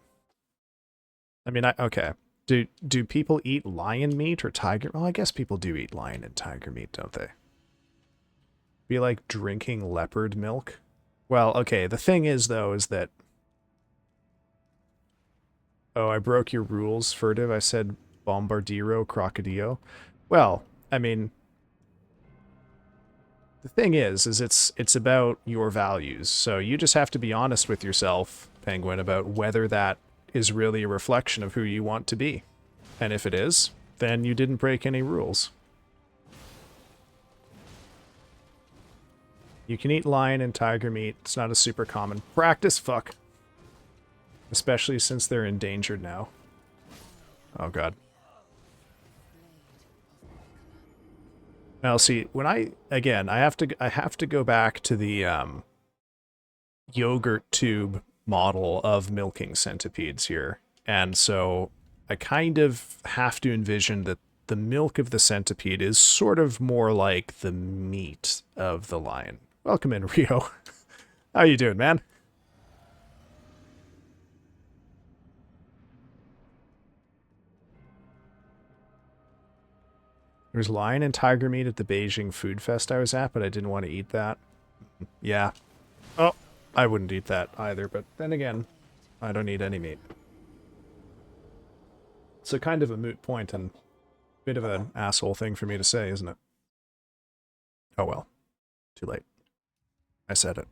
I mean, okay. Do people eat lion meat or tiger? Well, I guess people do eat lion and tiger meat, don't they? Be like drinking leopard milk? Well, okay, the thing is, though, is that... Oh, I broke your rules, Furtive. I said bombardiro crocodilo. Well, I mean... The thing is it's about your values, so you just have to be honest with yourself, Penguin, about whether that is really a reflection of who you want to be. And if it is, then you didn't break any rules. You can eat lion and tiger meat. It's not a super common practice, fuck. Especially since they're endangered now. Oh god. Now see, when I have to go back to the yogurt tube model of milking centipedes here. And so I kind of have to envision that the milk of the centipede is sort of more like the meat of the lion. Welcome in, Rio. How you doing, man? There's lion and tiger meat at the Beijing Food Fest I was at, but I didn't want to eat that. Yeah. Oh, I wouldn't eat that either, but then again, I don't eat any meat. It's a kind of a moot point and a bit of an asshole thing for me to say, isn't it? Oh well. Too late. I said it.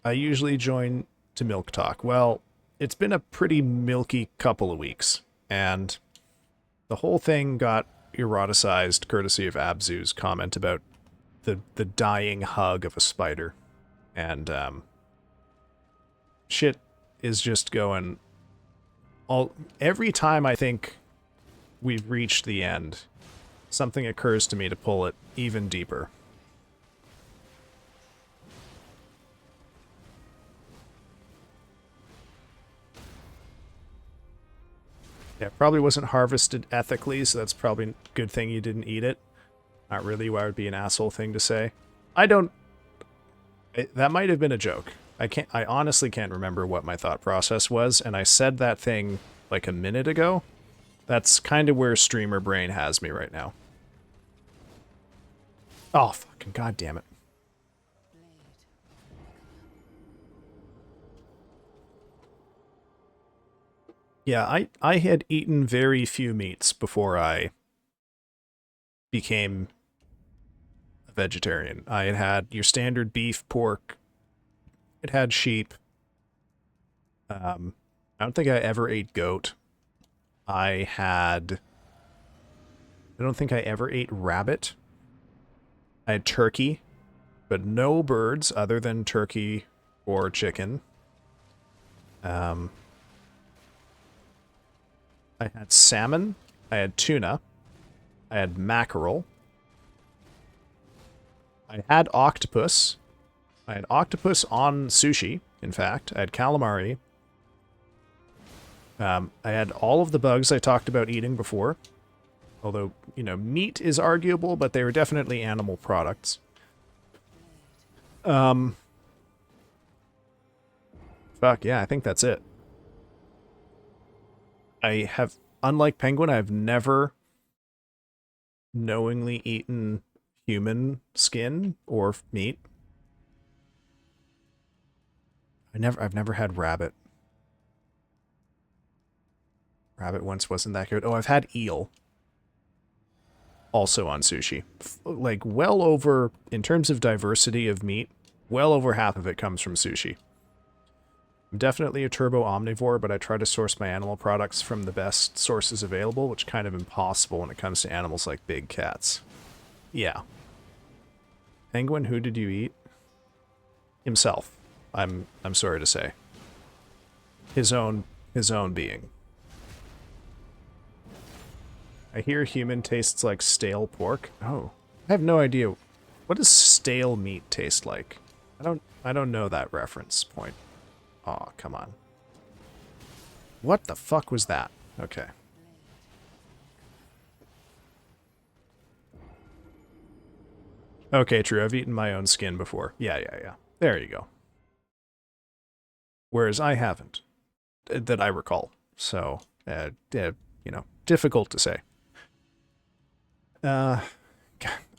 I usually join to Milk Talk. Well, it's been a pretty milky couple of weeks, and the whole thing got eroticized courtesy of Abzu's comment about the dying hug of a spider. And shit is just going every time I think we've reached the end, something occurs to me to pull it even deeper. Yeah, probably wasn't harvested ethically, so that's probably a good thing you didn't eat it. Not really why it would be an asshole thing to say. That might have been a joke. I honestly can't remember what my thought process was, and I said that thing like a minute ago. That's kind of where streamer brain has me right now. Oh, fucking goddamn it. Yeah, I had eaten very few meats before I became a vegetarian. I had had your standard beef, pork. It had sheep. I don't think I ever ate goat. I don't think I ever ate rabbit. I had turkey, but no birds other than turkey or chicken. I had salmon. I had tuna. I had mackerel. I had octopus. I had octopus on sushi, in fact. I had calamari. I had all of the bugs I talked about eating before. Although, you know, meat is arguable, but they were definitely animal products. Fuck, yeah, I think that's it. I have, unlike penguin, I've never knowingly eaten human skin or meat. I've never had rabbit. Rabbit once wasn't that good. Oh, I've had eel. Also on sushi. Like, well over, in terms of diversity of meat, well over half of it comes from sushi. I'm definitely a turbo omnivore, but I try to source my animal products from the best sources available, which is kind of impossible when it comes to animals like big cats. Yeah. Penguin, who did you eat? Himself. I'm sorry to say. His own being. I hear human tastes like stale pork. Oh, I have no idea. What does stale meat taste like? I don't know that reference point. Aw, come on. What the fuck was that? Okay. Okay, true. I've eaten my own skin before. Yeah. There you go. Whereas I haven't, that I recall. So, you know, difficult to say. Uh,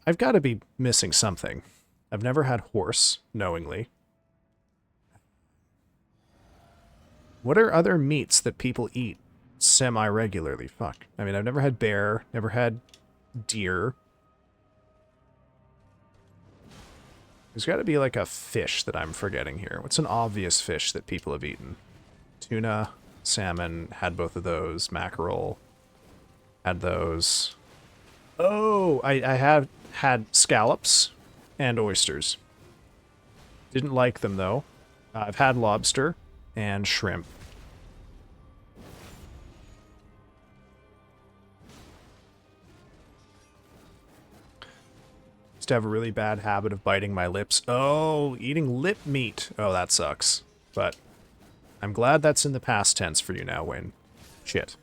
I've got to be missing something. I've never had horse, knowingly. What are other meats that people eat semi-regularly? Fuck. I mean, I've never had bear, never had deer. There's got to be like a fish that I'm forgetting here. What's an obvious fish that people have eaten? Tuna, salmon, had both of those. Mackerel, had those. Oh, I have had scallops and oysters. Didn't like them, though. I've had lobster and shrimp. Used to have a really bad habit of biting my lips. Oh, eating lip meat. Oh, that sucks. But I'm glad that's in the past tense for you now, Wayne. Shit.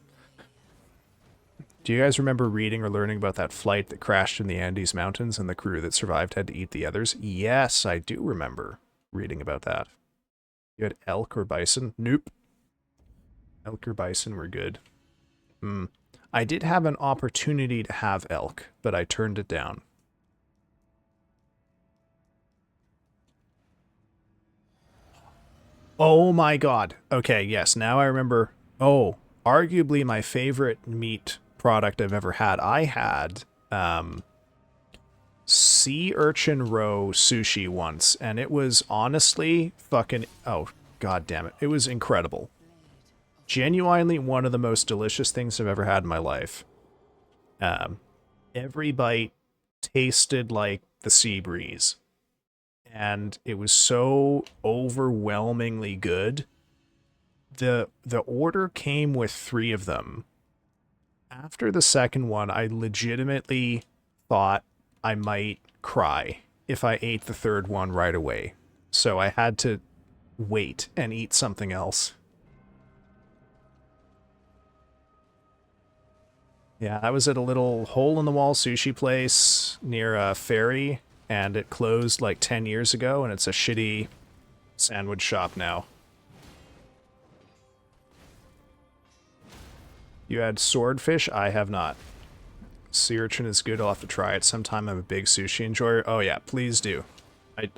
Do you guys remember reading or learning about that flight that crashed in the Andes Mountains and the crew that survived had to eat the others? Yes, I do remember reading about that. You had elk or bison? Nope. Elk or bison were good. Hmm. I did have an opportunity to have elk, but I turned it down. Oh my god. Okay, yes, now I remember. Oh, arguably my favorite meat product I've ever had. I had sea urchin roe sushi once, and it was honestly fucking, oh god damn it. It was incredible. Genuinely one of the most delicious things I've ever had in my life. Um every bite tasted like the sea breeze, and it was so overwhelmingly good. The order came with 3 of them. After the second one, I legitimately thought I might cry if I ate the third one right away. So I had to wait and eat something else. Yeah, I was at a little hole-in-the-wall sushi place near a ferry, and it closed like 10 years ago, and it's a shitty sandwich shop now. You had swordfish? I have not. Sea urchin is good. I'll have to try it sometime. I'm a big sushi enjoyer. Oh yeah, please do.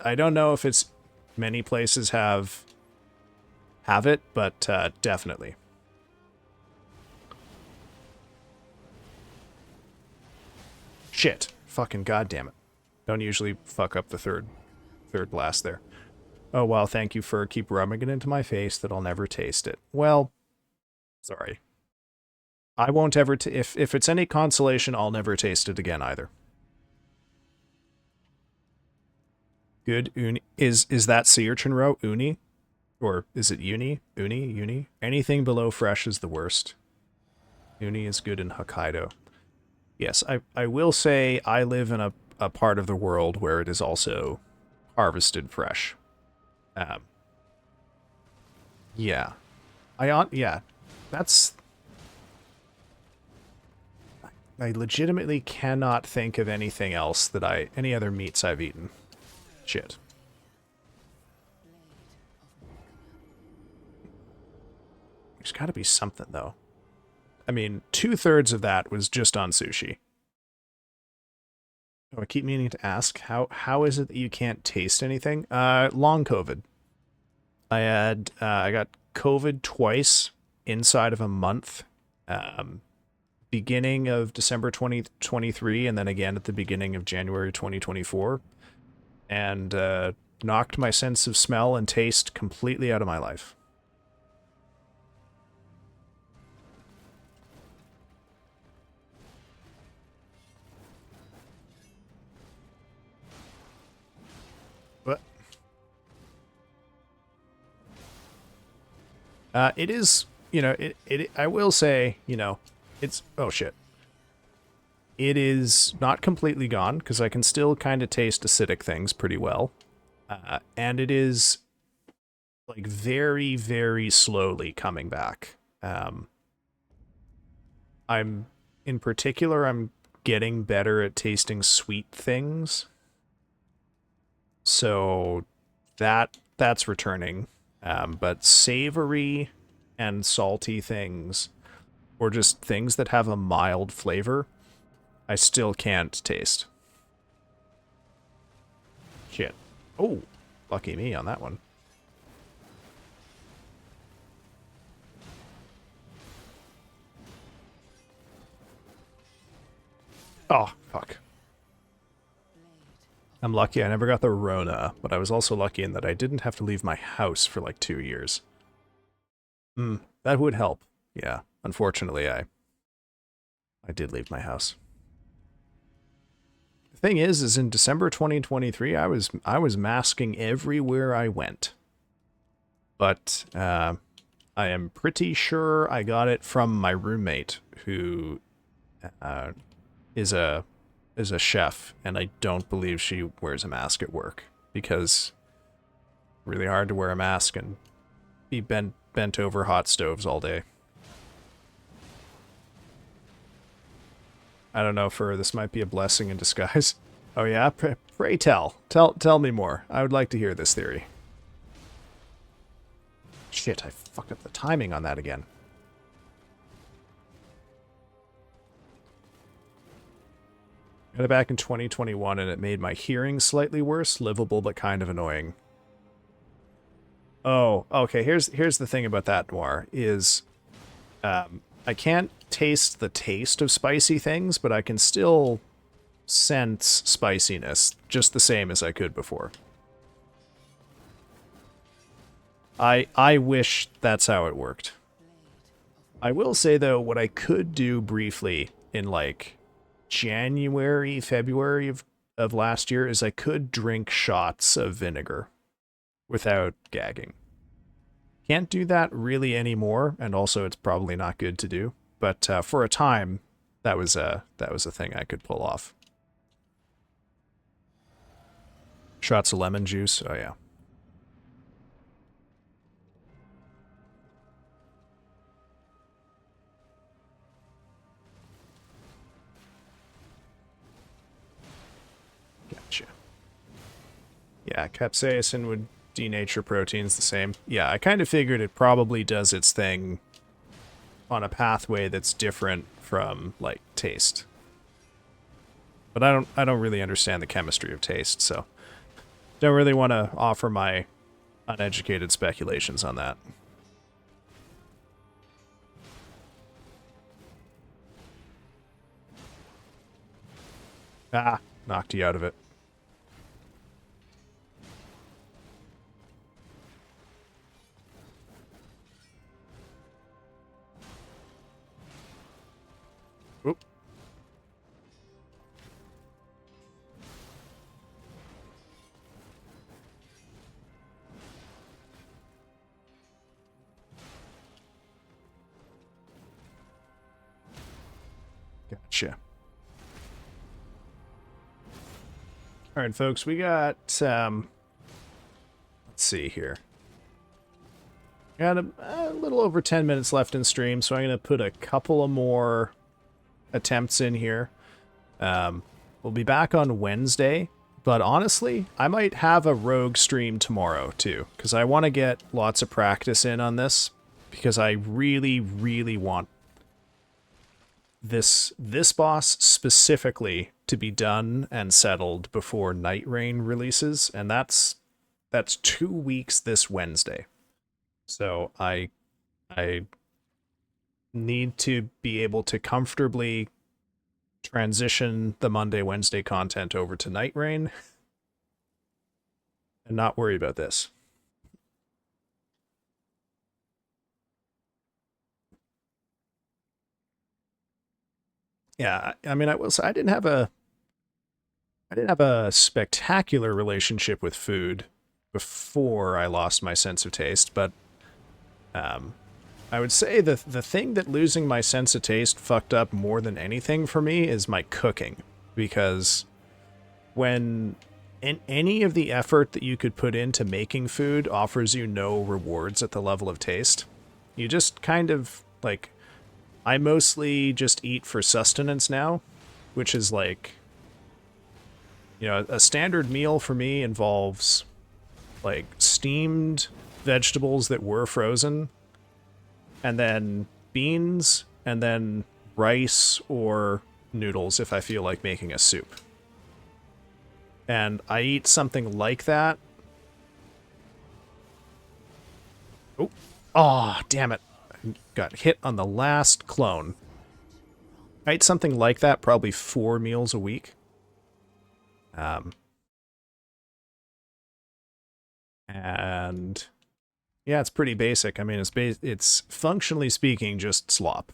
I don't know if it's many places have it, but definitely. Shit. Fucking goddamn it. Don't usually fuck up the third blast there. Oh well, thank you for keep rubbing it into my face that I'll never taste it. Well, sorry. I won't ever if it's any consolation, I'll never taste it again either. Good uni is that sea urchin roe uni? Or is it uni? Uni? Anything below fresh is the worst. Uni is good in Hokkaido. Yes, I will say I live in a part of the world where it is also harvested fresh. Um, yeah. Yeah. That's I legitimately cannot think of anything else that any other meats I've eaten. Shit. There's got to be something though. I mean, 2/3 of that was just on sushi. Oh, I keep meaning to ask, how is it that you can't taste anything? Long COVID. I got COVID twice inside of a month. Beginning of December 2023, and then again at the beginning of January 2024. And knocked my sense of smell and taste completely out of my life. But it is, you know, I will say, you know, it's, oh shit. It is not completely gone, because I can still kind of taste acidic things pretty well. And it is, like, very, very slowly coming back. In particular, I'm getting better at tasting sweet things. So that's returning. But savory and salty things, or just things that have a mild flavor, I still can't taste. Shit. Oh, lucky me on that one. Oh, fuck. I'm lucky I never got the Rona, but I was also lucky in that I didn't have to leave my house for like 2 years. That would help. Yeah, unfortunately I did leave my house. The thing is in December 2023, I was masking everywhere I went. But I am pretty sure I got it from my roommate, who is a chef, and I don't believe she wears a mask at work, because it's really hard to wear a mask and be bent over hot stoves all day. I don't know, Fur, this might be a blessing in disguise. Oh yeah? Pray tell. Tell me more. I would like to hear this theory. Shit, I fucked up the timing on that again. I got it back in 2021, and it made my hearing slightly worse, livable but kind of annoying. Oh, okay, here's the thing about that, Noir, is I can't taste the taste of spicy things, but I can still sense spiciness just the same as I could before. I wish that's how it worked. I will say, though, what I could do briefly in, like, January, February of last year is I could drink shots of vinegar without gagging. Can't do that really anymore, and also it's probably not good to do. But for a time, that was a thing I could pull off. Shots of lemon juice, oh yeah. Gotcha. Yeah, capsaicin would denature proteins the same. Yeah, I kind of figured it probably does its thing on a pathway that's different from, like, taste. But I don't really understand the chemistry of taste, so don't really want to offer my uneducated speculations on that. Ah, knocked you out of it. Oop. Gotcha. All right, folks, we got, let's see here. Got a little over 10 minutes left in stream, so I'm going to put a couple of more attempts in here. We'll be back on Wednesday, but honestly, I might have a rogue stream tomorrow, too, because I want to get lots of practice in on this, because I really, really want this boss specifically to be done and settled before Night Rain releases, and that's 2 weeks this Wednesday. So I need to be able to comfortably transition the Monday, Wednesday content over to Night Rain and not worry about this. Yeah, I mean, I will say I didn't have a spectacular relationship with food before I lost my sense of taste, but um, I would say the thing that losing my sense of taste fucked up more than anything for me is my cooking, because when in any of the effort that you could put into making food offers you no rewards at the level of taste, you just kind of like I mostly just eat for sustenance now, which is like, a standard meal for me involves like steamed vegetables that were frozen, and then beans, and then rice or noodles if I feel like making a soup. And I eat something like that. Oh, oh, damn it. Got hit on the last clone. I eat something like that probably 4 meals a week. Um, and yeah, it's pretty basic. I mean, it's functionally speaking just slop.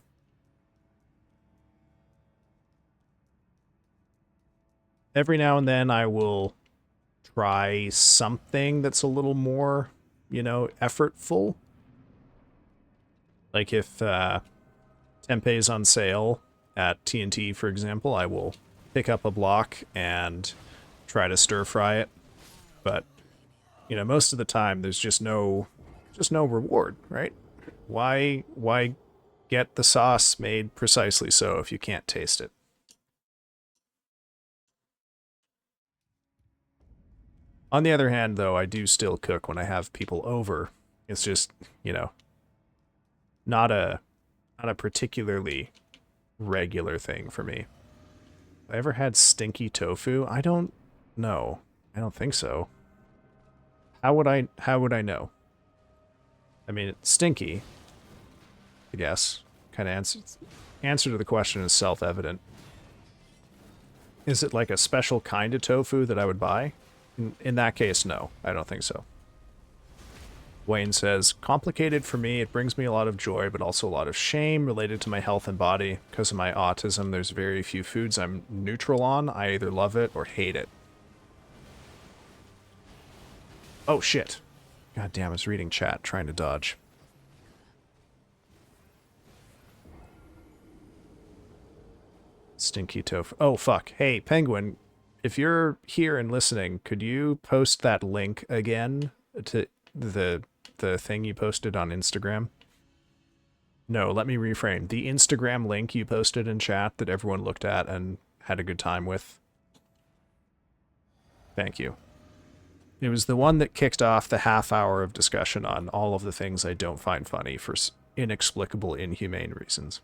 Every now and then I will try something that's a little more, effortful. Like if tempeh is on sale at TNT, for example, I will pick up a block and try to stir fry it. But, most of the time there's just no reward, right? Why get the sauce made precisely so if you can't taste it? On the other hand, though, I do still cook when I have people over. It's just, you know, not a not a particularly regular thing for me. I ever had stinky tofu? I don't know. I don't think so. How would I know? I mean, it's stinky, I guess. Kind of answer to the question is self-evident. Is it like a special kind of tofu that I would buy? In that case, no. I don't think so. Wayne says, complicated for me. It brings me a lot of joy, but also a lot of shame related to my health and body. Because of my autism, there's very few foods I'm neutral on. I either love it or hate it. Oh, shit. God damn, I was reading chat, trying to dodge. Stinky tofu. Oh, fuck. Hey, Penguin, if you're here and listening, could you post that link again to the thing you posted on Instagram? No, let me reframe. The Instagram link you posted in chat that everyone looked at and had a good time with. Thank you. It was the one that kicked off the half hour of discussion on all of the things I don't find funny for inexplicable, inhumane reasons.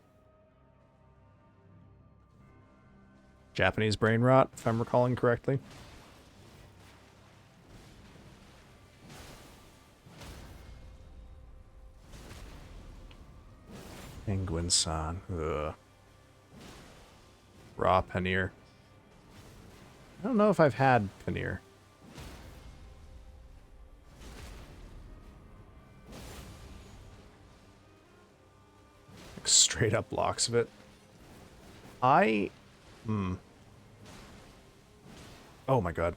Japanese brain rot, if I'm recalling correctly. Penguin-san. Ugh. Raw paneer. I don't know if I've had paneer. Like straight up blocks of it. Oh my god.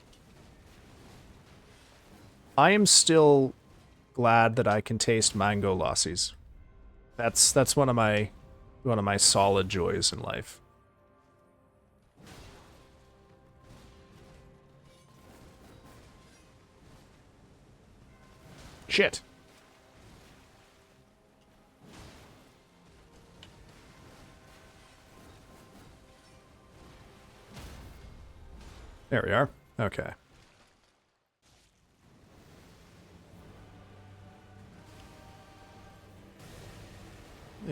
I am still glad that I can taste mango lassies. That's one of my solid joys in life. Shit. There we are. Okay.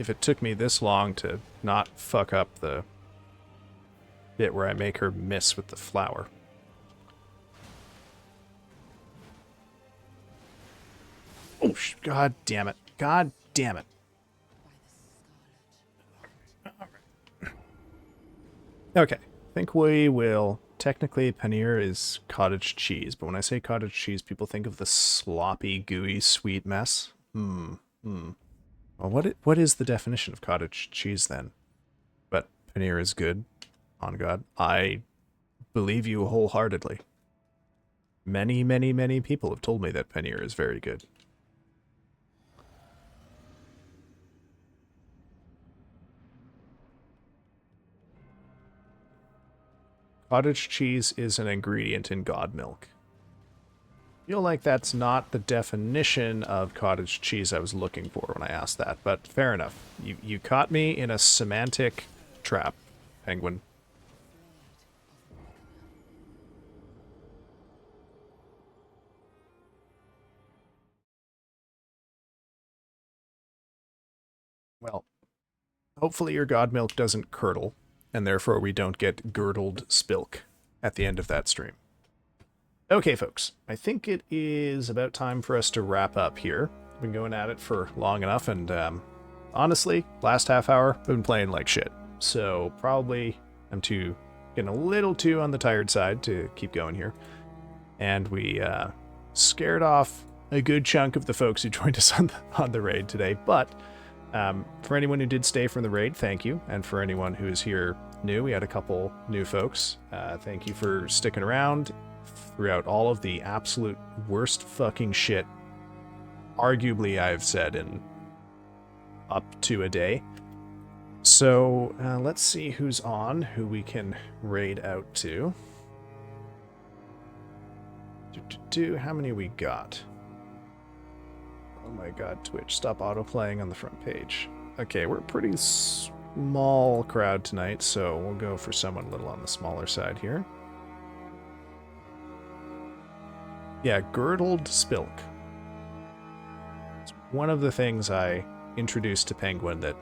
if it took me this long to not fuck up the bit where I make her miss with the flower. Oh, god damn it. God damn it. Okay, I think we will... Technically, paneer is cottage cheese, but when I say cottage cheese, people think of the sloppy, gooey, sweet mess. Well, what is the definition of cottage cheese, then? But paneer is good. On God. I believe you wholeheartedly. Many, many, many people have told me that paneer is very good. Cottage cheese is an ingredient in god milk. I feel like that's not the definition of cottage cheese I was looking for when I asked that, but fair enough. You caught me in a semantic trap, Penguin. Well, hopefully your god milk doesn't curdle, and therefore we don't get girdled spilk at the end of that stream. Okay, folks, I think it is about time for us to wrap up here. We've been going at it for long enough, and honestly, last half hour, I've been playing like shit. So probably I'm getting a little too on the tired side to keep going here. And we scared off a good chunk of the folks who joined us on the raid today, but for anyone who did stay from the raid, thank you. And for anyone who is here new, we had a couple new folks. Thank you for sticking around throughout all of the absolute worst fucking shit arguably I've said in up to a day. So let's see who's on, who we can raid out to. How many we got? Oh my god, Twitch, stop autoplaying on the front page. Okay, we're a pretty small crowd tonight, so we'll go for someone a little on the smaller side here. Yeah, girdled spilk. It's one of the things I introduced to Penguin that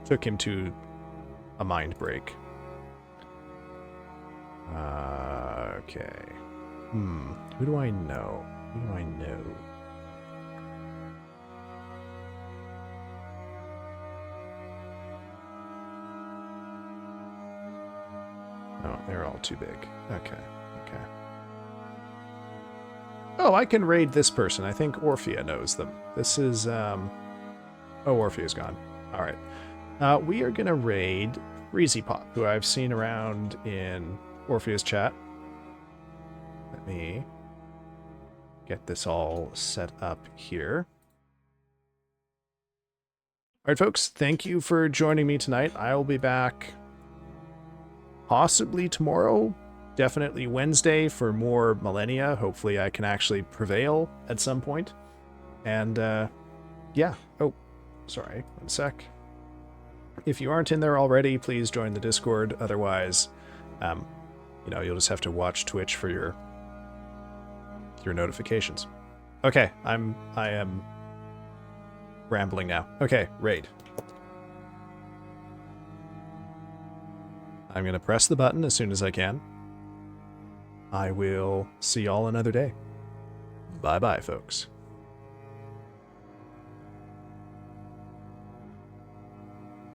took him to a mind break. Okay. Who do I know? Who do I know? Oh, they're all too big. Okay. Oh, I can raid this person. I think Orphea knows them. This is, Oh, Orphea's gone. Alright. We are gonna raid Breezy Pop, who I've seen around in Orphea's chat. Let me get this all set up here. Alright, folks, thank you for joining me tonight. I'll be back possibly tomorrow, definitely Wednesday for more Malenia. Hopefully I can actually prevail at some point. And, yeah. Oh, sorry, one sec. If you aren't in there already, please join the Discord. Otherwise, you know, you'll just have to watch Twitch for your notifications. Okay, I am rambling now. Okay, raid. I'm gonna press the button as soon as I can. I will see y'all another day. Bye-bye, folks.